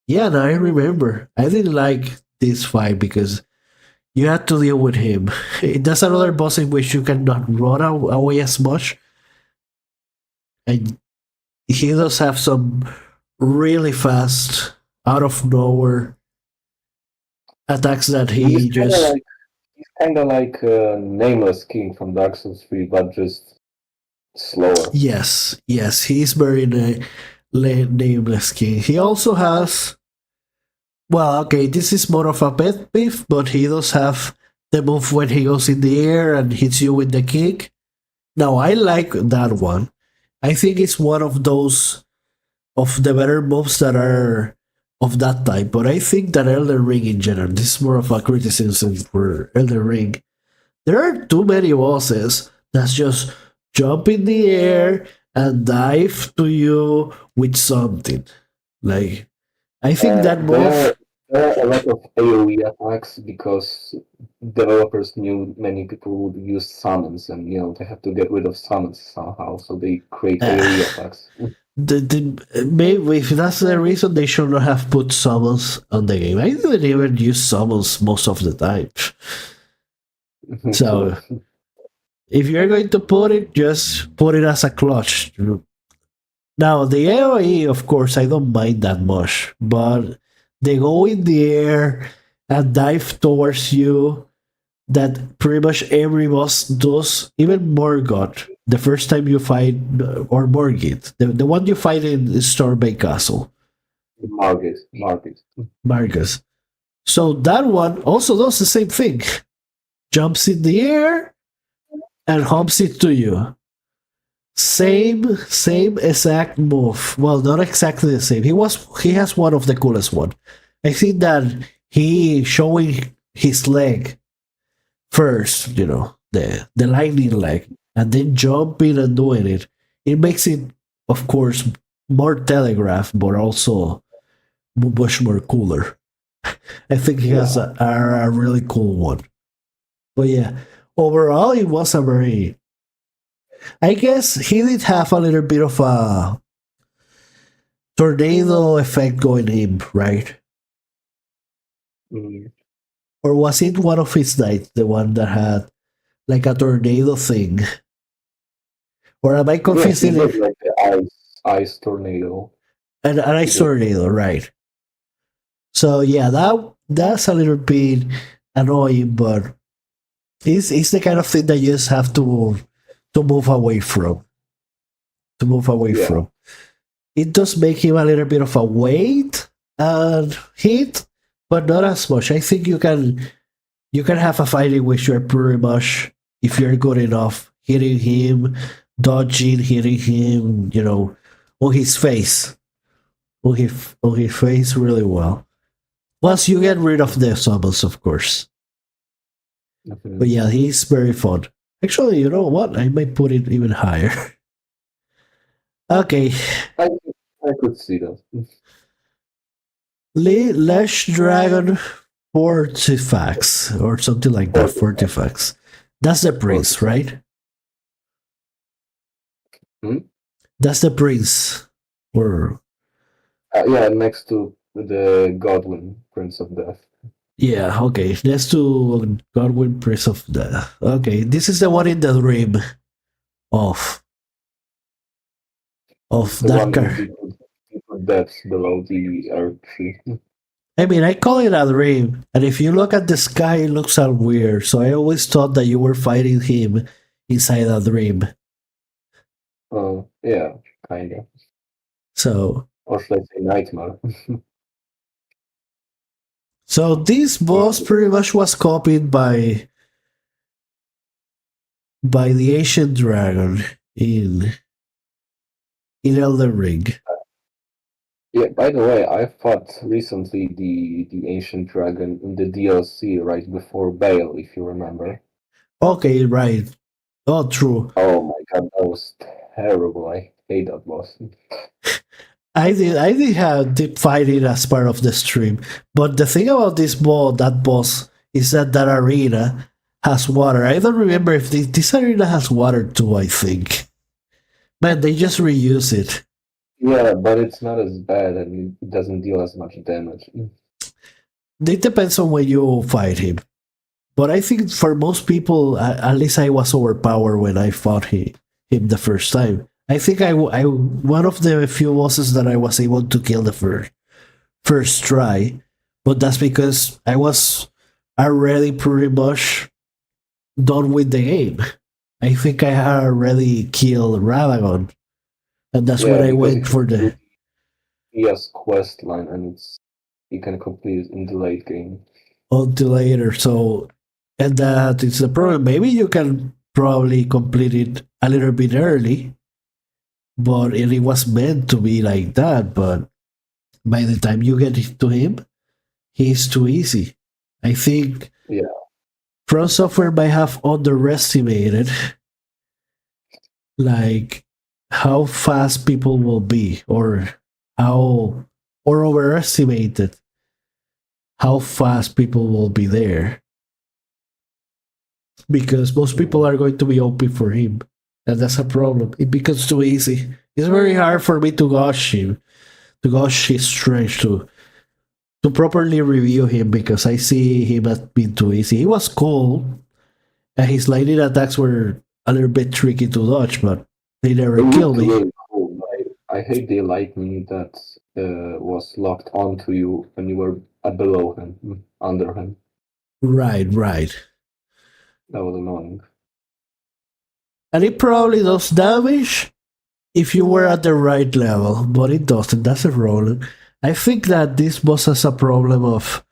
Yeah, now I remember. I didn't like this fight because you had to deal with him. That's another boss in which you cannot run away as much, and he does have some really fast, out of nowhere attacks that he He's just. kind of like Nameless King from Dark Souls 3, but just slower. Yes, he's very nameless king. He also has. Well, okay, this is more of a pet peeve, but he does have the move when he goes in the air and hits you with the kick. Now, I like that one. I think it's one of those of the better moves that are of that type. But I think that Elden Ring in general, this is more of a criticism for Elden Ring. There are too many bosses that's just jump in the air and dive to you with something. Like, I think that move. There are a lot of AoE attacks because developers knew many people would use summons, and they have to get rid of summons somehow, so they create AoE attacks. Maybe if that's the reason, they should not have put summons on the game. I didn't even use summons most of the time. So, if you're going to put it, just put it as a clutch. Now, the AoE, of course, I don't mind that much, but they go in the air and dive towards you. That pretty much every boss does, even Morgoth, the first time you fight, or Morgit, the one you fight in Stormbay Castle. Margus. So that one also does the same thing. Jumps in the air and humps it to you. Same exact move. Well, not exactly the same. He has one of the coolest one. I think that he showing his leg first, the lightning leg, and then jumping and doing it. It makes it, of course, more telegraphed, but also much more cooler. I think he has a really cool one. But yeah, overall, it was a very. I guess he did have a little bit of a tornado effect going in, right? Mm. Or was it one of his knights, the one that had like a tornado thing? Or am I confusing it? Like the ice tornado. An ice tornado, right? So yeah, that's a little bit annoying, but it's the kind of thing that you just have to move away from. From. It does make him a little bit of a weight and hit, but not as much. I think you can have a fight in which you're pretty much, if you're good enough, hitting him, dodging, hitting him, on his face. On his face really well. Once you get rid of the summons, of course. Mm-hmm. But yeah, he's very fun. Actually, you know what? I might put it even higher. Okay. I could see that. Lash Dragon Fortifacts, or something like that. Fortifacts. That's the prince, right? That's the prince. Or next to the Godwin, Prince of Death. Yeah, okay. Next to Godwin, Prince of Death. Okay, this is the one in the dream of that guy. Depths below the earth. I mean, I call it a dream, and if you look at the sky, it looks all weird. So I always thought that you were fighting him inside a dream. Oh, yeah, kind of. So. Or should I say nightmare? So this boss pretty much was copied by the ancient dragon in Elden Ring. Yeah, by the way, I fought recently the ancient dragon in the DLC right before Bale, if you remember. Okay, right. Oh, true. Oh my god, that was terrible. I hate that boss. I did fight it as part of the stream, but the thing about that boss is that arena has water. I don't remember if this arena has water too, I think. Man, they just reuse it. Yeah, but it's not as bad and it doesn't deal as much damage. It depends on when you fight him. But I think for most people, at least I was overpowered when I fought him the first time. I think I one of the few bosses that I was able to kill the first try, but that's because I was already pretty much done with the game. I think I had already killed Radagon, and that's when I because went for the yes quest line and you can complete it in the late game. until later. So, and that is the problem. Maybe you can probably complete it a little bit early, but it was meant to be like that. But by the time you get to him, he's too easy. I think Yeah. From Software might have underestimated like how fast people will be, or how or overestimated how fast people will be there, because most people are going to be OP for him, and that's a problem. It becomes too easy. It's very hard for me to gauge him, to gauge his strength, to properly review him, because I see him as being too easy. He was cool, and his lightning attacks were a little bit tricky to dodge, but they never It killed looked me. really cool. I hate the lightning that was locked onto you when you were below him, under him. Right, right. That was annoying. And it probably does damage if you were at the right level, but it doesn't. That's a problem. I think that this boss has a problem of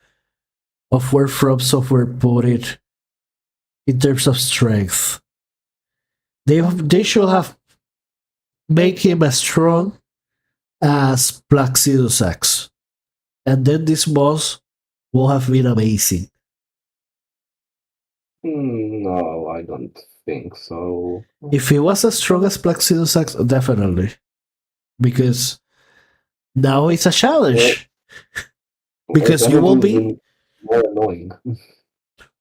where From Software put it in terms of strength. They should have make him as strong as Placidus X, and then this boss will have been amazing. No, I don't think so. If he was as strong as Placidus X, definitely, because now it's a challenge. Because you will be more annoying.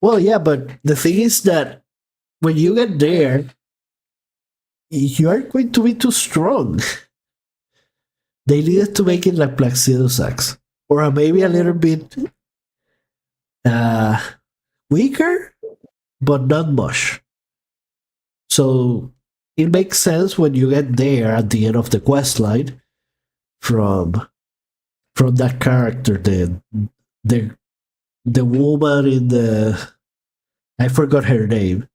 well, yeah, but the thing is that when you get there, you are going to be too strong. They needed to make it like Placidus X, or maybe a little bit uh, weaker, but not much. So it makes sense when you get there at the end of the quest line from that character, the the woman in the, I forgot her name,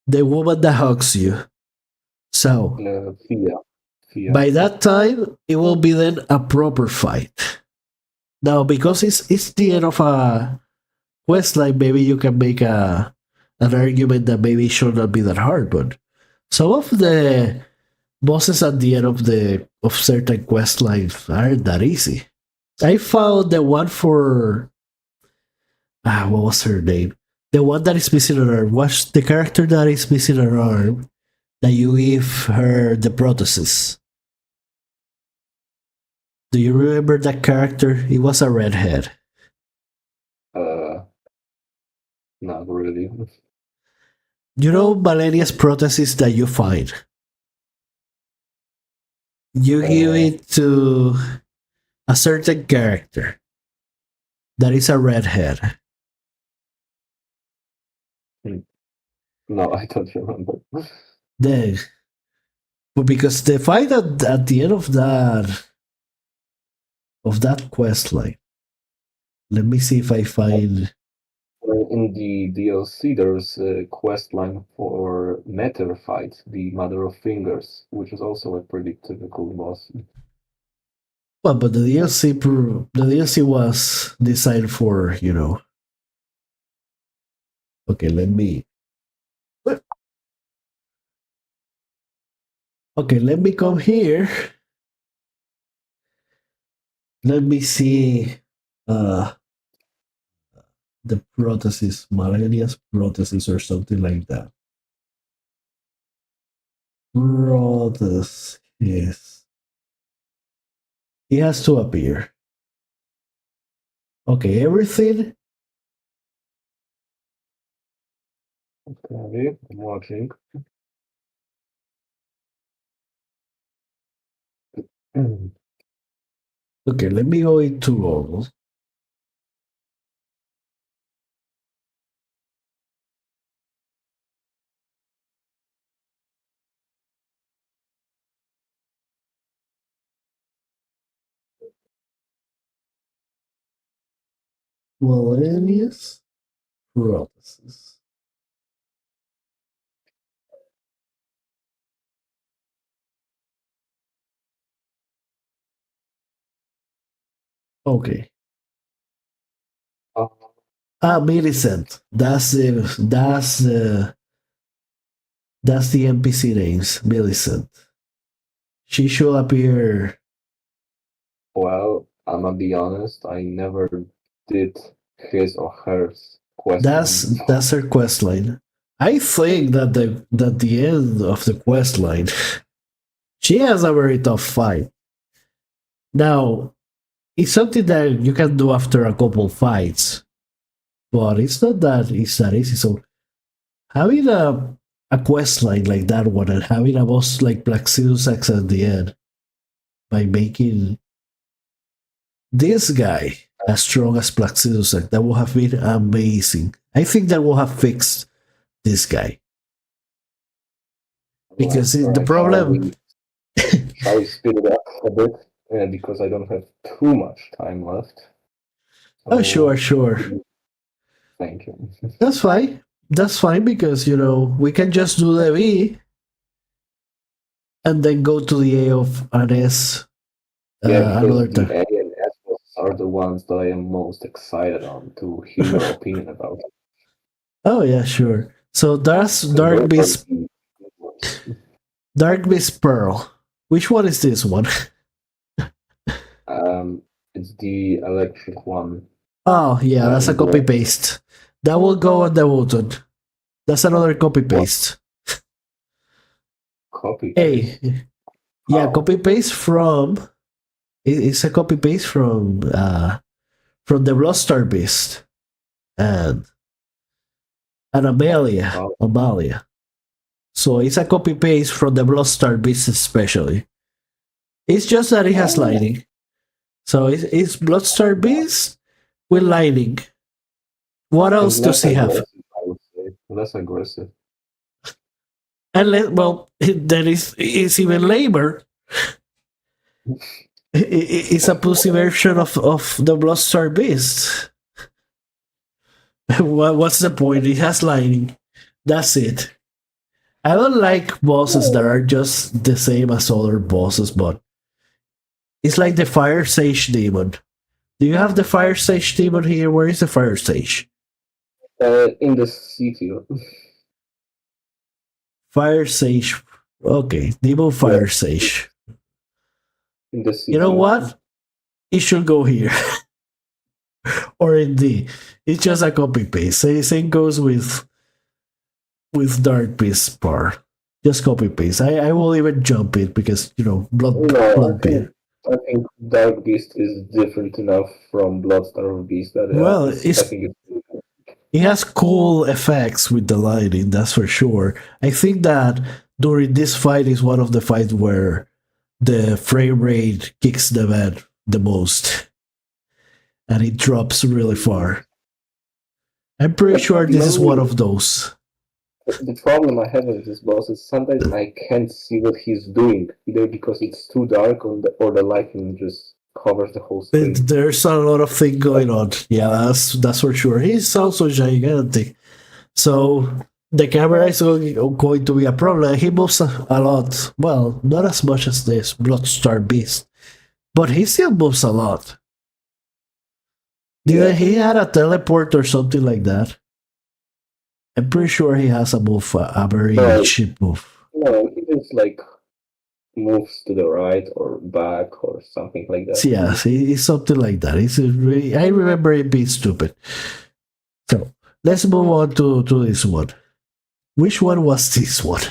the woman that hugs you. So Fia. by that time it will be then a proper fight. Now because it's the end of a quest line, maybe you can make an argument that maybe it should not be that hard, but some of the bosses at the end of certain quest lines aren't that easy. I found the one for what was her name? The one that is missing an arm. What's the character that is missing an arm that you give her the prothesis? Do you remember that character? He was a redhead. Not really. You know Malenia's prothesis that you find? You give it to a certain character that is a redhead. No, I don't remember. Then, but because the fight at the end of that quest line, let me see if I find. In the DLC, there's a quest line for Meter Fight, the Mother of Fingers, which is also a pretty typical boss. Well, but the DLC was designed for, you know. Okay, let me. Okay, let me come here. Let me see the prothesis, Malenia's prothesis or something like that. Prothesis. He has to appear. Okay, everything Okay, I'm watching. Okay, let me go into all. Millennius processes. Okay. Uh, Millicent. That's the NPC names. Millicent. She should appear. well, I'm gonna be honest, I never did his or her quest line That's before. that's her quest line. I think that the end of the quest line, she has a very tough fight. Now, it's something that you can do after a couple fights, but it's that easy. So having a quest line like that one and having a boss like Black X at the end by making this guy as strong as Black X, that would have been amazing. I think that would have fixed this guy. Because the Alright, problem. shall we speed it up a bit? Because I don't have too much time left. Oh, So, sure. thank you. That's fine. That's fine because, we can just do the V and then go to the A of an S Yeah, another because the time. A and S bosses are the ones that I am most excited on to hear your opinion about. Oh, yeah, sure. So that's Those are the good ones. Dark Beast Pearl. Which one is this one? It's the electric one. Oh, yeah, that's a And copy paste. That will go on the button. That's another copy paste. copy Hey, paste. yeah, How? copy paste from. It's a copy paste from the Bloodstar Beast and Amalia. How? Amalia. So it's a copy paste from the Bloodstar Beast especially. It's just that it has Oh, lighting. So it's Bloodstar Beast with lighting. What and else does less he have? aggressive, I would say. Less aggressive. And well, then it's even lamer. It's a pussy version of the Bloodstar Beast. What's the point? It has lighting. That's it. I don't like bosses that are just the same as other bosses, but it's like the Fire Sage Demon. Do you have the Fire Sage Demon here? Where is the Fire Sage? In the city. Fire Sage. Okay, Demon Fire Sage. In the city. You know what? It should go here. Or in D. It's just a copy paste. Same goes with Dark Beast Bar. Just copy paste. I will even jump it because blood No, beer. I think Dark Beast is different enough from Bloodstar Beast that Well, I think it's it has cool effects with the lighting, that's for sure. I think that during this fight is one of the fights where the frame rate kicks the bed the most. And it drops really far. I'm pretty sure this is one of those. The problem I have with this boss is sometimes I can't see what he's doing, either because it's too dark or the lighting just covers the whole screen. There's a lot of things going on. Yeah, that's for sure. He's also gigantic. So the camera is going to be a problem. He moves a lot. Well, not as much as this Bloodstar Beast, but he still moves a lot. Did he had a teleport or something like that? I'm pretty sure he has a move, a very cheap move. No, he just like moves to the right or back or something like that. Yeah, it's something like that. I remember it being stupid. So let's move on to this one. Which one was this one?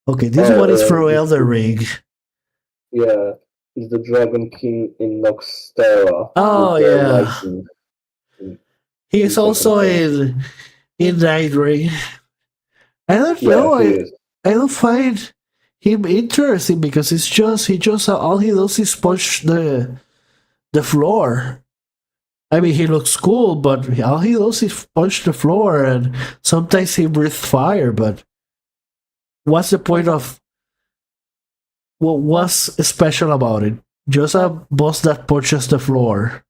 Okay, this one is from Eldenring. Yeah, it's the Dragon King in Noxtera. Oh yeah. He's also in in Nightreign. I don't Yeah, know. he is. I don't find him interesting because he just all he does is punch the floor. I mean, he looks cool, but all he does is punch the floor, and sometimes he breathes fire. But what's the point of what's special about it? Just a boss that punches the floor.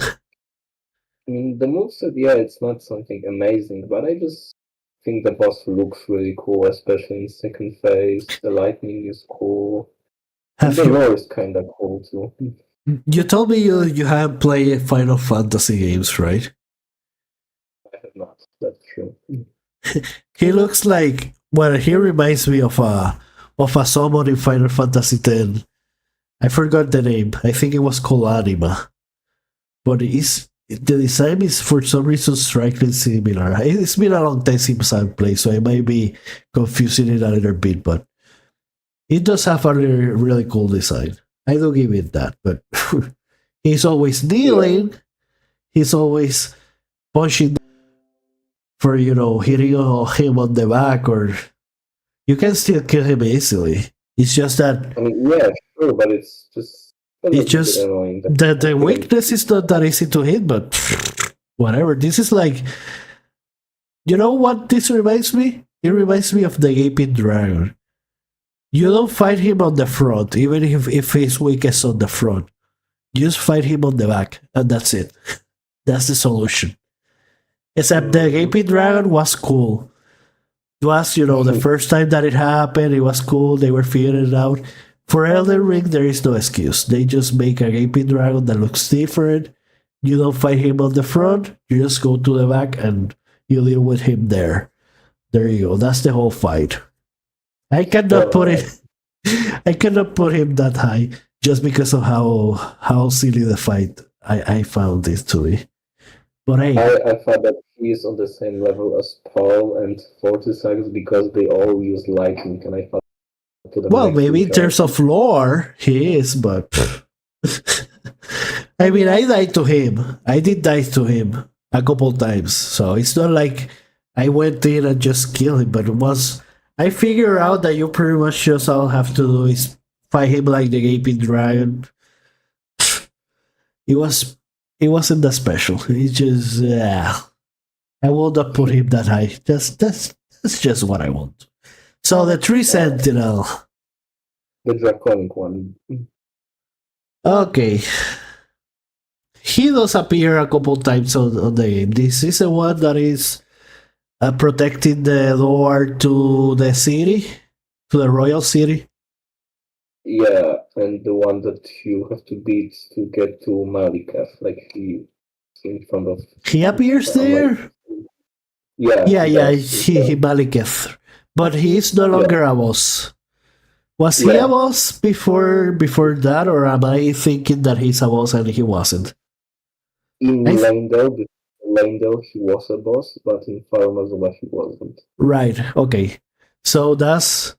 I mean, the moveset, yeah, it's not something amazing, but I just think the boss looks really cool, especially in second phase. The lightning is cool. And Have the you? lore is kind of cool too. You told me you haven't played Final Fantasy games, right? I have not. That's true. He looks like he reminds me of a summon in Final Fantasy X. I forgot the name. I think it was called Anima. But the design is for some reason strikingly similar. It's been a long time since I've played, so I might be confusing it a little bit, but it does have a really, really cool design. I do give it that, but he's always kneeling. He's always punching for hitting him on the back, or you can still kill him easily. It's just that I mean, yeah, sure, but it's just a little just bit annoying. the weakness is not that easy to hit, but whatever. This is like, you know what this reminds me? It reminds me of the gaping dragon. You don't fight him on the front, even if he's weakest on the front. You just fight him on the back, and that's it. That's the solution. Except the gaping dragon was cool. It was, the first time that it happened, it was cool. They were figuring it out. For Eldenring, there is no excuse. They just make a gaping dragon that looks different. You don't fight him on the front. You just go to the back and you deal with him there. There you go. That's the whole fight. I cannot put it. I cannot put him that high just because of how silly the fight I found it to be. But hey, I thought that he is on the same level as Paul and Fortisax because they all use lightning, and I thought. Well, maybe in terms of lore, he is, but I mean, I died to him. I did die to him a couple times, so it's not like I went in and just killed him. But once I figure out that you pretty much just all have to do is fight him like the gaping dragon, it wasn't that special. It's just I will not put him that high. That's just what I want. So the tree sentinel. The draconic one. Okay. He does appear a couple times on the game. This is the one that is protecting the door to the city, to the royal city. Yeah, and the one that you have to beat to get to Malikath, like he in front of. He appears there. Yeah. He Maliketh, but he is no longer a boss. Was he a boss before that, or am I thinking that he's a boss and he wasn't? In Lendel, he was a boss, but in Farmazola he wasn't. Right. Okay. So that's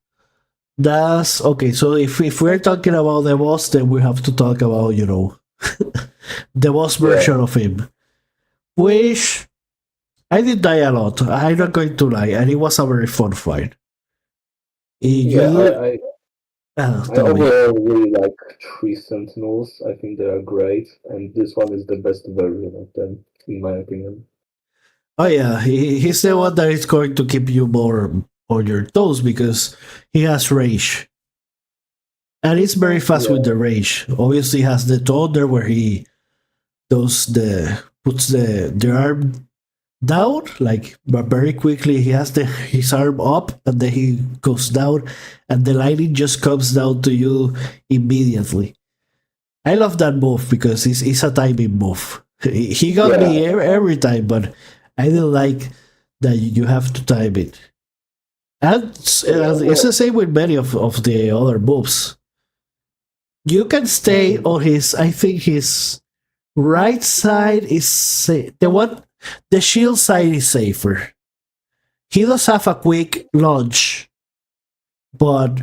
okay. So if we're talking about the boss, then we have to talk about the boss version of him, which I did die a lot. I'm not going to lie, and it was a very fun fight. I overall really like Tree Sentinels. I think they are great, and this one is the best version of them, in my opinion. Oh yeah, he's the one that is going to keep you more on your toes because he has rage. And he's very fast with the rage. Obviously he has the thunder where he puts the arm down, but very quickly he has his arm up and then he goes down and the lightning just comes down to you immediately. I love that move because it's a timing move. He got me every time, but I didn't like that you have to time it. And it's the same with many of the other moves. You can stay on his right side is the shield side is safer. He does have a quick launch, but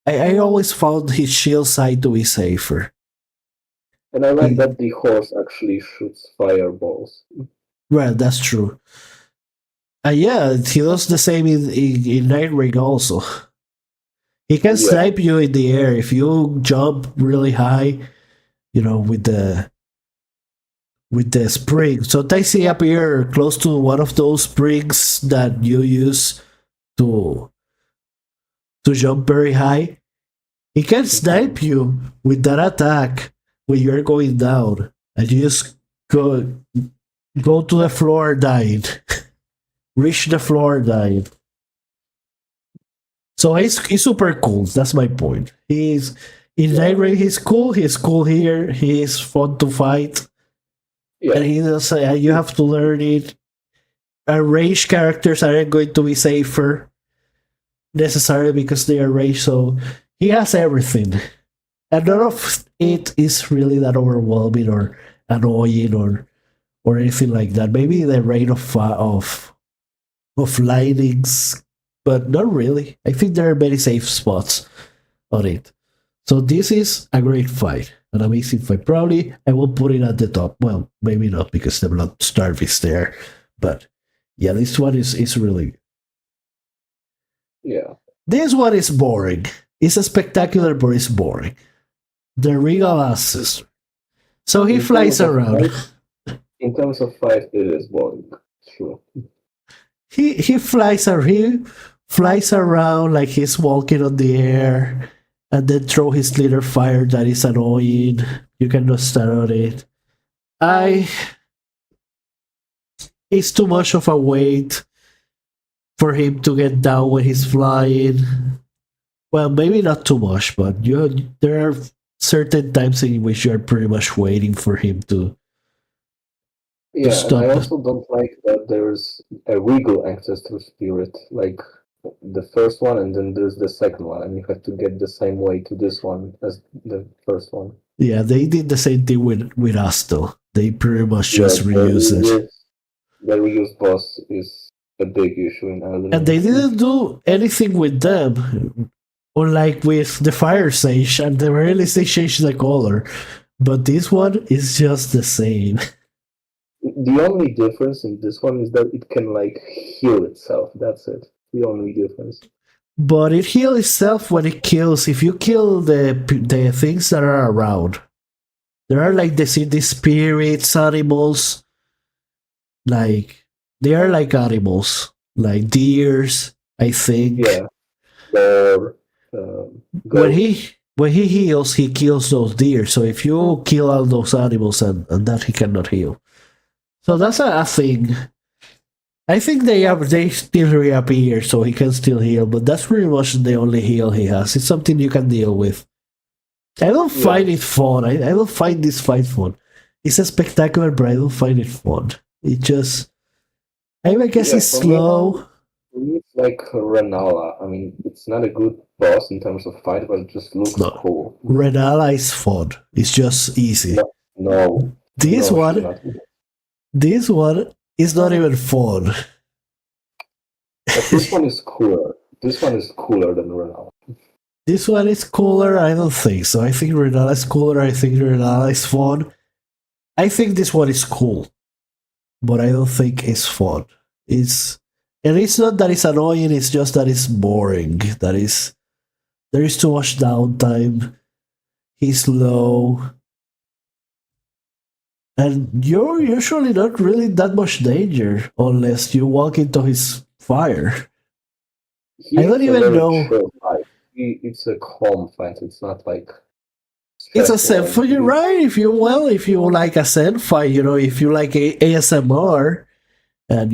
I always found his shield side to be safer. And I like that the horse actually shoots fireballs. Right, that's true. Yeah, he does the same in Nightreign also. He can Yeah. snipe you in the air if you jump really high, with the spring. Sometimes he appear close to one of those springs that you use to jump very high. He can snipe you with that attack when you're going down, and you just go to the floor dying, reach the floor dying. So he's super cool. That's my point. He's in Nightreign. He's cool. He's cool here. He's fun to fight, Yeah. and he does. You have to learn it. Ranged characters aren't going to be safer necessarily because they are ranged. So he has everything, and none of it is really that overwhelming or annoying or anything like that. Maybe the rate of lightnings, but not really. I think there are many safe spots on it. So this is a great fight, an amazing fight. Probably I will put it at the top. Well, maybe not because the blood starve is there, but yeah, this one is really good. Yeah. This one is boring. It's a spectacular, but it's boring. The regal assist. So he In flies terms of around. In terms of fight, it is boring. Sure. He flies around like he's walking on the air, and then throw his little fire that is annoying. You cannot stand on it. It's too much of a weight for him to get down when he's flying. Well, maybe not too much, but there are certain times in which you are pretty much waiting for him to Yeah, and stop I it. also don't like that there's a regal ancestor spirit, like the first one, and then there's the second one, and you have to get the same way to this one as the first one. Yeah, they did the same thing with us though. They pretty much Yeah, just reuse it. The reuse boss is a big issue in Elden. And they didn't do anything with them. Unlike with the Fire Sage, and the very least they changed the color. But this one is just the same. The only difference in this one is that it can like heal itself. That's it. The only difference. But it heals itself when it kills. If you kill the things that are around, there are like the spirits, animals. Like they are like animals, like deers. I think. Yeah. Or when he heals, he kills those deer. So if you kill all those animals and that he cannot heal. So that's a thing. I think they still reappear, so he can still heal, but that's pretty much the only heal he has. It's something you can deal with. I don't find it fun. I don't find this fight fun. It's a spectacular, but I don't find it fun. It just, I guess it's slow. It's like Renala. I mean, it's not a good boss in terms of fight, but it just looks cool. Renala is fun. It's just easy. No. This one is not even fun. But this one is cooler. This one is cooler than Renala. This one is cooler? I don't think so. I think Renala is cooler. I think Renala is fun. I think this one is cool, but I don't think it's fun. And it's not that it's annoying, it's just that it's boring. There is too much downtime. He's slow. And you're usually not really that much danger unless you walk into his fire. I don't even know. It's a calm fight. It's not like it's a zen fight. You're right. If you like a zen fight, if you like ASMR, and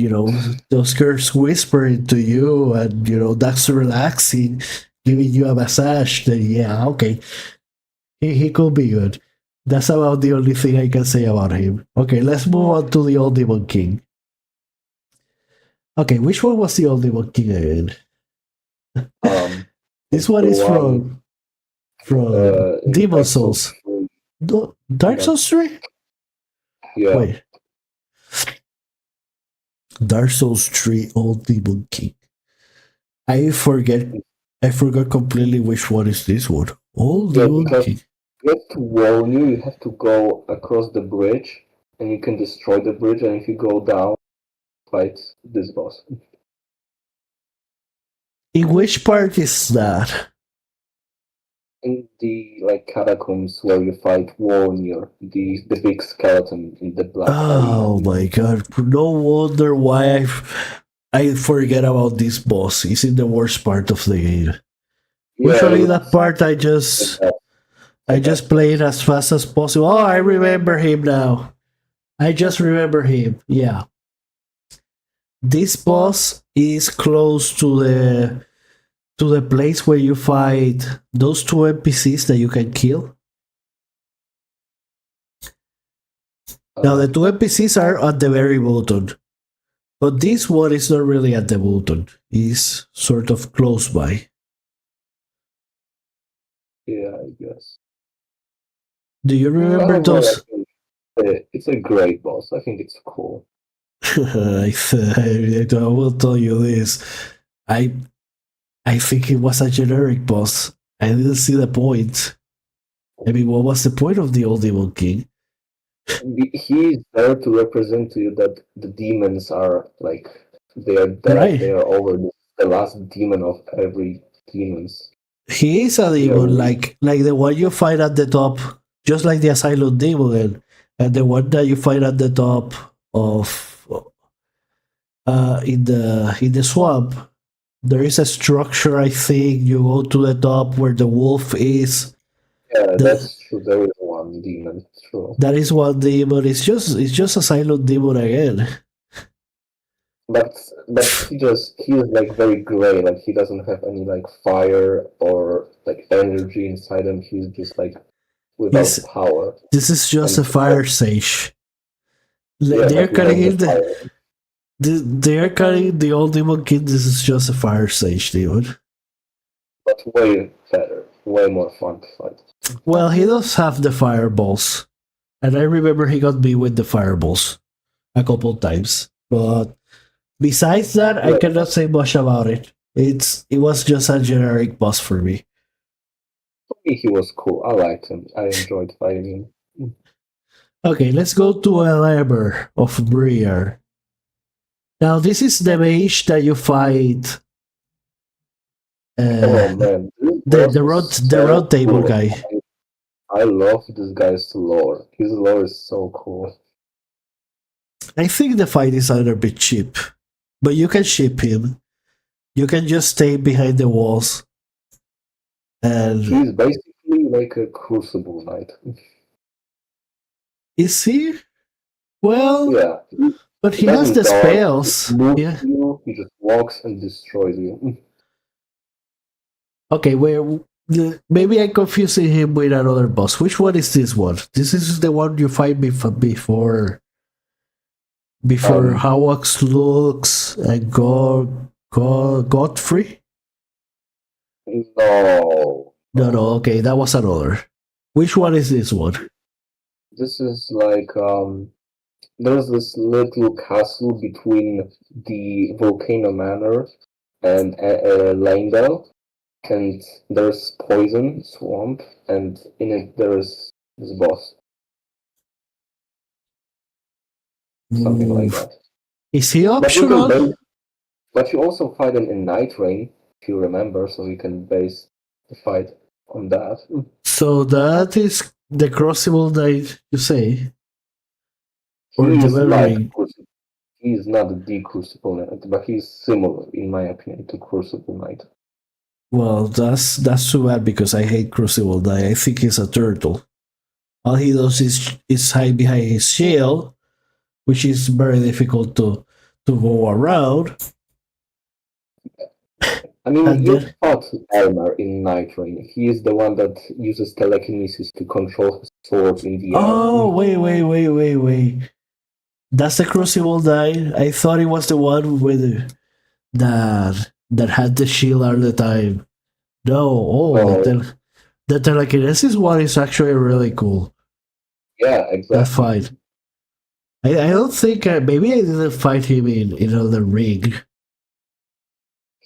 those girls whispering to you, and that's relaxing, giving you a massage, then yeah, okay, he could be good. That's about the only thing I can say about him. Okay, let's move on to the Old Demon King. Okay, which one was the Old Demon King again? This one is from Demon Souls. Dark Souls 3? Yeah. Wait. Dark Souls 3 Old Demon King. I forgot completely which one is this one. Old Demon King. To get to Warn you have to go across the bridge, and you can destroy the bridge, and if you go down, fight this boss. In which part is that? In the catacombs where you fight Warrior, the big skeleton in the black. Oh my god! No wonder why I forget about this boss. It's in the worst part of the game. Usually that part I just play it as fast as possible. Oh, I remember him now. I just remember him. Yeah. This boss is close to the place where you fight those two NPCs that you can kill. Now the two NPCs are at the very bottom. But this one is not really at the bottom. It's sort of close by. Yeah, I guess. Do you remember those? It's a great boss. I think it's cool. I will tell you this. I think it was a generic boss. I didn't see the point. I mean, what was the point of the old Demon King? He's there to represent to you that the demons are they are dead. Right. They are over. The last demon of every demons. He is a demon, like the one you fight at the top, just like the Asylum Demon, and the one that you fight at the top of in the swamp. There is a structure, I think. You go to the top where the wolf is. Yeah, that's true. There is one demon. True. That is one demon. It's just Asylum Demon again. But he is very gray. Like he doesn't have any fire or energy inside him. He's just without power. This is just a fire sage. Yeah, they're cutting They're cutting the old Demon King. This is just a fire sage demon. But way better, way more fun to fight. Well, he does have the fireballs, and I remember he got me with the fireballs a couple times. But besides that, I cannot say much about it. It was just a generic boss for me. For me, he was cool. I liked him. I enjoyed fighting him. Okay, let's go to Elemer of Briar. Now, this is the mage that you fight. Oh man, the road table cool. guy. I love this guy's lore. His lore is so cool. I think the fight is a little bit cheap, but you can ship him. You can just stay behind the walls. And he's basically like a crucible knight. Is he? Well, yeah. But he has the spells. Yeah. He just walks and destroys you. Okay, maybe I'm confusing him with another boss. Which one is this one? This is the one you fight before Hawax looks and Godfrey? No. No, okay, that was another. Which one is this one? This is there's this little castle between the Volcano Manor and Langdale, and there's poison swamp, and in it there's this boss. Something like that. Is he optional? But you also fight him in Nightreign, if you remember, so you can base the fight on that. So that is the Crucible Knight, you say? Or He's not the Crucible Knight, but he's similar, in my opinion, to Crucible Knight. Well, that's too bad because I hate Crucible Knight. I think he's a turtle. All he does is hide behind his shield, which is very difficult to go around. I mean, you fought Elmer in Nightreign. He is the one that uses telekinesis to control his sword in the air. Oh, wait. That's the Crucible Knight. I thought it was the one with that had the shield all the time. No, the telekinesis one is actually really cool. Yeah, exactly. That fight. I don't think maybe I didn't fight him in Elden Ring.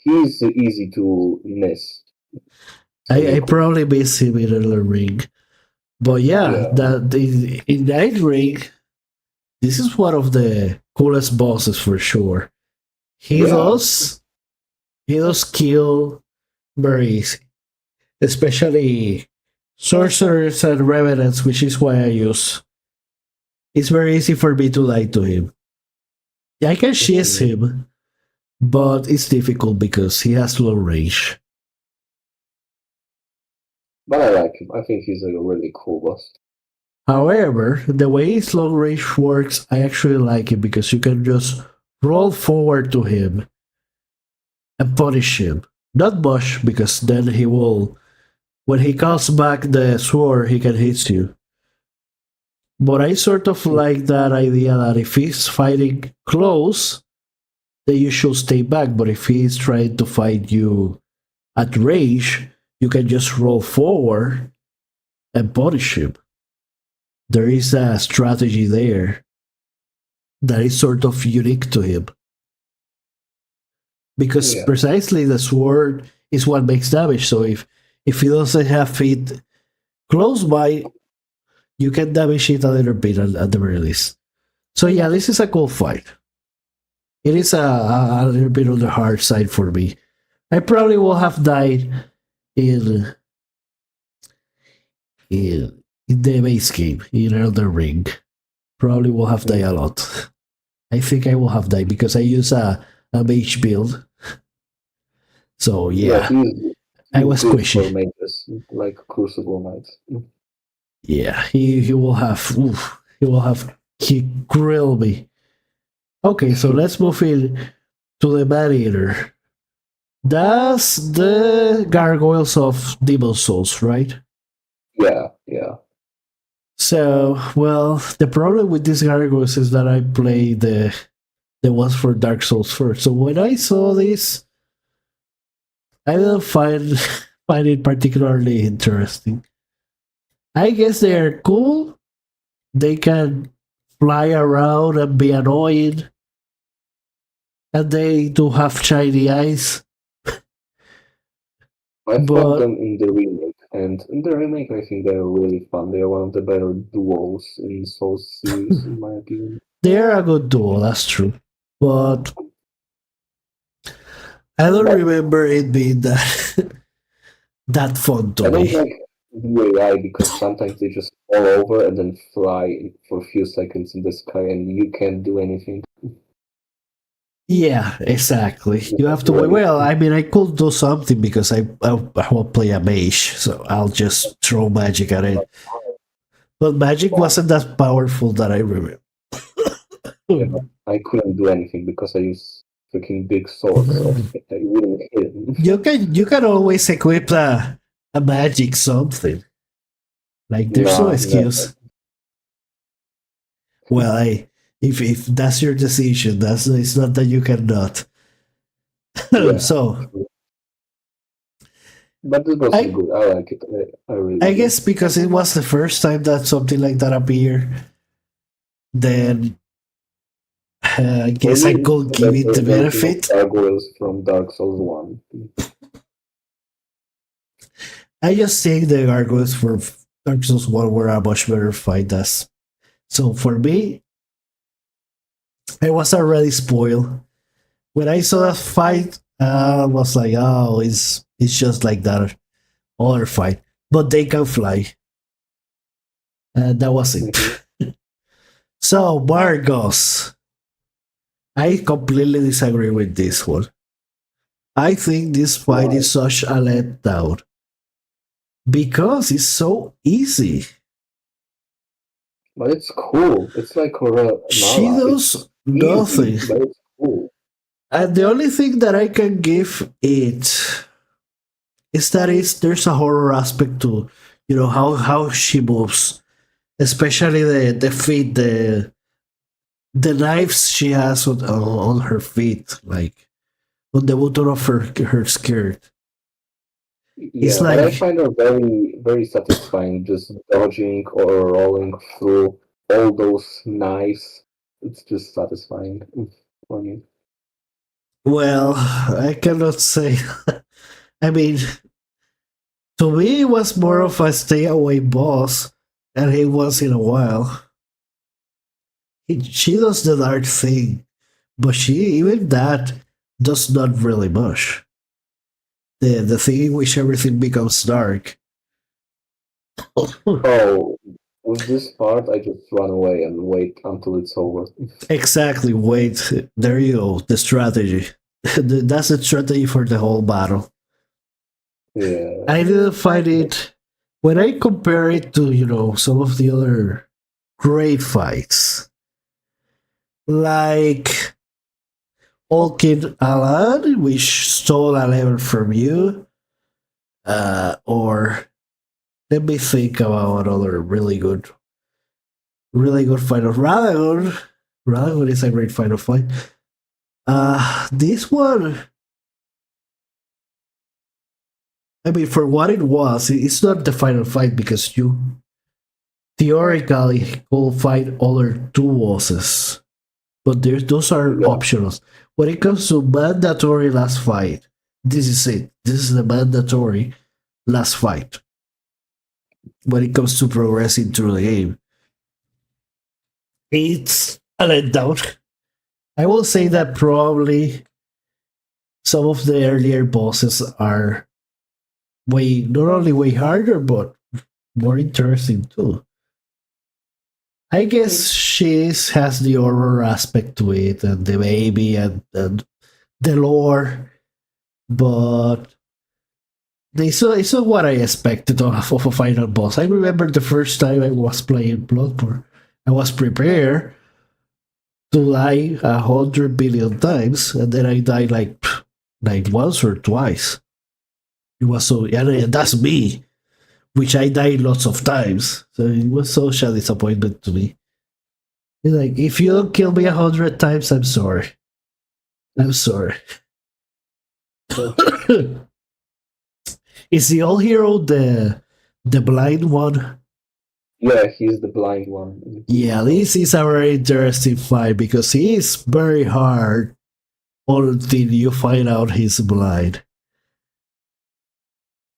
He's easy to miss. I probably miss him in Elden Ring. But yeah. In Nightreign, this is one of the coolest bosses for sure. He Yeah. does kill very easy, especially sorcerers and revenants, which is why I use. It's very easy for me to lie to him. I can chase him, but it's difficult because he has low range. But I like him. I think he's a really cool boss. However, the way his long range works, I actually like it because you can just roll forward to him and punish him. Not much, because then he will, when he calls back the sword, he can hit you. But I sort of like that idea that if he's fighting close, then you should stay back. But if he's trying to fight you at range, you can just roll forward and punish him. There is a strategy there that is sort of unique to him. Because Yeah. precisely the sword is what makes damage. So if he doesn't have it close by, you can damage it a little bit at the very least. So yeah, this is a cool fight. It is a little bit on the hard side for me. I probably will have died in the base game, in Elden Probably will have died a lot. I think I will have died because I use a mage build. So yeah, he's I was good squishy. for mages, like Crucible Knights. Yeah, he will have he grill me. Okay, so let's move in to the man eater. That's the gargoyles of Demon Souls, right? Yeah. So, well, the problem with these gargoyles is that I play the ones for Dark Souls first. So when I saw this, I didn't find it particularly interesting. I guess they are cool. They can fly around and be annoying. And they do have shiny eyes. I But- fought them in the remake, and in the remake I think they're really fun. They are one of the better duos in Souls series, in my opinion. They're a good duo, that's true. But I don't remember it being that that fun I to don't me. like the AI because sometimes they just fall over and then fly for a few seconds in the sky and you can't do anything. Yeah, exactly. You have to wait. Well, I mean, I could do something because I will play a mage, so I'll just throw magic at it. But magic wasn't that powerful that I remember. I couldn't do anything because I used freaking big swords, so I wouldn't hit him. You can always equip a magic something. Like there's no No, excuse. Well, if that's your decision, it's not that you cannot. Yeah. So But this was I- good. I like it. I really I do. guess because it was the first time that something like that appeared, then I guess I could give it the benefit. Gargoyles from Dark Souls 1. I just think the gargoyles for Dark Souls 1 were a much better fight. So for me, I was already spoiled. When I saw that fight, I was like, oh, it's just like that other fight. But they can fly. And that was it. So, Vargos. I completely disagree with this one. I think this fight is such a letdown. Because it's so easy. But it's cool. It's like She does nothing. But it's cool. And the only thing that I can give it is that there's a horror aspect to how she moves, especially the feet, the knives she has on her feet, like on the bottom of her skirt. Yeah, It's but I like- find her very, very satisfying, just dodging or rolling through all those knives. It's just satisfying for me. Well, I cannot say. I mean, to me, it was more of a stay away boss, and he once in a while. She does the dark thing, but she even that does not really much. The thing in which everything becomes dark. Oh, with this part, I just run away and wait until it's over. Exactly. Wait. There you go. The strategy. That's the strategy for the whole battle. Yeah. I didn't find it when I compare it to some of the other great fights, like Olkin Alan, which stole a level from you, or let me think about another really good fight of Radagon. Radagon is a great final fight. This one, I mean, for what it was, it's not the final fight because you theoretically could fight other two bosses, but those are optionals. When it comes to mandatory last fight, this is it. This is the mandatory last fight. When it comes to progressing through the game, it's a letdown. I will say that probably some of the earlier bosses are not only way harder, but more interesting too. I guess she has the horror aspect to it, and the baby, and the lore, but it's not what I expected of a final boss. I remember the first time I was playing Bloodborne, I was prepared to die 100 billion times, and then I died like once or twice. It was so, and that's me, which I died lots of times. So it was such a disappointment to me. It's like, if you don't kill me 100 times, I'm sorry. I'm sorry. Is the old hero the blind one? Yeah, he's the blind one. Yeah, this is a very interesting fight because he is very hard until you find out he's blind.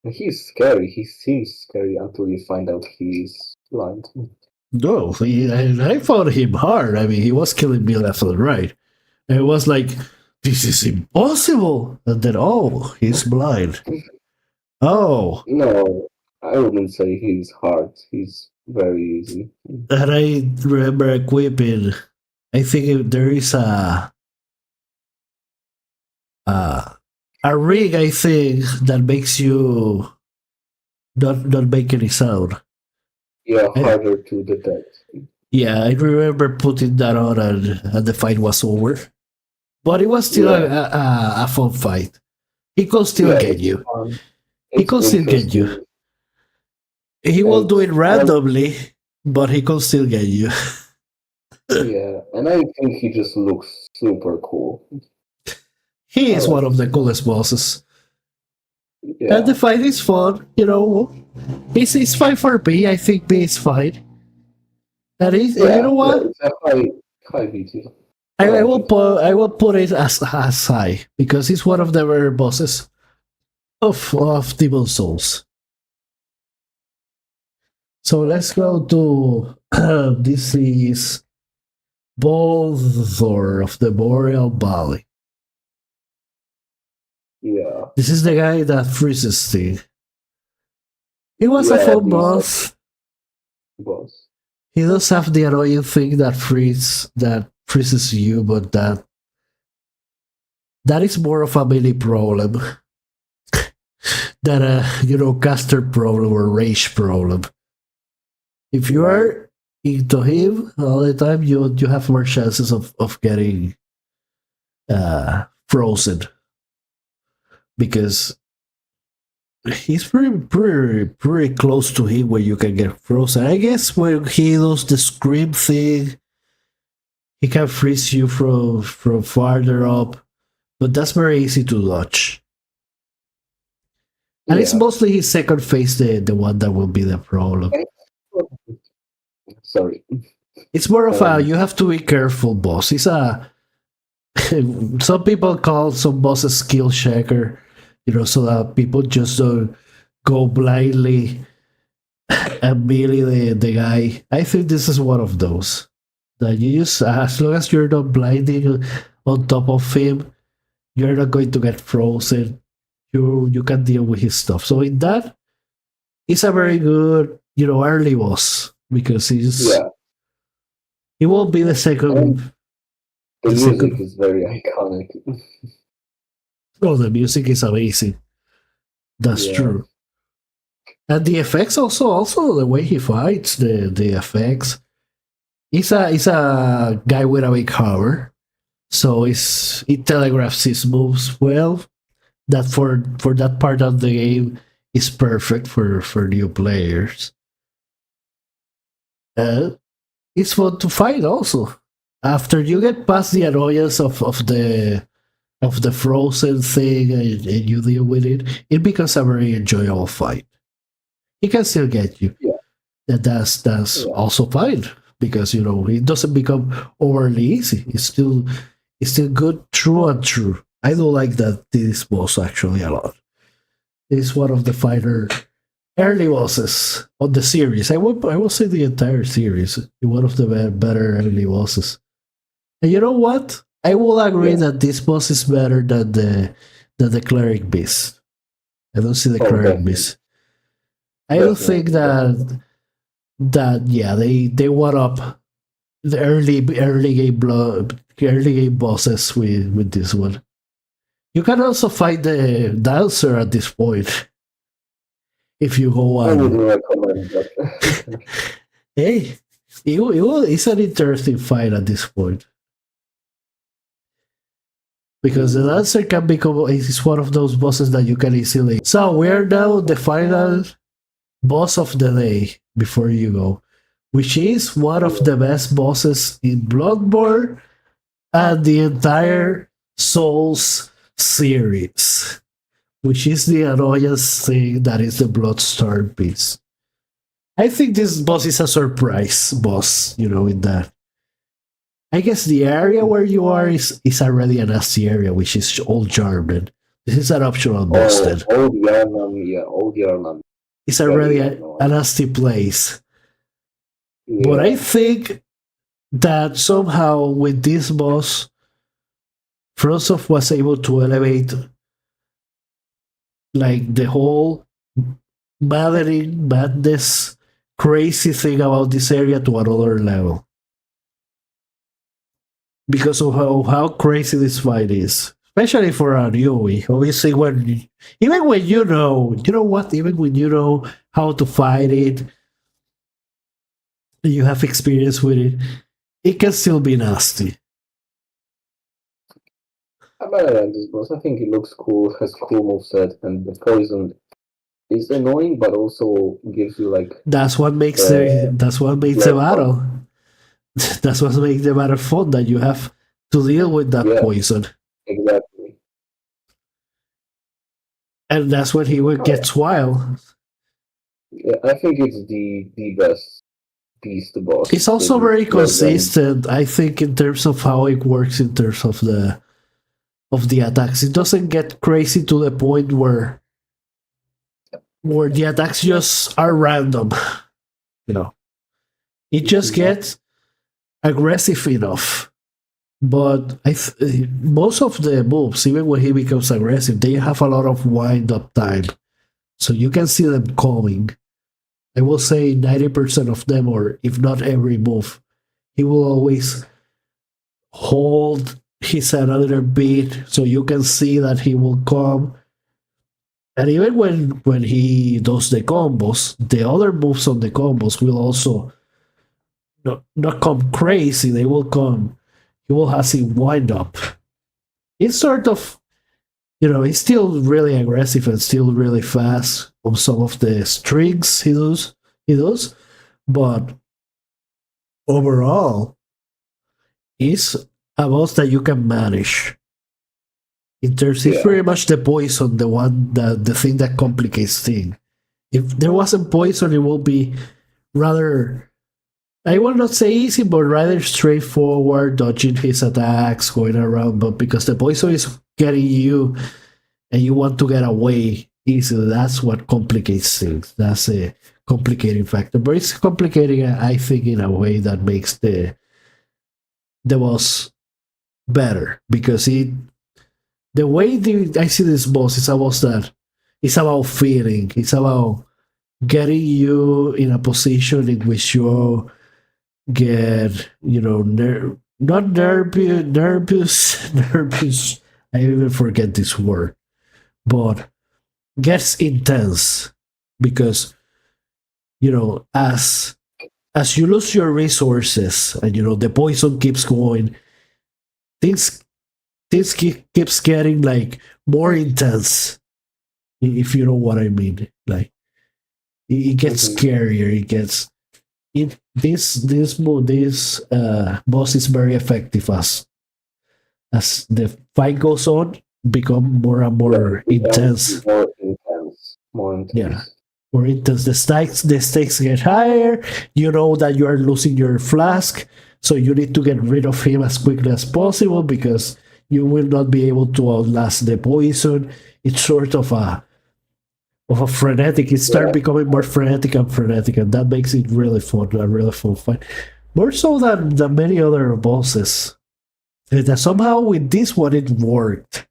He's scary. He seems scary until you find out he's blind. No, I found him hard. I mean, he was killing me left and right. And it was like, this is impossible. And then, oh, he's blind. Oh. No, I wouldn't say he's hard. He's very easy. And I remember equipping, I think there is a rig, I think, that makes you not make any sound. Yeah, harder to detect. Yeah, I remember putting that on, and the fight was over. But it was still a fun fight. He could still get you. He could still get you. He will do it randomly, but he could still get you. Yeah, and I think he just looks super cool. He is one of the coolest bosses. Yeah. And the fight is fun, It's fine for me. I think B is fine. And you know what? It's a high BT. I will put it as high because he's one of the rare bosses of Demon Souls. So let's go to this is Balthor of the Boreal Valley. Yeah. This is the guy that freezes thing. It was a fun boss. He does have the annoying thing that freezes you, but that is more of a melee problem than a caster problem or rage problem. If you are into him all the time, you have more chances of getting frozen. Because he's pretty close to him where you can get frozen. I guess when he does the scream thing, he can freeze you from farther up, but that's very easy to dodge. And it's mostly his second phase, the one that will be the problem. Sorry. It's more of a you have to be careful boss. It's a some people call some bosses skill checker, so that people just don't go blindly and melee the guy. I think this is one of those That you use as long as you're not blinding on top of him, you're not going to get frozen. You can deal with his stuff. So in that, he's a very good, early boss because Yeah, he won't be the second. and the The music second. is very iconic. Oh, the music is amazing. That's Yeah. true. And the effects also the way he fights, the effects. He's a guy with a big hammer, so it telegraphs his moves well. That for that part of the game is perfect for new players. It's fun to fight also. After you get past the annoyance of the frozen thing and you deal with it, it becomes a very enjoyable fight. He can still get you. Yeah. That's Yeah. also fine because it doesn't become overly easy. It's still good, true and true. I do like that this boss actually a lot. It's one of the fighter early bosses on the series. I will say the entire series. One of the better early bosses. And you know what? I will agree Yeah. that this boss is better than the cleric beast. I don't see the Oh, cleric definitely. beast. I don't think that yeah they one up the early game bosses with this one. You can also fight the dancer at this point if you go I on. wouldn't recommend that. Hey, it's an interesting fight at this point. Because the dancer can become is one of those bosses that you can easily. So we're now the final boss of the day before you go, which is one of the best bosses in Bloodborne and the entire Souls series, which is the annoyance thing that is the Bloodstorm piece. I think this boss is a surprise boss, in that. I guess the area where you are is already a nasty area, which is Old German. This is an optional boss then. Old Yarnam. It's already a nasty place. Yeah. But I think that somehow with this boss, FromSoft was able to elevate like the whole madness, crazy thing about this area to another level. Because of how crazy this fight is. Especially for a newbie. Obviously even when you know what, even when you know how to fight it, you have experience with it can still be nasty. I'm better than this boss. I think it looks cool, has cool moveset, and the poison is annoying, but also gives you like. That's what makes the battle. That's what makes the battle fun, that you have to deal with that poison. Exactly. And that's when he gets wild. Yeah, I think it's the best piece to boss. It's also very consistent, I think, in terms of how it works in terms of the attacks. It doesn't get crazy to the point where the attacks just are random. It just gets aggressive enough. But most of the moves, even when he becomes aggressive, they have a lot of wind-up time. So you can see them coming. I will say 90% of them, or if not every move, he will always hold his head a little bit so you can see that he will come. And even when he does the combos, the other moves on the combos will also not come crazy. They will come. He will have a wind up. It's sort of, he's still really aggressive and still really fast on some of the strings he does, but overall, it's a boss that you can manage. In terms, it's pretty much the poison, the thing that complicates things. If there wasn't poison, it will be rather, I will not say easy, but rather straightforward, dodging his attacks, going around. But because the poison is getting you and you want to get away easily, that's what complicates things. That's a complicating factor. But it's complicating, I think, in a way that makes the the boss better because the way I see this boss is about that. It's about feeling. It's about getting you in a position in which you get, not nervous. I even forget this word, but gets intense because as you lose your resources and the poison keeps going, things keeps getting like more intense. If you know what I mean, like it gets scarier. It gets this boss is very effective as the fight goes on, become more and more intense. More intense. Yeah, more intense. The stakes get higher. You know that you are losing your flask, so you need to get rid of him as quickly as possible because you will not be able to outlast the poison. It's sort of a frenetic. It starts becoming more frenetic, and that makes it really fun. A really fun fight, more so than many other bosses. And that somehow with this one it worked.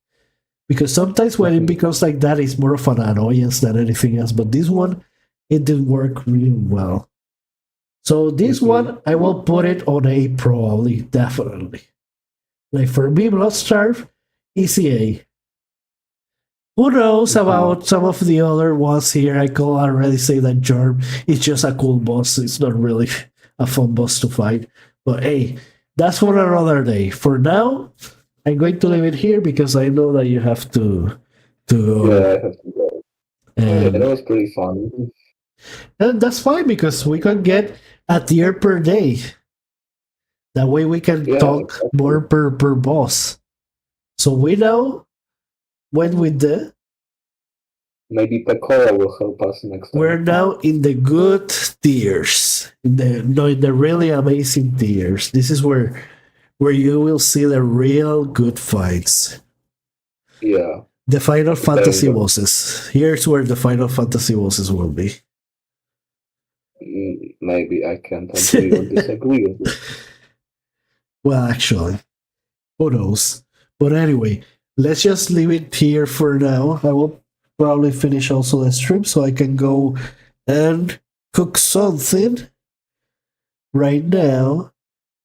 Because sometimes when it becomes like that, it's more of an annoyance than anything else. But this one, it did work really well. So this one, I will put it on A probably, definitely. Like for me, Bloodstarve, easy A. Who knows about some of the other ones here? I can already say that Germ is just a cool boss. It's not really a fun boss to fight. But hey, that's for another day. For now, I'm going to leave it here because I know that you have to go. Yeah, I have to go. That was pretty fun. And that's fine because we can get a tier per day. That way we can talk more per boss. So we know when we do. Maybe Pecora will help us next time. We're now in the good tiers. In the really amazing tiers. This is where you will see the real good fights. Yeah. The Final Fantasy bosses. Here's where the Final Fantasy bosses will be. Maybe I can't agree or disagree with you. Well, actually, who knows? But anyway, let's just leave it here for now. I will probably finish also the stream so I can go and cook something right now.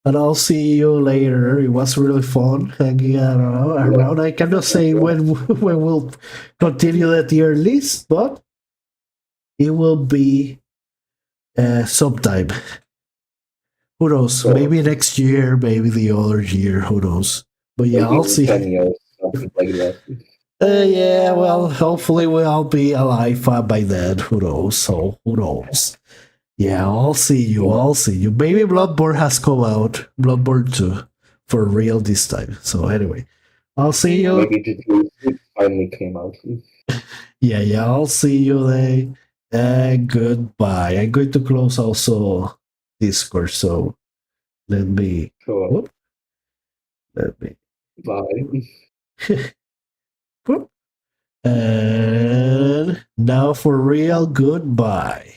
And I'll see you later. It was really fun hanging around. I cannot say when we'll continue the tier list, but it will be sometime. Who knows? Maybe next year, maybe the other year. Who knows? But yeah, I'll see. 10 years, something like that. Yeah, well, hopefully we'll be alive by then. Who knows? So who knows? Yeah, I'll see you. Maybe Bloodborne has come out. Bloodborne 2 for real this time. So anyway, I'll see you. Maybe GTA 6 finally came out. Yeah, I'll see you then. And goodbye. I'm going to close also Discord. So let me. Sure. Whoop, let me. Bye. Whoop. And now for real, goodbye.